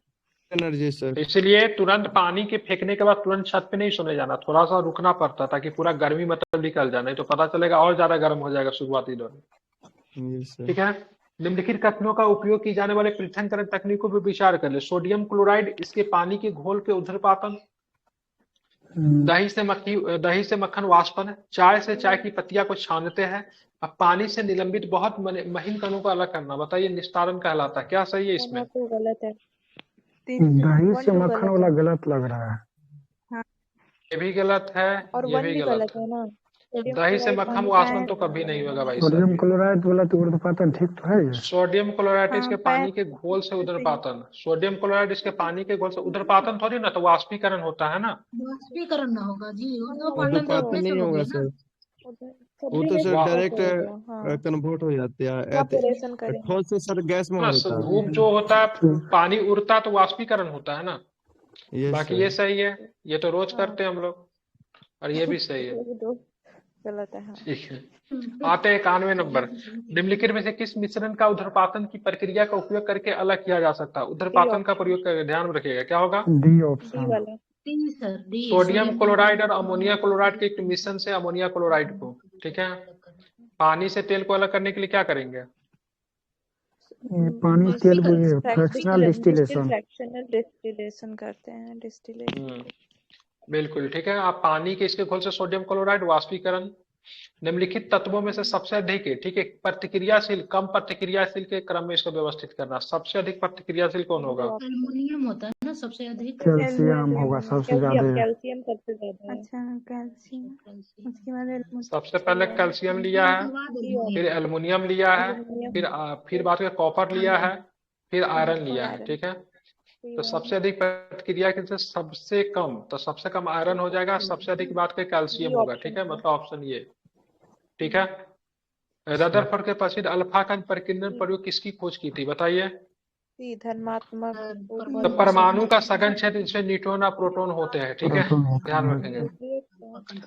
एनर्जी सर। इसलिए तुरंत पानी के फेंकने के बाद तुरंत छत पे नहीं सोने जाना, थोड़ा सा रुकना पड़ता ताकि पूरा गर्मी मतलब निकल जाए, नहीं तो पता चलेगा और ज्यादा गर्म हो जाएगा शुरुआती दौर में। ठीक है, निम्नलिखित कथनों का उपयोग की जाने वाले पृथक्करण तकनीकों पर विचार कर ले। सोडियम क्लोराइड, इसके पानी के घोल के ऊर्ध्वपातन, दही से मक्खन वाष्पन, चाय से चाय की पत्तियां को छानते हैं, अब पानी से निलंबित बहुत महीन कणों को अलग करना, बताइए निस्तारण कहलाता है। क्या सही है इसमें। गलत है। दही से मक्खन वाला गलत लग रहा है। ये भी गलत है और ये वन भी भी गलत गलत है। है ना। दही से मक्खन वाष्पन तो कभी नहीं होगा भाई सोडियम साहब। क्लोराइड बोला तो उर्ध्वपातन ठीक तो है ये? सोडियम क्लोराइड इसके हाँ पानी के घोल से उदरपातन, सोडियम क्लोराइड इसके पानी के घोल से उदरपातन थोड़ी ना, तो वाष्पीकरण होता है ना। वाष्पीकरण ना होगा जी, उर्ध्वपातन तो उर्ध्वपातन अपने से नहीं हो होगा गया ना। सर, वो तो सर वाह डायरेक्ट हाँ कन्वर्ट हो जाते हैं इवेपोरेशन करेंगे। ठोस से सर गैस में ना होता है। धूप जो होता है पानी उड़ता है तो वाष्पीकरण होता है ना। यस बाकी सर। ये सही है, ये तो रोज हाँ करते हैं हम लोग, और ये भी सही है। ये दो गलत है। हाँ ठीक है, आते हैं 91 नंबर। निम्नलिखित में से किस मिश्रण का उर्ध्वपातन की प्रक्रिया का उपयोग करके अलग किया जा सकता है? डी उर्ध्वपातन का ऑप्शन, प्रयोग करके ध्यान रखिएगा, क्या होगा? D D option. वाला। D sir, D sodium chloride और अमोनिया क्लोराइड के एक मिश्रण से अमोनिया क्लोराइड को, ठीक है, पानी से तेल को अलग करने के लिए क्या करेंगे? ये पानी तेल को ये फ्रैक्शनल डिस्टिलेशन। फ्रैक्शनल डिस्टिलेशन करते हैं, डिस्टिलेशन। बिल्कुल ठीक है। आप पानी के इसके घोल से सोडियम क्लोराइड वाष्पीकरण। निम्नलिखित तत्वों में से सबसे अधिक है, ठीक है, प्रतिक्रियाशील कम प्रतिक्रियाशील के क्रम में इसको व्यवस्थित करना। सबसे अधिक प्रतिक्रियाशील कौन होगा? एल्युमिनियम होता है ना सबसे अधिक। कैल्शियम होगा सबसे ज्यादा। कैल्शियम सबसे ज्यादा है। अच्छा कैल्शियम, उसके बाद एल्युमिनियम। सबसे पहले कैल्शियम लिया है, फिर एल्युमिनियम लिया है, फिर बात में कॉपर लिया है, फिर आयरन लिया है, ठीक है। तो सबसे अधिक प्रतिक्रिया के सबसे कम, तो सबसे कम आयरन हो जाएगा, सबसे अधिक बात के कैल्शियम होगा, ठीक है, मतलब ऑप्शन ये, ठीक है। रदरफोर्ड के प्रसिद्ध अल्फा का प्रकीर्णन प्रयोग किसकी खोज की थी, बताइए? धनात्मक तो परमाणु का सघन क्षेत्र जिसमें न्यूट्रॉन और प्रोटॉन होते हैं, ठीक है, ध्यान रखेंगे।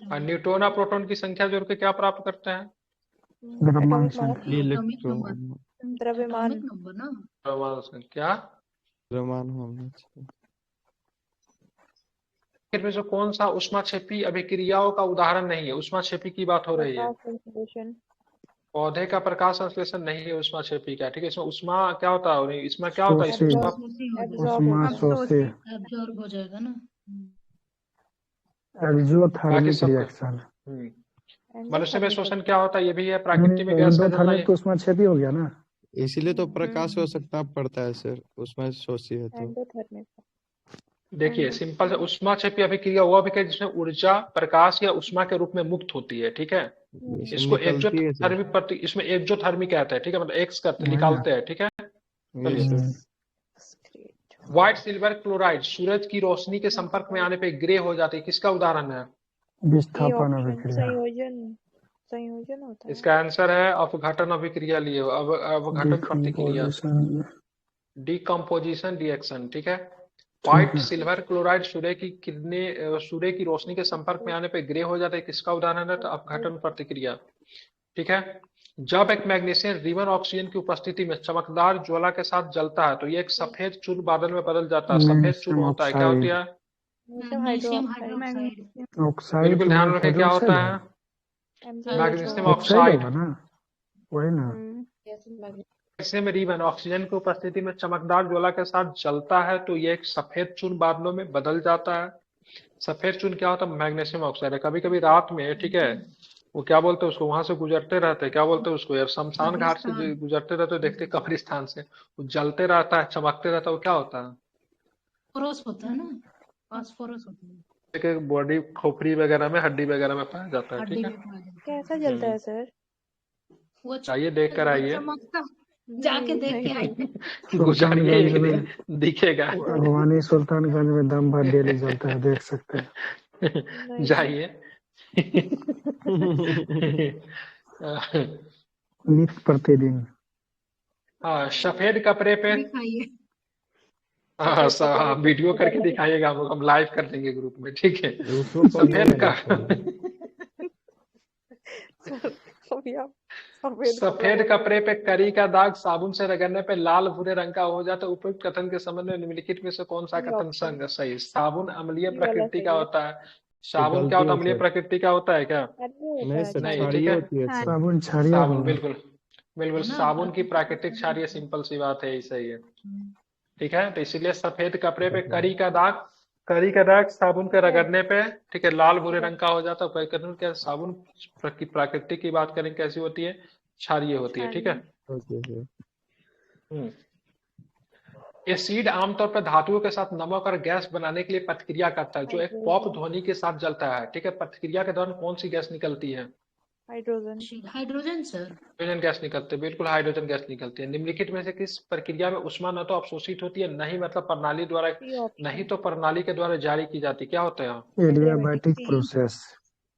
और न्यूट्रॉन और प्रोटॉन की संख्या जोड़ के क्या प्राप्त करते हैं? द्रव्यमान इलेक्ट्रॉन द्रव्यमान नंबर ना। परमाणु संख्या। द्रव्यमान होना चाहिए। में से कौन सा ऊष्माक्षेपी अभिक्रियाओं का उदाहरण नहीं है? ऊष्माक्षेपी की बात हो रही है। पौधे का प्रकाश संश्लेषण नहीं है ऊष्माक्षेपी का, ठीक है। इसमें ऊष्मा क्या होता है, इसमें क्या होता है, इसमें एब्जॉर्ब हो जाएगा ना। Exothermic reaction. मनुष्य में शोषण क्या होता है, ये भी है, प्राकृतिक में गैस का जलना तो ऊष्माक्षेपी हो गया ना। इसीलिए तो प्रकाश हो सकता पड़ता है सर, उसमें शोषी है तो। देखिए सिंपल से ऊष्माक्षेपी अभिक्रिया वो अभिक्रिया जिसमें ऊर्जा प्रकाश या ऊष्मा के रूप में मुक्त होती है, ठीक है। इसको एक्सोथर्मिक इसमें एक्सोथर्मिक कहते हैं, ठीक है, मतलब एक्स करते निकालते हैं, ठीक है। व्हाइट सिल्वर क्लोराइड सूरज की रोशनी के संपर्क में आने पे ग्रे हो जाती है, किसका उदाहरण है? विस्थापन अभिक्रिया। संयोजन होता है। इसका आंसर है अपघटन अभिक्रिया लिए अपघटन प्रतिक्रिया, डिकम्पोजिशन रिएक्शन, ठीक है। व्हाइट सिल्वर क्लोराइड सूर्य की किरणें सूर्य की रोशनी के संपर्क में आने पे ग्रे हो जाता है, किसका उदाहरण है? तो अपघटन प्रतिक्रिया, ठीक है। जब एक मैग्नीशियम रिबन ऑक्सीजन की उपस्थिति में चमकदार ज्वाला के साथ जलता है तो ये एक सफेद चूर्ण बादल में बदल जाता है। सफेद चूर्ण होता है, क्या होती है? बिल्कुल ध्यान रखें, क्या होता है? मैग्नीशियम ऑक्साइड, वही ना। मैग्नीशियम रिबन ऑक्सीजन की उपस्थिति में चमकदार ज्वाला के साथ जलता है तो ये एक सफेद चूर्ण बादलों में बदल जाता है। सफेद चूर्ण क्या होता है? मैग्नीशियम ऑक्साइड है। कभी कभी रात में, ठीक है, वो क्या बोलते हैं उसको, वहां से गुजरते रहते हैं, क्या बोलते हैं उसको यार, शमशान घाट से गुजरते रहते हैं, देखते कब्रिस्तान से, वो जलते रहता है, चमकते रहता है, वो क्या होता है? फास्फोरस होता है ना, फास्फोरस होता है। बॉडी खोपड़ी वगैरह में, हड्डी वगैरह में पाया जाता है, ठीक है। कैसा जलता है सर? वो आइए देख कर आइए, जाके देख के आइए, गुजारिए, दिखेगा। भवानी सुल्तानगंज में दम भर डेली जलता है, देख सकते हैं, जाइए। नित्य प्रतिदिन। हाँ, सफेद कपड़े पे हाँ वीडियो करके दिखाइएगा, हम लाइव कर देंगे ग्रुप में, ठीक है। सफेद कपड़े पे करी का दाग साबुन से रगड़ने पे लाल भूरे रंग का हो जाता है। उपयुक्त कथन के संबंध में निम्नलिखित में से कौन सा कथन सही? साबुन अम्लीय प्रकृति का होता है। साबुन क्या होता है? अम्लीय प्रकृति का होता है क्या? नहीं, ठीक है, साबुन क्षारीय साबुन बिल्कुल बिल्कुल साबुन की प्राकृतिक क्षारीय, सिंपल सी बात है, सही है, ठीक है। तो इसीलिए सफेद कपड़े पे करी का दाग साबुन के रगड़ने पे, ठीक है, लाल भूरे रंग का हो जाता है। क्या साबुन की प्राकृतिक की बात करें कैसी होती है? क्षारीय होती है, ठीक है। एसिड आमतौर पर धातुओं के साथ नमक और गैस बनाने के लिए प्रतिक्रिया करता है, जो एक पॉप ध्वनि के साथ जलता है। ठीक है, प्रतिक्रिया के दौरान कौन सी गैस निकलती है? Hydrogen. Hydrogen sir. Hydrogen gas निकलती है, बिल्कुल हाइड्रोजन गैस निकलती है। निम्नलिखित में से किस प्रक्रिया में उष्मा न तो अवशोषित होती है, नहीं मतलब प्रणाली द्वारा, नहीं तो प्रणाली के द्वारा जारी की जाती, क्या होता है यहाँ? Adiabatic process.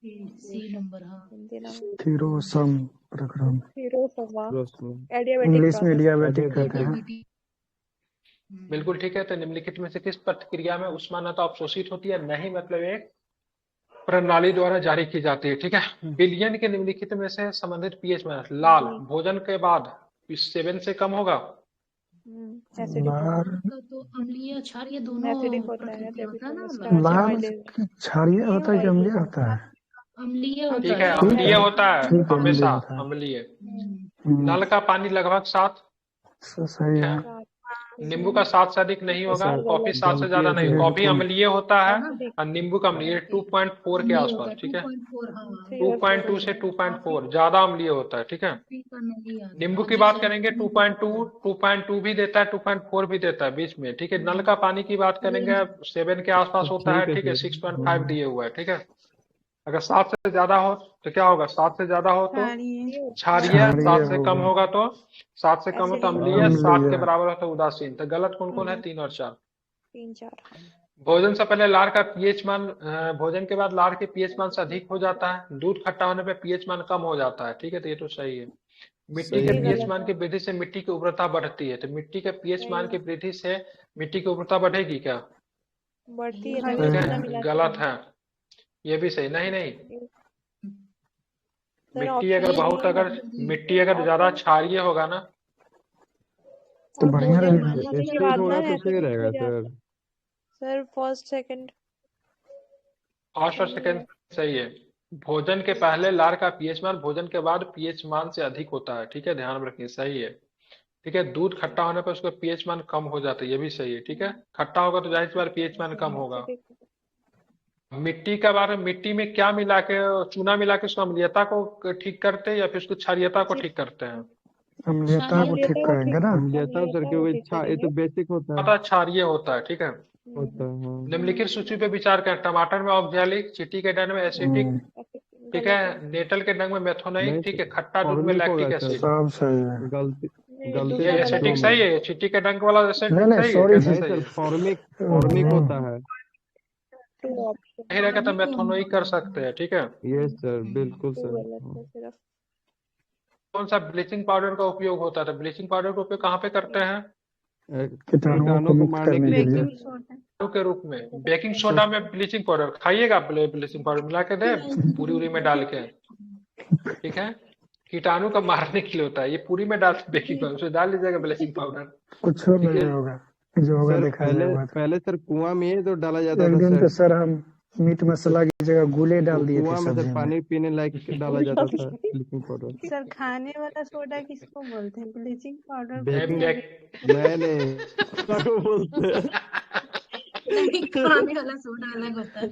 सी नंबर, हाँ। स्थिरोष्म प्रक्रम। एडियाबैटिक इंग्लिश में एडियाबैटिक कहते हैं। बिल्कुल ठीक है। तो निम्नलिखित में से किस प्रतिक्रिया में उष्मा न तो अवशोषित होती है, नहीं मतलब एक प्रणाली द्वारा जारी की जाती है। ठीक है, विलयन के निम्नलिखित में से संबंधित पीएच में लाल भोजन के बाद 7 से कम होगा। लाल तो अम्लीय क्षारीय दोनों एसिडिक होता है, प्रतिक्रिया होता है ना। लाल क्षारीय होता है कि अम्लीय होता है? अम्लीय होता ठीक है, है। अम्लीय होता है ठीक है, हमेशा, अम्लीय होता है। अम्लीय। नल का पानी लगभग 7, सही है। नींबू का 7 से अधिक नहीं होगा, कॉफी 7 से ज्यादा नहीं। कॉफी अम्लीय होता है और नींबू का अम्लीय 2.4 के आसपास। ठीक है, 2.2 से 2.4 ज्यादा अम्लीय होता है। ठीक है, नींबू की बात करेंगे 2.2 भी देता है, 2.4 भी देता है बीच में। ठीक है, नल का पानी की बात करेंगे 7 के आसपास होता है। ठीक है, 6.5 दिए हुआ है। ठीक है, अगर 7 से ज्यादा हो तो क्या होगा? 7 से ज्यादा हो तो क्षारीय, 7 से कम होगा तो 7 से कम हो तो अम्लीय, 7 के बराबर हो तो उदासीन। तो गलत कौन कौन है? 3 और 4। 3-4। भोजन से पहले लार का पीएच मान, भोजन के बाद लार के पीएच मान से अधिक हो जाता है। दूध खट्टा होने पे पीएच मान कम हो जाता है। ठीक है, तो ये तो सही है। मिट्टी के पीएच मान की वृद्धि से मिट्टी की उर्वरता बढ़ती है। तो मिट्टी के पीएच मान की वृद्धि से मिट्टी की उर्वरता बढ़ेगी क्या? बढ़ती है, ठीक है, गलत है। ये भी सही नहीं, नहीं। मिट्टी अगर ज्यादा क्षारीय होगा ना तो बढ़िया रहेगा। सही रहेगा sir. Sir first second first और सेकंड सही है। भोजन के पहले लार का पीएच मान भोजन के बाद पीएच मान से अधिक होता है। ठीक है, ध्यान में रखिए, सही है। ठीक है, दूध खट्टा होने पर उसका पीएच मान कम हो जाता है, ये भी सही है। ठीक है, खट्टा होगा तो जाहिर सी बात पीएच मान कम होगा। मिट्टी का बारे में, मिट्टी में क्या मिला के, चूना मिला के उसको अम्लीयता को ठीक करते हैं या फिर उसको क्षारीयता को ठीक करते हैं? अम्लीयता को ठीक करेंगे ना। अम्लीयता सर, क्योंकि ये तो बेसिक होता है। क्षारीय होता है। ठीक है, होता है हाँ। निम्नलिखित सूची पे विचार करें। टमाटर में ऑक्जेलिक, चींटी के डंग में एसिटिक, ठीक है, नेटल के डंग में मेथोनाइक, ठीक है, खट्टा दूध में लैक्टिक एसिड। सब सही है। गलती एसिटिक सही है, चींटी के डंक वाला एसिड नहीं, सही है, सॉरी कैसे नहीं सही सर, है? फॉर्मिक होता है। नहीं रहेगा तो मेथोनोइक कर सकते हैं। ठीक है, यस सर, बिल्कुल सर। सिर्फ कौन सा ब्लीचिंग पाउडर का उपयोग होता है? तो ब्लीचिंग पाउडर का उपयोग कहाँ पे करते हैं? कीटाणुओं को मुक्त करने के लिए। के रूप में। बेकिंग सोडा में ब्लीचिंग पाउडर खाइएगा, ब्लीचिंग पाउडर मिला के दे पूरी उरी में डाल के। ठीक है, कीटाणु का मारने के लिए होता है, ये पूरी में डाल बेकिंग पाउडर, उसमें डाल लीजिएगा ब्लीचिंग पाउडर। कुछ नहीं होगा, जो होगा देखा जाएगा। पहले सर कुआं में ये तो डाला जाता एक था दिन तो सर। सर हम मीट मसाला की जगह गुले डाल दिए थे कुआं में सब्जी सर में। पानी पीने लायक डाला जाता था ब्लीचिंग पाउडर। सर खाने वाला सोडा किसको बोलते हैं? ब्लीचिंग पाउडर नहीं बोलते हैं। खाने वाला सोडा अलग होता है।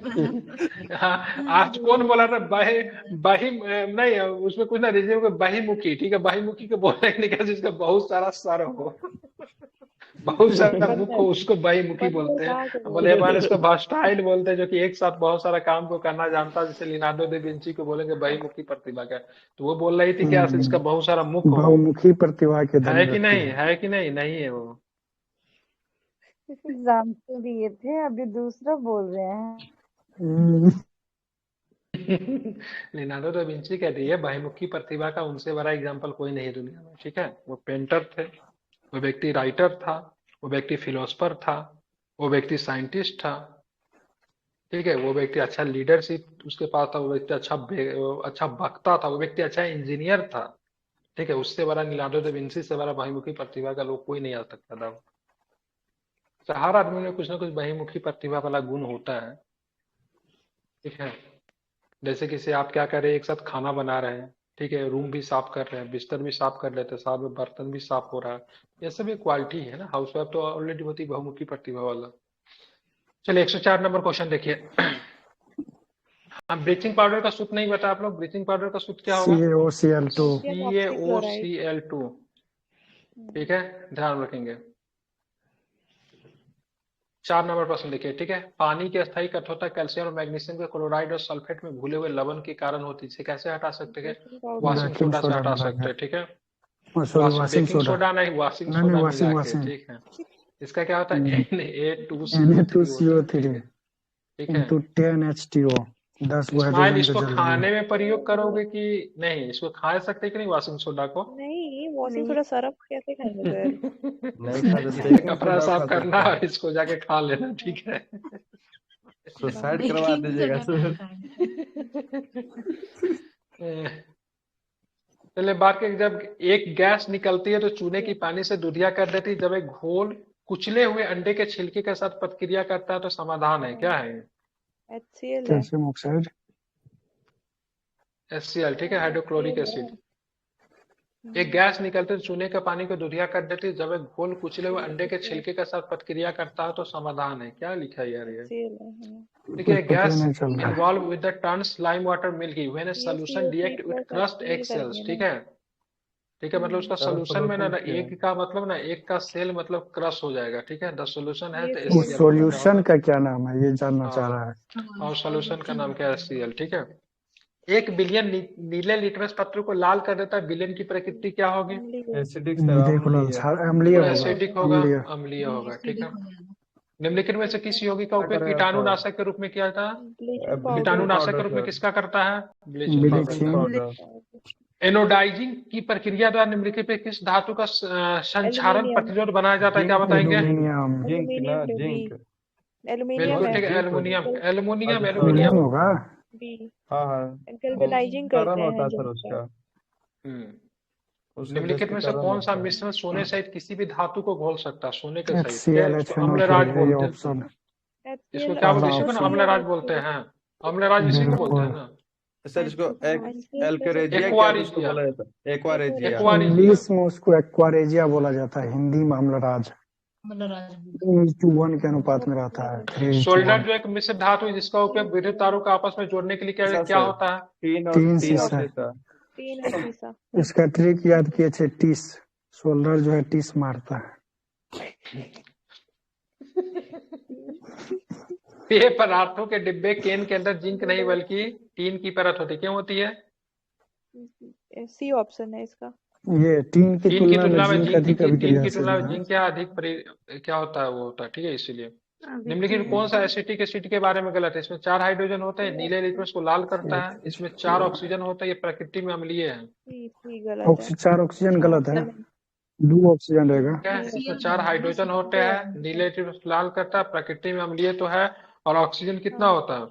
हाँ, आज कौन बोला था बही नहीं, उसमें कुछ ना रिज्यूम को बहिमुखी। ठीक है, बहिमुखी को बोलने के लिए जिसका बहुत सारा सर हो, बहुत सारा मुख हो, उसको बहिमुखी बोलते हैं। बोले हमारे इसको वर्सटाइल बोलते हैं, जो कि एक साथ बहुत सारा काम को करना जानता है। जैसे लियोनार्डो दा विंची को बोलेंगे बहिमुखी प्रतिभा का, तो वो बोल रही थी कि इसका बहुत सारा मुख हो। बहुमुखी प्रतिभा के है कि नहीं, है कि नहीं? नहीं है वो। एग्जाम तो दिए थे, अभी दूसरा बोल रहे हैं। लियोनार्डो दा विंची कहती है बहिमुखी प्रतिभा का उनसे बड़ा एग्जाम्पल कोई नहीं दुनिया में। ठीक है, वो पेंटर थे, वो व्यक्ति राइटर था, वो व्यक्ति फिलोसफर था, वो व्यक्ति साइंटिस्ट था। ठीक है, वो व्यक्ति अच्छा लीडरशिप उसके पास था, वो व्यक्ति अच्छा वक्ता था, वो व्यक्ति अच्छा इंजीनियर था। ठीक है, उससे बड़ा लियोनार्डो दा विंची से बड़ा बहिमुखी प्रतिभा का लोग कोई नहीं आ सकता था। तो हर आदमी में कुछ ना कुछ बहिमुखी प्रतिभा वाला गुण होता है। ठीक है, जैसे किसी आप क्या कर रहे हैं, एक साथ खाना बना रहे हैं, ठीक है, रूम भी साफ कर रहे हैं, बिस्तर भी साफ कर लेते हैं, साथ में बर्तन भी साफ हो रहा है, ये सब एक क्वालिटी है ना। हाउसवाइफ तो ऑलरेडी होती बहुमुखी प्रतिभा वाला। चलिए 104 नंबर क्वेश्चन देखिए। ब्लीचिंग पाउडर का सूत्र नहीं बता आप लोग, ब्लीचिंग पाउडर का सूत्र क्या होगा? CaOCl2। CaOCl2। ठीक है, ध्यान रखेंगे। 4 नंबर प्रश्न देखिए, ठीक है। पानी की अस्थायी कठोरता कैल्शियम और मैग्नीशियम के क्लोराइड और सल्फेट में घुले हुए लवण के कारण होती है, इसे कैसे हटा सकते हैं? वॉशिंग बेकिंग सोडा से सोडा हटा मिला सकते के, हैं, ठीक है। Sorry washing baking soda, soda नहीं, वॉशिंग नहीं सोडा मिला वॉशिंग के, वॉशिंग ठीक है। इसका क्या होता है? Na2CO3 होता है, ठीक Na2CO3 है, ठीक है। इंटू 10H2O, 10 को इस्माइल, हाइड्रोजन इसको को जल देंगे। खाने में प्रयोग करोगे कि नहीं? इसको खा सकते कि नहीं वॉशिंग सोडा को? नहीं, वॉशिंग सोडा सरफ कैसे खाएंगे सर? नहीं खा सकते, बेकिंग कपड़ा सोडा साफ खा करना सकते हैं। और इसको जाके खा लेना, ठीक है। सुसाइड करवा बेकिंग दीजिएगा सोडा सर। खाएंगे। चलिए बात के, जब एक गैस निकलती है तो चूने की पानी से दूधिया कर देती है, जब एक घोल कुचले हुए अंडे के छिलके के साथ प्रतिक्रिया करता है तो समाधान है, क्या है? HCl है। कैल्शियम ऑक्साइड, HCl, ठीक है, हाइड्रोक्लोरिक एसिड। एक गैस निकलती है तो चूने के पानी को दूधिया कर देती है, जब एक घोल कुचले हुए अंडे के छिलके के साथ प्रतिक्रिया करता है तो समाधान है, क्या लिखा है यार ये? HCl है। देखिए, कुछ पता ही गैस नहीं चल रहा है। involved with the turns lime water milky when a ये solution CO3 react with plus crushed egg HCl cells, करके ठीक ना। है, ठीक है। मतलब उसका सर सोल्यूशन में ना सोल्यूशन क्या है? एक का मतलब ना एक का सेल मतलब क्रश हो जाएगा, ठीक है। द सोल्यूशन है ये तो उस HCl CO3 मतलब क्या सॉल्यूशन होगा? का क्या नाम है ये जानना चाह हाँ, रहा है। और सोल्यूशन का नाम क्या है? HCl, ठीक है। 1 बिलियन नीले लिटमस पत्र को लाल कर देता है, बिलियन की प्रकृति क्या होगी? अम्लीय। एसिडिक ये सर, देखो अम्लीय। अम्लीय वो होगा, एसिडिक होगा, अम्लीय। अम्लीय होगा, ठीक है। एसिडिक हो जाएगा। निम्नलिखित में से किस यौगिक का क्या उपयोग करेगा सर? कीटाणुनाशक के रूप में किया जाता है? Bleaching powder. ब्लीचिंग कीटाणुनाशक के पाउडर रूप में सर, किसका करता है? ब्लीचिंग पाउडर ब्लीचिंग का। Bleaching, powder. एनोडाइजिंग की प्रक्रिया द्वारा निम्नलिखित पे किस धातु का संक्षारण एल्यूमिनियम। प्रतिरोध बनाया जाता है, क्या जिंक बताएंगे? एल्यूमिनियम, जिंक ना, एल्यूमिनियम बी। जिंक। एल्यूमिनियम बिल्कुल है। ठीक है, जिंक एल्युमिनियम, एल्युमिनियम, अच्छा एल्युमिनियम। एल्यूमिनियम होगा। बी। हाँ हाँ, वो गैल्वेनाइजिंग कारण करते होता हैं है सर जिनका। उसका, हम्म। उसके बेस निम्नलिखित पे में से कारण कौन सा होता है। मिश्रण सोने सहित किसी भी धातु को घोल सकता है? सोने के सहित, क्या है? HCl इसको HNO3 अम्लराज ये बोलते हैं। ऑप्शन इसको HCl क्या बोलते पहला हैं? इसी को ना ऑप्शन, अम्लराज बोलते हैं। अम्लराज इसी को बोलते बिल्कुल। हैं ना। सर इसको एल्करेजिया क्या तो उसको एक्वारिजिया, बोला जाता है, एक्वारेजिया। एक्वारिजिया। इंग्लिश में उसको एक्वारेजिया बोला जाता है, हिंदी में अम्लराज। अम्लराज। 3:1 के अनुपात में रहता है, 3:1। सोल्डर जो एक मिश्र धातु है जिसका उपयोग विद्युत तारों को आपस में जोड़ने के लिए क्या शीशा क्या सर, होता है? तीन तीन और शीशा। शीशा। तीन और शीशा। इसका ट्रिक याद किए थे, टीस। सोल्डर जो है टीस मारता है। पेय पदार्थों के डिब्बे केन के अंदर जिंक नहीं बल्कि टीन की परत होती है, क्यों होती है? सी ऑप्शन है इसका। ये टीन की टीन की तुलना में तुलना में जिंक जिंक अधिक टीन की अभिक्रियाशील तुलना में है। जिंक क्या अधिक क्या होता है, वो होता है, ठीक है, इसीलिए। निम्नलिखित में कौन सा एसिटिक एसिड के बारे में गलत है? इसमें 4 हाइड्रोजन होते हैं, नीले लिटमस को लाल करता है, इसमें 4 ऑक्सीजन होता है, ये प्रकृति में अम्लीय है। सी गलत है। 4 ऑक्सीजन गलत है, 2 ऑक्सीजन रहेगा। क्या है? इसमें 4 हाइड्रोजन होते हैं, नीले लिटमस लाल करता है, प्रकृति में अम्लीय तो है, और ऑक्सीजन कितना होता है?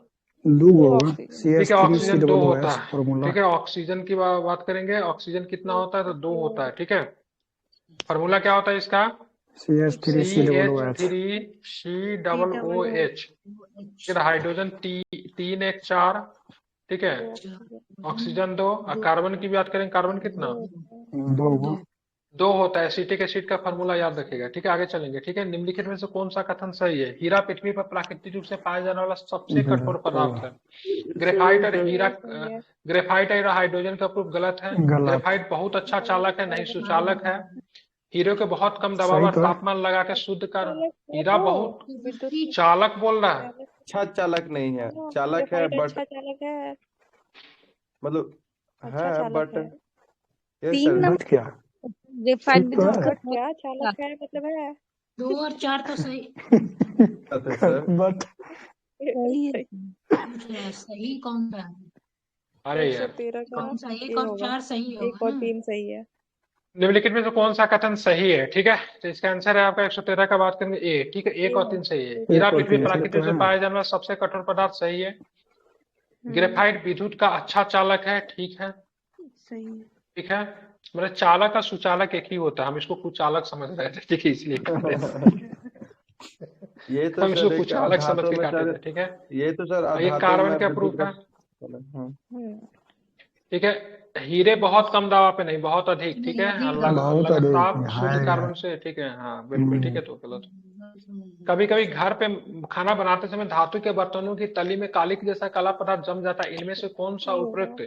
2 होगा, ठीक है, ऑक्सीजन 2 होता CH3COOH है, फॉर्मूला। ठीक है। ऑक्सीजन की बात करेंगे, ऑक्सीजन कितना होता है? तो 2 होता है, ठीक है। फॉर्मूला क्या होता है इसका? CH3COOH। CH3COOH। फिर हाइड्रोजन 3 1 4, ठीक है। ऑक्सीजन 2, और कार्बन की बात करें, कार्बन कितना? 2 होता है। एसिटिक एसिड का फॉर्मूला याद रखेगा, ठीक है। आगे चलेंगे, ठीक है। निम्नलिखित में से कौन सा कथन सही है? हीरा पृथ्वी पर प्राकृतिक रूप से पाया जाने वाला सबसे कठोर पदार्थ है। ग्रेफाइट और हीरा, ग्रेफाइट और हाइड्रोजन का प्रूफ गलत है। गलत। ग्रेफाइट बहुत अच्छा चालक है, नहीं सुचालक है। हीरो के बहुत कम दबाव और तापमान लगा के शुद्ध कर। हीरा बहुत चालक बोल रहा है। अच्छा चालक नहीं है, चालक है बट, अच्छा चालक है। मतलब अच्छा है चालक बट, है। ये तीन सर नंबर क्या ग्रेफाइट भी बट तो क्या चालक है मतलब है। 2 और 4 तो सही सर बट सही है। पूछ रहा है, सही कौन सा है? अरे यार, 113 का कौन सा? 1 ये और होगा। 4 सही 1 होगा और ना? 3 सही है। निम्नलिखित में से कौन सा कथन सही है? ठीक है, तो इसका आंसर है आपका 113 का बात करेंगे ए, ठीक है। 1 और 3 सही है। हीरा और पृथ्वी 3 प्राकृतिक रूप से पाया जाने वाला सबसे कठोर पदार्थ, सही है। ग्रेफाइट विद्युत का अच्छा चालक है, ठीक है, सही है। ठीक है। मतलब चालक और सुचालक एक ही होता है, हम इसको कुचालक समझ रहे थे, ठीक है, इसलिए ये तो हम इसको सर एक कुचालक समझ धातु के में काटे सर, थे, ठीक है। ये तो सर और ये धातु कार्बन में का विद्युत प्रूफ है, का। ठीक है। हीरे बहुत कम दबाव पे नहीं, बहुत अधिक, ठीक है। अधिक लगातार बहुत अधिक, शुद्ध हाय कार्बन से, ठीक है, हाँ बिल्कुल, ठीक है। तो गलत कभी कभी घर पे खाना बनाते समय धातु के बर्तनों की तली में कालिक जैसा काला पदार्थ जम जाता है, इनमें से कौन सा सी होगा। उपयुक्त,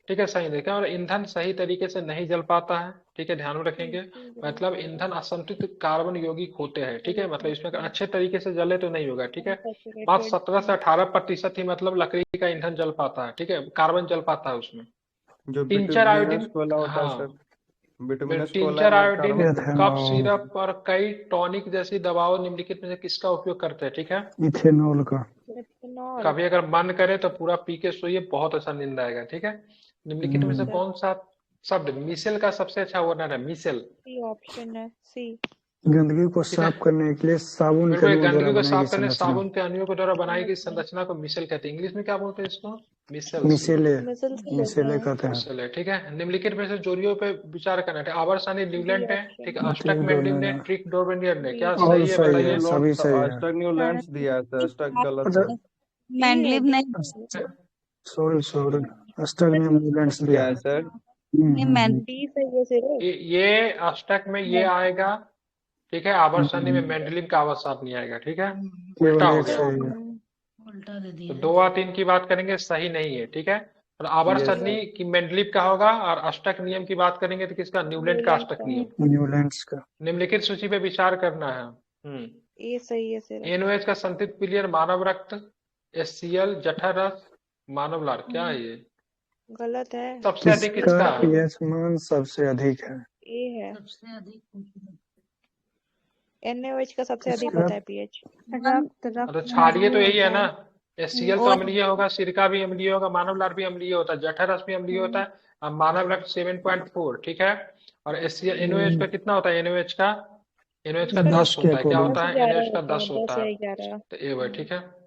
ठीक है, सही देखें। और ईंधन सही तरीके से नहीं जल पाता है, ठीक है, ध्यान में रखेंगे। मतलब ईंधन असंतुलित कार्बन यौगिक होते हैं, ठीक है, मतलब इसमें अगर अच्छे तरीके से जले तो नहीं होगा, ठीक है। मात्र 17 से 18% ही मतलब लकड़ी का ईंधन जल पाता है, ठीक है, कार्बन जल पाता है उसमें। जो टिंचर आयोडीन, बिटुमिनस कोला होता है हाँ, सर, बिटुमिनस कोला टिंचर में आयोडीन, कार्बन कफ इथेनॉल सिरप और कई टॉनिक जैसी दवाओं निम्नलिखित में से किसका उपयोग करते हैं, ठीक है। इथेनॉल का इथेनॉल। कभी अगर मन करे तो पूरा पी के सोइए, बहुत अच्छा नींद आएगा, ठीक है। निम्नलिखित में से हम्म, कौन सा शब्द मिसेल का सबसे अच्छा वर्णन है, मिसेल, सी ऑप्शन है, सी। गंदगी को ठीक है। साफ करने के लिए साबुन के बिल्कुल, अणुओं द्वारा गंदगी को बनाई गई साफ करने संरचना साबुन के अणुओं के द्वारा बनाई गई संरचना को मिसेल कहते हैं। इंग्लिश में क्या बोलते हैं इसको, मिसेल्स, मिसेले मिसल से लेते मिसेले हैं। कहते हैं। मिसेल है, ठीक है। निम्नलिखित में से जोड़ियों पे विचार करना है। आवर्सानी डी न्यूलैंड है, ऑप्शन। ठीक है, अष्टक मैंडेव ने, ट्रिक डोरबेनियर ने, डी क्या और सही है सही बताइए। है, सभी सही है। अष्टक न्यूलैंड्स दिया है सर, अष्टक गलत अच्छा है। मैंडलिव डी नहीं, सॉरी सॉरी, अस्टर्नियम न्यूलैंड्स क्या दिया है है। सर? नहीं मैंडलिव डी सही है सिर्फ। ये अष्टक में ये आएगा, ठीक है, आवर्सानी में मैंडलिव का आवाज साफ नहीं आएगा, ठीक है, केवल उल्टा हो एक गया। सही है। उल्टा दे तो दिया 2 और 3 की बात करेंगे, सही नहीं है, ठीक है। और यस आवर्सनी सर। की मैंडलिव का होगा, और अष्टक नियम की बात करेंगे तो किसका, न्यूलैंड का न्यूलैंड अष्टक का। नियम। न्यूलैंड्स का निम्नलिखित सूची पे विचार करना है। ए सही है सिर्फ। एनओएच का संतृप्त विलयन मानव रक्त, एचसीएल, जठर रस, मानव लार, क्या है ये, गलत है। सबसे अधिक किसका किसका है। पीएच मान सबसे अधिक है? ए है। सबसे अधिक NaOH का सबसे अधिक किसका होता है पीएच। तो क्षारीय तो यही है ना, एचसीएल तो ओ अम्लीय होगा, सिरका भी अम्लीय होगा, मानव लार भी अम्लीय होता है, जठर रस भी अम्लीय होता है, और मानव रक्त 7.4, ठीक है। और एचसीएल एनओएच का कितना होता है, एनओएच का, एनओएच का इसका 10 10 के होता है, क्या अकॉर्डिंग होता है, 11 एनओएच का होता 10 है, 10 होता या है, 11। तो ये वो, ठीक है।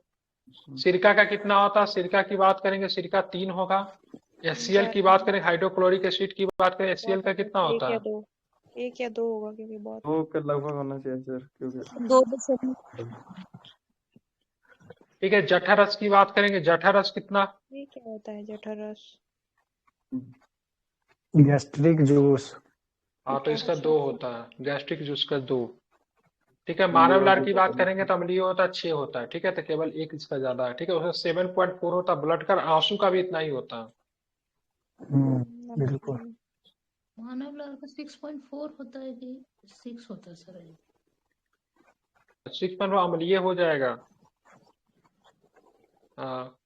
सिरका का कितना होता है, सिरका की बात करेंगे, सिरका 3 होगा। एचसीएल की बात करें, हाइड्रोक्लोरिक एसिड की बात करें, एचसीएल का कितना एक होता या है, दो, एक या दो होगा क्योंकि बहुत। 2 के लगभग होना चाहिए सर, क्योंकि 2 ठीक है। जठर रस की बात करेंगे, जठर रस कितना, ये क्या होता है जठर रस? गैस्ट्रिक जूस हाँ, तो इसका 2 होता है, गैस्ट्रिक जूस का 2, ठीक है। ये मानव लार वाली की तो बात करना करेंगे तो अम्लीय होता है, 6 होता है, ठीक है, तो केवल एक इसका ज्यादा है, ठीक है, उसका 7.4 होता है। ब्लड का, आंसू का भी इतना ही होता है। बिल्कुल। मानव लाल का 6.4 होता है कि 6 होता है सर? 6.4 अम्लीय हो जाएगा। हाँ,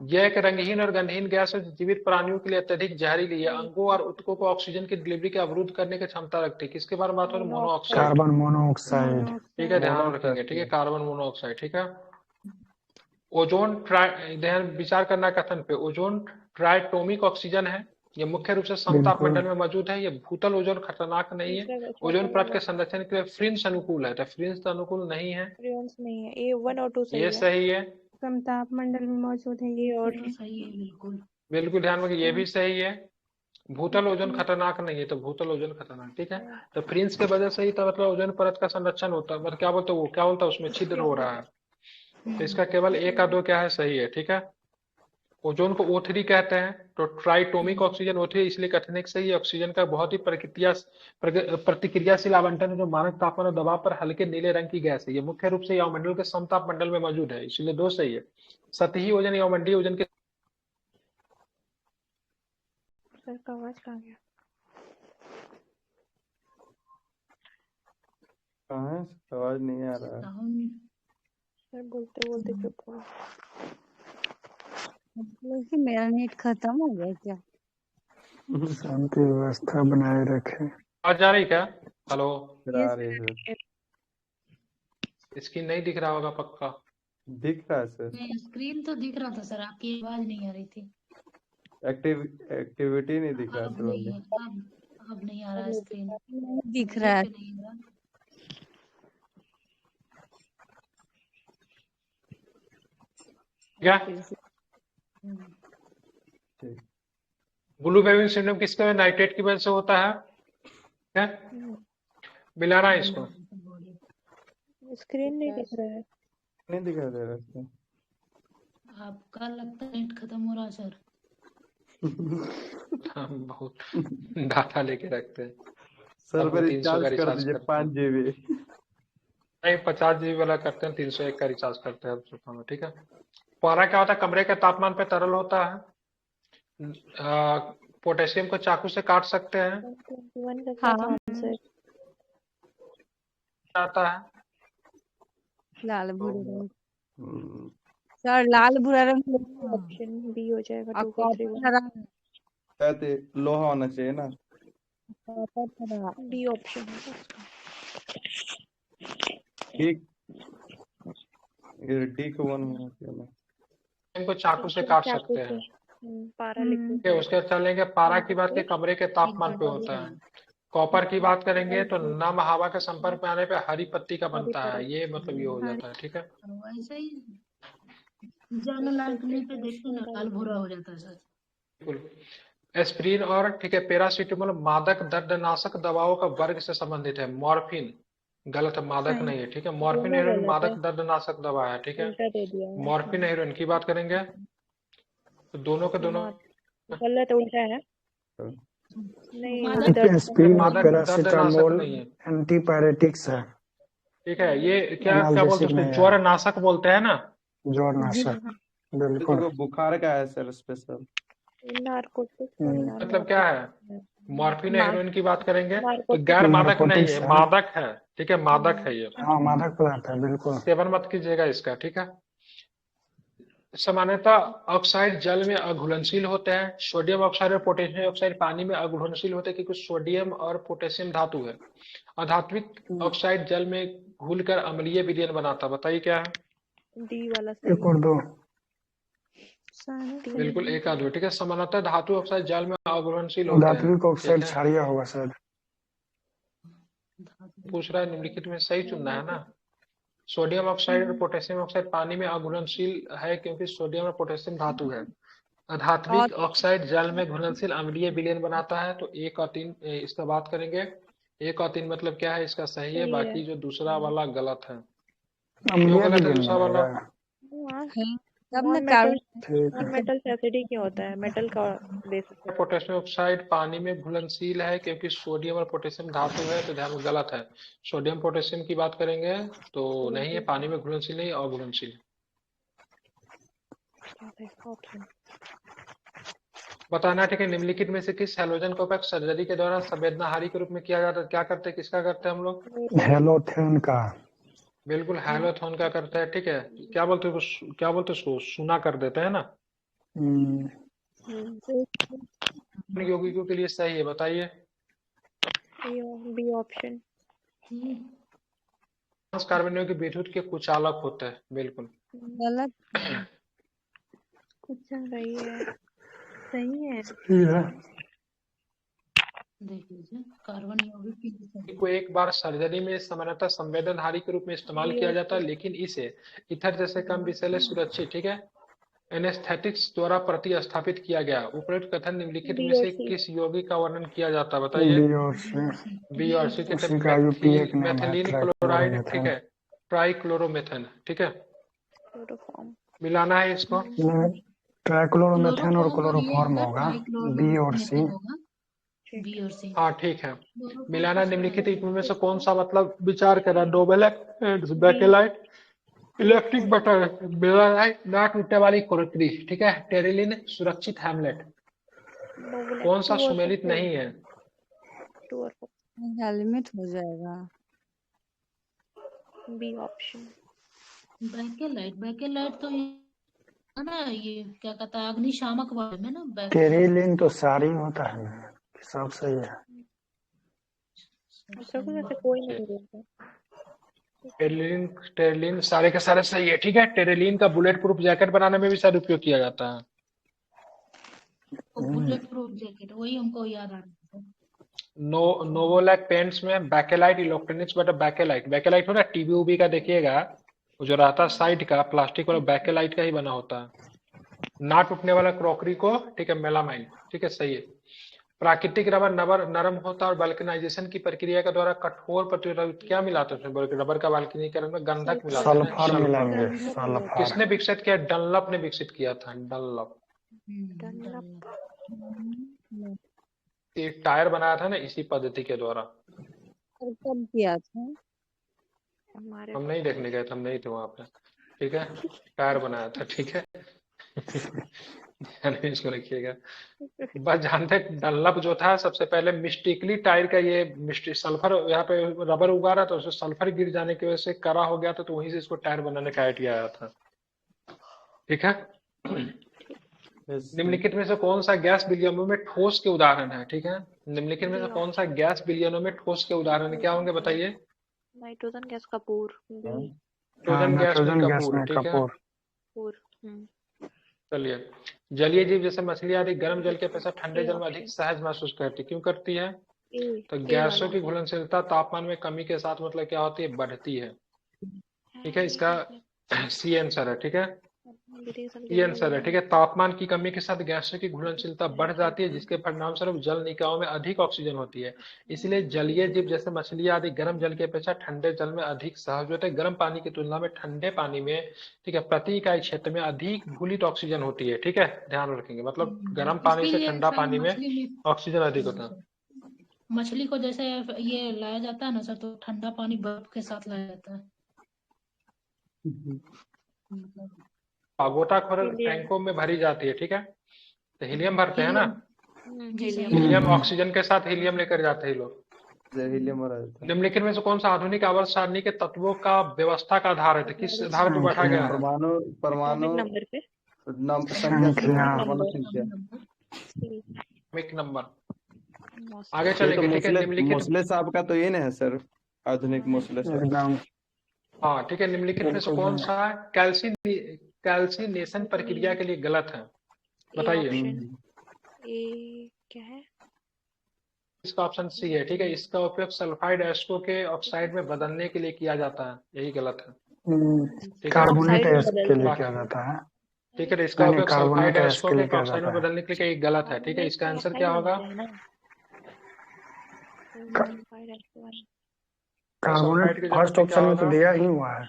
यह एक रंगहीन और गंधहीन गैस है जो जीवित प्राणियों के लिए अत्यधिक जहरीली है। अंगों और ऊतकों को ऑक्सीजन की डिलीवरी के अवरुद्ध करने की क्षमता रखती है। किसके बारे में बात हो रही है, मोनोऑक्साइड, कार्बन मोनोऑक्साइड ठीक है, ध्यान रखेंगे, ठीक है, कार्बन मोनोऑक्साइड, ठीक है। ओजोन ध्यान विचार करना कथन पे, ओजोन ट्राइटोमिक ऑक्सीजन है, ये मुख्य रूप से समताप बिल्कुल। मंडल में मौजूद है। ये भूतल ओजोन खतरनाक नहीं है। ओजोन परत के संरक्षण के लिए फ्रिंज अनुकूल है, तो फ्रिंज तो अनुकूल नहीं है, फ्रिंज नहीं है। ए 1 और 2 सही ये है। सही है, समताप मंडल में मौजूद है ये, और तो सही है बिल्कुल। बिल्कुल ध्यान रखिए, ये भी सही है। भूतल ओजोन खतरनाक नहीं है, तो भूतल ओजोन खतरनाक, ठीक है। तो फ्रिंज के वजह से ही तो मतलब ओजोन परत का संरक्षण होता है, मतलब क्या बोलते हैं वो, क्या बोलता है उसमें छिद्र हो रहा है, तो इसका केवल 1 और 2 क्या है, सही है, ठीक है। ओजोन को O3 कहते हैं, तो ट्राइटोमिक ऑक्सीजन O3 इसलिए कथन एक सही है। ऑक्सीजन का बहुत ही प्रतिक्रियाशील आवंटन है जो मानक तापमान और दबाव पर हल्के नीले रंग की गैस है। ये मुख्य रूप से यौमंडल के समताप मंडल में मौजूद है, इसलिए 2 सही है। सतही ओजन यौमंडलीय ओजन के सर का आवाज कहाँ गया? कहाँ है? आवाज नहीं आ रहा है। सर बोलते बोलते चुप हो। कि मेरा नेट खत्म हो गया क्या? शांति व्यवस्था बनाए रखें। आवाज आ रही क्या, हेलो, फिर आ रही है सर, स्क्रीन नहीं दिख रहा होगा पक्का, दिख रहा है सर, स्क्रीन तो दिख रहा था सर, आपकी आवाज नहीं आ रही थी। एक्टिविटी नहीं दिख रहा अब सर नहीं अभी। है, अब नहीं आ रहा है स्क्रीन, दिख रहा है। नहीं आ रहा। क्या ठीक। ब्लू बेबिंग सिंड्रोम किसके में, नाइट्रेट की वजह से होता है, क्या मिलाना है इसको, स्क्रीन नहीं दिख रहा है। नहीं दिखा दे रहा सर। आपका लगता है नेट खत्म हो रहा है सर। हम बहुत डाटा लेके रखते हैं, सर आपको पर 300 का रिचार्ज कर रिचार्ज दीजिए करते 5 हैं। GB। नहीं 50 GB वाला करते हैं, 301 का रिचार्ज करते हैं सुबह में, ठीक है। पारा क्या होता है, कमरे के तापमान पे तरल होता है। पोटेशियम को चाकू से काट सकते हैं, 121 का क्या था हाँ आंसर? आता है। लाल भूरे तो रंग सर, लाल भूरा रंग ऑप्शन बी हो जाएगा, और 2431। कॉपर हरा शायद लोहा होना चाहिए ना। कॉपर हरा डी ऑप्शन है उसका। ठीक, ये डी को 1 होना चाहिए ना। इनको चाकू से ठीक है, काट चाकू सकते से हैं। पारा लिक्विड ठीक है, उसके बाद चलेंगे पारा की बात की, लिक्विड कमरे के तापमान पे होता है। कॉपर की बात करेंगे तो नम हवा के संपर्क में आने पे हरी पत्ती का हरी बनता है, परत। ये मतलब ये हो जाता है, ठीक है। वैसे ही जाने लायक नहीं पे देखते ना लाल भूरा हो जाता है सर। बिल्कुल। एस्प्रिन और ठीक है पैरासीटामोल मादक दर्दनाशक दवाओं का वर्ग से संबंधित है। मॉर्फिन गलत है, मादक नहीं है, ठीक है। मॉर्फिन दोनों हेरोइन गलत मादक है, दर्दनाशक दवा है, ठीक है। उल्टा दे दिया है। मॉर्फिन हेरोइन की बात करेंगे तो दोनों के दोनों गलत उल्टा है। नहीं वो मादक दर्द एस्प्रिन और मादक दर्दनाशक पैरासीटामोल नहीं है, एंटीपायरेटिक्स है, ठीक है। ये क्या क्या बोलते एनाल्जेसिक हैं उसको, नहीं है, ज्वर नाशक बोलते हैं ना। जोर नाशक। बिल्कुल। तो बुखार का है सर स्पेशल। नारकोटिक्स मतलब क्या है, मॉर्फिन हेरोइन की बात करेंगे तो नारकोटिक्स गैर मादक नहीं नार्कोटिक्स है, है। मादक है, ठीक है, मादक है ये, हाँ, मादक पदार्थ है, बिल्कुल। सेवन मत कीजिएगा इसका, ठीक है। सामान्यतः ऑक्साइड जल में अघुलनशील होते हैं। सोडियम ऑक्साइड और पोटेशियम ऑक्साइड पानी में अघुलनशील होते हैं, क्योंकि सोडियम और पोटेशियम धातु है। अधात्विक ऑक्साइड जल में घुलकर अम्लीय विलयन बनाता है। बताइए क्या है। डी वाला एक और दो। बिल्कुल एक आध, ठीक है। सामान्यतः धातु ऑक्साइड जल में अघुलनशील होते हैं, धात्विक ठीक ऑक्साइड है। क्षारीय होगा शायद। पूछ रहा है निम्नलिखित में सही चुनना है ना। सोडियम ऑक्साइड और पोटेशियम ऑक्साइड पानी में अघुलनशील है, क्योंकि सोडियम और पोटेशियम धातु है। अधात्विक ऑक्साइड जल में घुलनशील अम्लीय विलयन बनाता है। तो 1 और 3 इसका बात करेंगे। 1 और 3 मतलब क्या है, इसका सही है, बाकी जो दूसरा वाला गलत है। क्यों अम्लीय गलत है विलयन दूसरा वाला। बनेगा। तब ना मेटल ठीक नॉन है। मेटल से एसिडिक ही होता है, मेटल का बेसिस है। पोटेशियम ऑक्साइड पानी में घुलनशील है, क्योंकि सोडियम और पोटेशियम धातु है, तो ध्यान में गलत है। सोडियम पोटेशियम की बात करेंगे तो नहीं है, पानी में घुलनशील नहीं, अघुलनशील। ऑप्शन बताना, ठीक है। निम्नलिखित में से किस हैलोजन का उपयोग सर्जरी के दौरान संवेदनाहारी के रूप में किया जाता है। क्या करते हैं, किसका करते हैं हम लोग। हेलोथेन का। बिल्कुल हैलोथोन का करते हैं, ठीक है। क्या बोलते हैं क्या बोलते हैं उसको, सुना कर देते हैं ना। हम्म, यौगिकों के लिए सही है, बताइए। बी ऑप्शन कार्बन यौगिक विद्युत के कुचालक होते हैं, बिल्कुल। गलत कुछ सही है, सही है। सही है। देख लीजिए कार्बन यौगिक को एक बार सर्जरी में सामान्यतः संवेदनहारी के रूप में इस्तेमाल किया जाता है, लेकिन इसे इथर जैसे कम विषैले सुरक्षित, ठीक है, एनेस्थेटिक्स द्वारा प्रतिस्थापित किया गया। उपरोक्त कथन निम्नलिखित में से किस यौगिक का वर्णन किया जाता है, बताइए। बी और सी। बी और सी के उसी का यूपीए नाम है, मेथिलीन क्लोराइड, ठीक ट्राइक्लोरोमेथेन। है, ट्राइक्लोरोमेथन, ठीक है। क्लोरोफॉर्म मिलाना है इसको। ट्राइक्लोरोमेथेन और क्लोरोफॉर्म क्लोरोफॉर्म होगा। बी और सी। बी और सी। हाँ ठीक है। मिलाना निम्नलिखित में से कौन सा मतलब विचार करा, डोबेलेक, बेकेलाइट, इलेक्ट्रिक बटर, बेलाइट, ना टूटने वाली कोरकरी, ठीक है, टेरिलिन, सुरक्षित हैमलेट। कौन सा सुमेलित नहीं है। हेलमेट हो जाएगा। बी ऑप्शन बैकेलाइट तो ये है ना, ये क्या कहता है अग्निशामक वाले में ना। टेरिलिन तो सारी होता है ना, सब सही है। कोई नहीं बोलता। टेरिलिन सारे के सारे सही है, ठीक है। टेरिलिन का बुलेट प्रूफ जैकेट बनाने में भी शायद उपयोग किया जाता है। बुलेट प्रूफ जैकेट, वही हमको याद आ रहा है। नोवोलैक पेंट्स में बैकेलाइट इलेक्ट्रॉनिक्स बट बैकेलाइट हो ना, टीवी उबी का देखिएगा, वो जो रहता है साइड का प्लास्टिक वाला, बैकेलाइट का ही बना होता है। ना टूटने वाला क्रॉकरी को, ठीक है, मेलामाइन, ठीक है, सही है। प्राकृतिक रबर नरम होता है और वल्कनाइजेशन की प्रक्रिया के द्वारा कठोर प्रतिरोध क्या मिलाते हैं रबर का वल्कनीकरण में, गंधक मिलाते हैं, सल्फर मिलाएंगे, सल्फर। किसने विकसित किया, डनलप ने विकसित किया था, डनलप। एक टायर बनाया था ना इसी पद्धति के द्वारा। कब किया था। हमारे हम नहीं देखने गए थे, हम नहीं थे वहां पे, ठीक है। टायर बनाया था, ठीक है। ध्यान में इसको रखिएगा। बस जानते डनलप जो था सबसे पहले मिस्टेकली टायर का ये सल्फर यहाँ पे रबर उगा रहा था, उसमें सल्फर गिर जाने की वजह से कड़ा हो गया था, तो वहीं से इसको टायर बनाने का आइडिया आया था, ठीक है। निम्नलिखित में से कौन सा गैस विलयनों में ठोस के उदाहरण है, ठीक है। निम्नलिखित में से कौन सा गैस विलयनों में ठोस के उदाहरण क्या होंगे, बताइए। नाइट्रोजन गैस कपूर बी नाइट्रोजन गैस में नाइट्रोजन गैस कपूर, में ठीक है। कपूर। कपूर चलिए, जलीय जीव जैसे मछली आदि गर्म जल के अपेक्षा ठंडे ए जल में अधिक ऑप्शन सहज महसूस करती है, क्यों करती है? ए तो ए गैसों वाला की घुलनशीलता तापमान में कमी के साथ मतलब क्या होती है, बढ़ती है, ठीक है। इसका सी आंसर है, ठीक है। सी आंसर है, ठीक है। तापमान की कमी के साथ गैसों की घुलनशीलता बढ़ जाती है, जिसके परिणामस्वरूप जल निकायों में अधिक ऑक्सीजन होती है। इसलिए जलीय जीव जैसे मछली आदि गर्म जल की अपेक्षा ठंडे जल में अधिक सहज होते हैं। गर्म पानी की तुलना में ठंडे पानी में, ठीक है, प्रति इकाई क्षेत्र में अधिक घुलित ऑक्सीजन होती है, ठीक है। ध्यान रखेंगे, मतलब गर्म पानी इसके से लिए ठंडा सर पानी में मछली में ऑक्सीजन अधिक होता है। मछली को जैसे ये लाया जाता है ना सर, तो ठंडा पानी बर्फ के साथ लाया जाता है। गोताखोर हीलियम टैंकों में भरी जाती है, ठीक है। तो हीलियम भरते हैं ना, जी सर। हीलियम ऑक्सीजन के साथ हीलियम लेकर जाते हैं लोग। हीलियम हो रहा था। निम्नलिखित में से कौन सा आधुनिक आवर्त सारणी के तत्वों का व्यवस्था का आधार है, तो किस आधार पर बैठा गया है? परमाणु परमाणु नंबर पे संख्या से, संख्या। परमाणु संख्या। एक नंबर। मौसम आगे ये तो चलेंगे, ठीक है। मोसले निम्नलिखित, मोसले साहब का तो ये ना है सर, आधुनिक मोसले साहब। एकदम हाँ ठीक है। निम्नलिखित में से बिल्कुल कौन सा कैल्सिनेशन प्रक्रिया के लिए गलत है, ए बताइए। ऑप्शन ए क्या है? इसका ऑप्शन सी है, ठीक है। इसका उपयोग सल्फाइड एस्को के ऑक्साइड में बदलने के लिए किया जाता है, यही गलत है, ठीक है। कार्बोनेट ऑक्साइड में एस के लिए बाकी- किया जाता है। ठीक है, तो इसका नहीं, उपयोग सल्फाइड कार्बोनेट एस एस्को के के लिए किया ऑक्साइड में जाता है। बदलने के लिए गलत है, ठीक है। इसका आंसर क्या होगा? कार्बोनेट की जगह फर्स्ट पे ऑप्शन क्या में तो होगा? दिया ही हुआ है।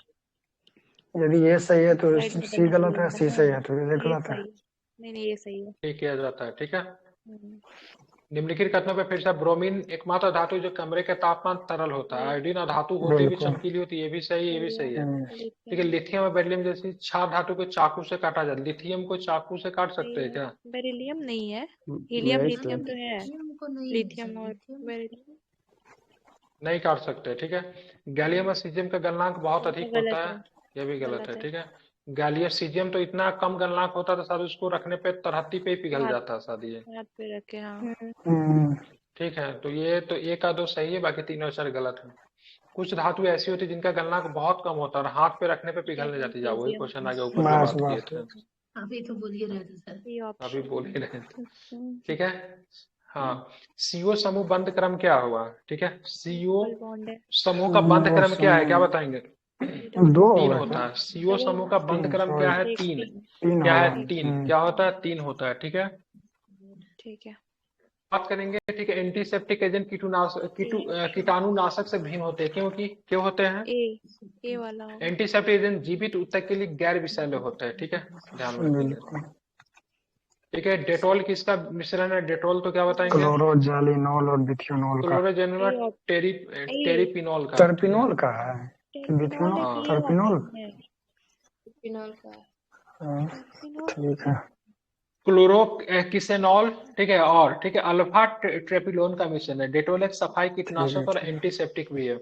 यदि ये सही है तो सी गलत है, सी सही है तो ये गलत है। नहीं ये सही है। ठीक किया जाता है, ठीक है। निम्नलिखित कथनों पे फिर से, ब्रोमीन एकमात्र धातु जो कमरे के तापमान तरल होता है। आयोडीन धातु होती भी बिल्कुल। चमकीली होती है, ये भी सही, ये भी सही है, हम्म, ठीक है। लिथियम और बेरिलियम जैसी क्षार धातु को चाकू से काटा जाता है। लिथियम को चाकू से काट सकते हैं क्या? बेरिलियम नहीं है, हीलियम यही लिथियम तो। तो है। को नहीं लिथियम और बेरिलियम नहीं काट सकते, ठीक है। गैलियम और सीजियम का गलनांक बहुत अधिक गलत होता है। है, ये भी गलत गलत है, है। ठीक है। गैलियम सीजियम तो इतना कम गलनांक होता था शायद उसको रखने पे तरहत्ती पे ही पिघल हाथ- जाता शायद ये, हाथ पे रखे हाँ। ठीक है। तो ये तो एक का दो सही है, बाकी तीनों चार गलत है। कुछ धातु ऐसी होती है जिनका गलनांक बहुत कम होता है और हाथ पे रखने पे पिघलने जाती है। वही क्वेश्चन आगे ऊपर जो बस बात किए बस थे, अभी तो बोल ही रहे थे सर। ये अभी ऑप्शन बोल ही रहे थे, ठीक है। हाँ, सीओ समूह बंद क्रम क्या हुआ, ठीक है। सीओ बॉन्ड है। समूह का बंद क्रम क्या है, क्या बताएंगे? दो तीन होगा होता क्या? है। सीओ समूह का बंद क्रम क्या है? तीन। तीन क्या होगा। है? तीन। क्या होता है? तीन होता है, ठीक है। ठीक है। बात करेंगे, ठीक है। एंटीसेप्टिक एजेंट कीटाणुनाशक से भिन्न होते हैं, क्योंकि क्यों होते हैं? ए वाला होगा। एंटीसेप्टिक एजेंट जीवित ऊतक के लिए गैर विषैले होते हैं, ठीक है। ध्यान रखिएगा, बिल्कुल। ठीक है। डेटॉल किसका मिश्रण है? डेटॉल तो क्या बताएंगे? क्लोरोजेलिनोल और बिथ्योनोल का। क्लोरोजेनिल टेरिपिनॉल का, टर्पिनोल का है कि बिथ्योनोल? हाँ। टर्पिनोल। फिनॉल का हाँ, ठीक है। क्लोरोकिसेनॉल, ठीक है। और ठीक है, अल्फा ट्रेपिलोन का मिश्रण है। डेटोल एक सफाई कीटनाशक और एंटीसेप्टिक भी है।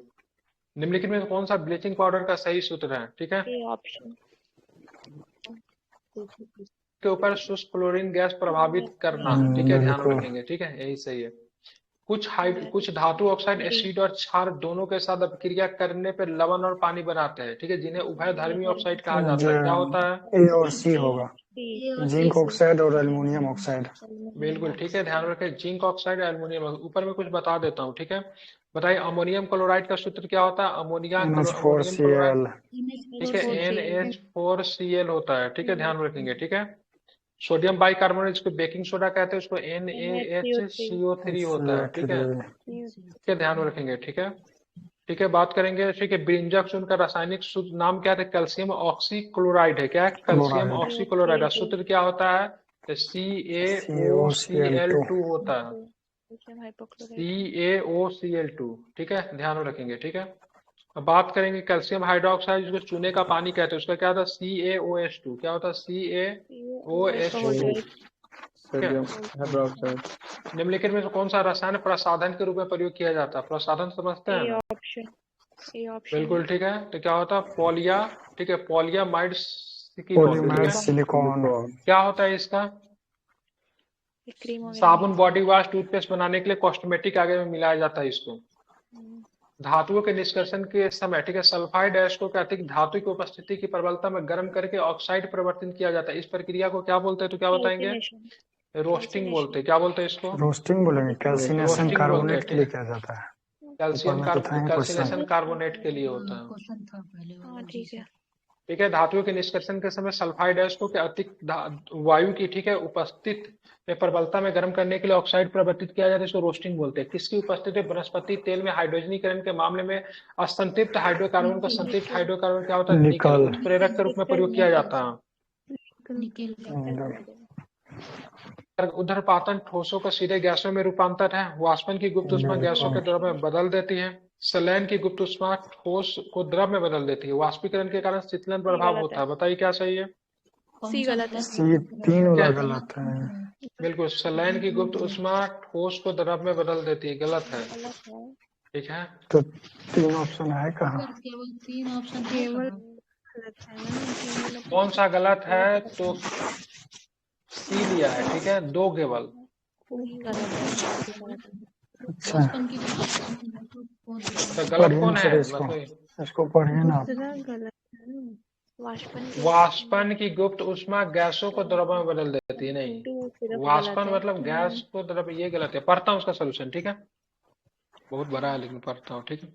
निम्नलिखित में कौन सा ब्लीचिंग पाउडर का सही सूत्र है, ठीक है। ए ऑप्शन के ऊपर शुष्क क्लोरीन गैस प्रभावित करना, ठीक है। ध्यान बिल्कुल। रखेंगे, ठीक है, यही सही है। कुछ धातु ऑक्साइड एसिड और क्षार दोनों के साथ अपक्रिया करने पर लवण और पानी बनाते हैं, ठीक है, जिन्हें उभयधर्मी ऑक्साइड कहा जाता है। क्या होता है? ए और सी होगा, जिंक ऑक्साइड और एल्युमिनियम ऑक्साइड। बिल्कुल ठीक है, ध्यान रखें। Zinc oxide aluminium. ऊपर में कुछ बता देता हूँ, ठीक है। बताइए, अमोनियम क्लोराइड का सूत्र क्या होता है? अमोनियम क्लोराइड, ठीक है, NH4Cl होता है, ठीक है। ध्यान रखेंगे, ठीक है। सोडियम बाइकार्बोनेट, जिसको बेकिंग सोडा कहते हैं, उसको NaHCO3 होता है, ठीक है। ठीक है, ध्यान रखेंगे, ठीक है। ठीक है, बात करेंगे, ठीक है। ब्रिंजक चूर्ण का रासायनिक शुद्ध नाम क्या है? कैल्शियम ऑक्सीक्लोराइड है। क्या है? कैल्शियम ऑक्सीक्लोराइड का सूत्र क्या होता है? CaOCl2 होता है, CaOCl2, ठीक है। ध्यान रखेंगे, ठीक है। अब बात करेंगे कैल्शियम हाइड्रोक्साइड, जिसको चूने का पानी कहते हैं, उसका क्या होता है? CaOH2। क्या होता है? CaOH2। Sodium hydroxide. निम्नलिखित में से कौन सा रसायन प्रसाधन के रूप में प्रयोग किया जाता है? प्रसाधन समझते हैं ना? ए ऑप्शन बिल्कुल ठीक है। तो क्या होता है? पॉलिया, ठीक है, पॉलियामाइड सिलिकॉन, ठीक पॉलीमर है। सिलिकॉन। क्या होता है इसका? क्रीम वगैरह साबुन, बॉडी वॉश, टूथपेस्ट बनाने के लिए कॉस्मेटिक आगे में मिलाया जाता है इसको। धातुओं के निष्कर्षण के समय, ठीक है, सल्फाइड एस्को के अतिरिक्त धातु की उपस्थिति की प्रबलता में गर्म करके ऑक्साइड परिवर्तन किया जाता है। इस प्रक्रिया को क्या बोलते हैं? तो क्या बताएंगे? रोस्टिंग बोलते हैं। क्या बोलते हैं इसको? रोस्टिंग बोलेंगे। कैल्सिनेशन रोस्टिंग बोलते हैं, कार्बोनेट के लिए ठीक किया जाता है। कैल्शियम ऊपर में तो था ही कैल्सिनेशन क्वेश्चन। कार्बोनेट के लिए होता है। क्वेश्चन था पहले वाला हाँ उसी ठीक से। है। ठीक है। धातुओं के निष्कर्षण के समय सल्फाइड एस्को के अतिरिक्त वायु की, ठीक है, उपस्थित में प्रबलता में गर्म करने के लिए ऑक्साइड परिवर्तित किया जाता है, इसको रोस्टिंग बोलते हैं। किसकी उपस्थिति में? वनस्पति तेल में हाइड्रोजनीकरण के मामले में असंतृप्त हाइड्रोकार्बन का संतृप्त हाइड्रोकार्बन क्या होता है? निकल, निकल। उत्प्रेरक के रूप में प्रयोग किया जाता है। निकेल ऊर्ध्वपातन ठोसों का सीधे गैसों में रूपांतर है। वाष्पन की गुप्त ऊष्मा गैसों के द्रव में बदल देती है। संलयन की गुप्त ऊष्मा ठोस को द्रव में बदल देती है। वाष्पीकरण के कारण शीतलन प्रभाव होता है। बताइए क्या सही है? सी गलत है। सी तीन वाला गलत है। बिल्कुल, संलयन की गुप्त ऊष्मा ठोस को द्रव में बदल देती है, गलत है। ठीक है। तो तीन ऑप्शन है कहाँ? केवल 3 ऑप्शन केवल कौन सा गलत है? तो सी लिया है, ठीक है, 2 केवल। अच्छा, तो गलत पढ़िए कौन ना है? सर इसको। बताइए। इसको पढ़िए ना आप। वाष्पन की गुप्त ऊष्मा गैसों को द्रव में बदल देती है। नहीं, वाष्पन मतलब गैस को द्रव, ये गलत है। पढ़ता हूँ उसका सोल्यूशन, ठीक है, बहुत बड़ा है लेकिन पढ़ता हूँ, ठीक है।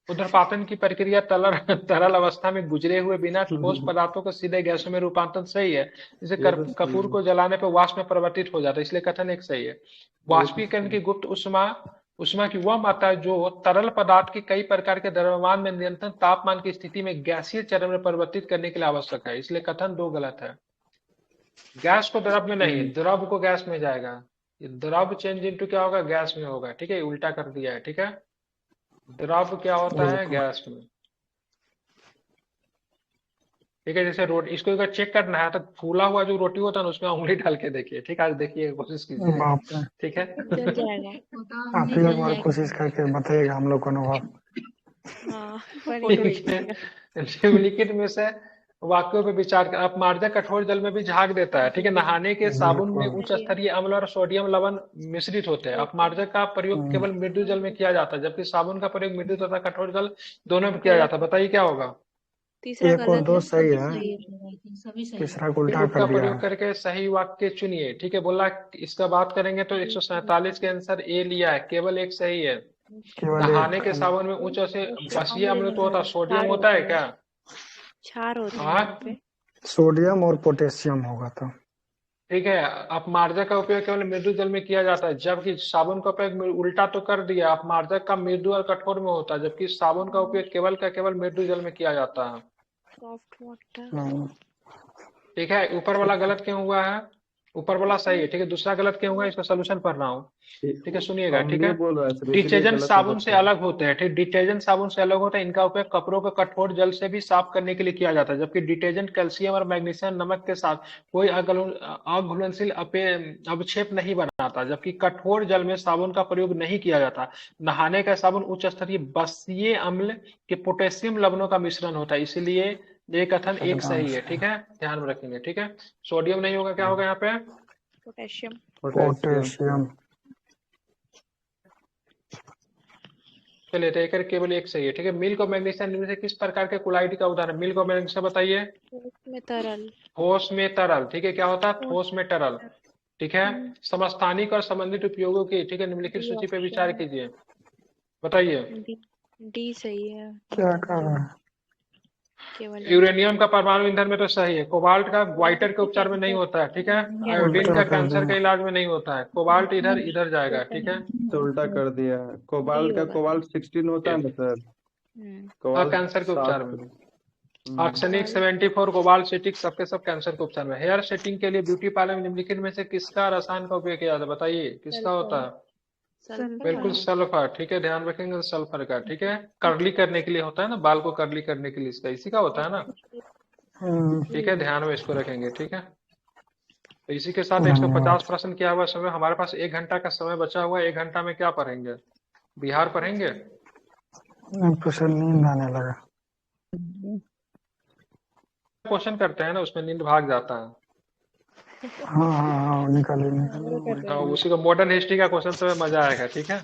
ऊर्ध्वपातन की प्रक्रिया तरल अवस्था में गुजरे हुए बिना ठोस पदार्थों को सीधे गैसों में रूपांतरण सही है। जैसे कपूर को जलाने पर वाष्प में परिवर्तित हो जाता है, इसलिए कथन एक सही है। वाष्पीकरण की गुप्त ऊष्मा की वह मात्रा जो तरल पदार्थ के कई प्रकार के द्रव्यमान में निरंतर तापमान की स्थिति में गैसीय चरण में परिवर्तित करने के लिए आवश्यक है, इसलिए कथन 2 गलत है। गैस को द्रव में नहीं, द्रव को गैस में जाएगा। ये द्रव चेंज इनटू क्या होगा? गैस में होगा, ठीक है, उल्टा कर दिया है, ठीक है। द्रव क्या होता है? गैस में, ठीक है। जैसे रोटी, इसको अगर चेक करना है तो फूला हुआ जो रोटी होता है ना, उसमें उंगली डाल के देखिए, ठीक है, आज देखिए, कोशिश कीजिए, बाप रे, ठीक है। चल जाएगा। आप ही एक बार कोशिश करके बताइएगा हम लोग को अनुभव। हाँ निम्नलिखित में से वाक्यों पर विचार कर। अपमार्जक कठोर जल में भी झाग देता है, ठीक है। नहाने के साबुन में उच्च स्तरीय अम्ल और सोडियम लवण मिश्रित होते हैं। अपमार्जक का प्रयोग केवल मृदु जल में किया जाता है, जबकि साबुन का प्रयोग मृदु तथा कठोर जल दोनों में किया जाता है। बताइए क्या होगा? तीसरा एक और गलत दो है। सही है, सभी सही है। तीसरा को उल्टा फिर उसका कर दिया प्रयोग है। करके सही वाक्य चुनिए, ठीक है। बोला इसका बात करेंगे तो 147 के आंसर ए लिया है, केवल एक सही है। केवल नहाने एक के साबुन में उच्च से बसीय अम्ल तो होता है, सोडियम होता है क्या? क्षार होता है हाँ, यहाँ पे। सोडियम और पोटेशियम होगा तो। ठीक है। अपमार्जक का उपयोग केवल मृदु जल में किया जाता है, जबकि साबुन का उपयोग, उल्टा तो कर दिया, अपमार्जक का मृदु और कठोर में होता है, जबकि साबुन का उपयोग केवल मृदु जल में किया जाता है। Soft water. ठीक है। ऊपर वाला गलत क्यों हुआ है? ऊपर वाला सही है, ठीक है, दूसरा गलत क्यों हुआ है? इसका सोल्यूशन पढ़ रहा हूँ, ठीक है, सुनिएगा, ठीक है। डिटर्जेंट साबुन से अलग होते हैं, ठीक, डिटर्जेंट साबुन से अलग होता है। इनका उपयोग कपड़ों को कठोर जल से भी साफ करने के लिए किया जाता है, जबकि डिटर्जेंट कैल्शियम और मैग्नीशियम नमक के साथ कोई अघुलनशील अवक्षेप नहीं बनाता, जबकि कठोर जल में साबुन का प्रयोग नहीं किया जाता। नहाने का साबुन उच्च स्तरीय बसीय अम्ल के पोटेशियम लवणों का मिश्रण होता है, इसलिए ये कथन एक सही है, ठीक है, ध्यान में रखेंगे, ठीक है। सोडियम नहीं होगा, क्या होगा यहाँ पे? पोटेशियम। चलिए, तो एक केवल एक सही है, ठीक है। मिल्क और मैग्नीशियम इनमें से किस प्रकार के कुलाइड का उदाहरण? मिल्क और मैग्नीशियम बताइए। ठोस में तरल, ठीक है, क्या होता है? ठोस में तरल, ठीक है। समस्थानिक और संबंधित उपयोगों की, ठीक है, निम्नलिखित सूची पे विचार कीजिए, बताइए। डी सही है। क्या कर रहा है? यूरेनियम का परमाणु ईंधन में तो सही है। कोबाल्ट का ग्वाइटर के उपचार में नहीं होता है, ठीक है। आयोडीन का कैंसर के इलाज में नहीं होता है। कोबाल्ट इधर जाएगा, ठीक है, तो उल्टा कर दिया है। कोबाल्ट 16 होता है ना सर, कैंसर के उपचार में। आर्सेनिक 74, कोबाल्ट, सिटिक, सबके सब कैंसर के उपचार में। हेयर सेटिंग के लिए ब्यूटी पार्लर में निम्नलिखित में से किसका रसायन का उपयोग किया जाता है? बताइए, किसका होता है? बिल्कुल सल्फर, ठीक है, ध्यान रखेंगे सल्फर का, ठीक है। कर्ली करने के लिए होता है ना, बाल को कर्ली करने के लिए इसका इसी का होता है ना, ठीक है, ध्यान में इसको रखेंगे, ठीक है। तो इसी के साथ 150 प्रश्न किया हुआ समय, हमारे पास 1 घंटा का समय बचा हुआ है। 1 घंटा में क्या पढ़ेंगे? बिहार पढ़ेंगे? प्रोफेसर नींद आने लगा। क्वेश्चन करते हैं ना, उसमें नींद भाग जाता है। हाँ निकालिए निकालिए। उसी को मॉडर्न हिस्ट्री का क्वेश्चन तो मजा आएगा, ठीक है।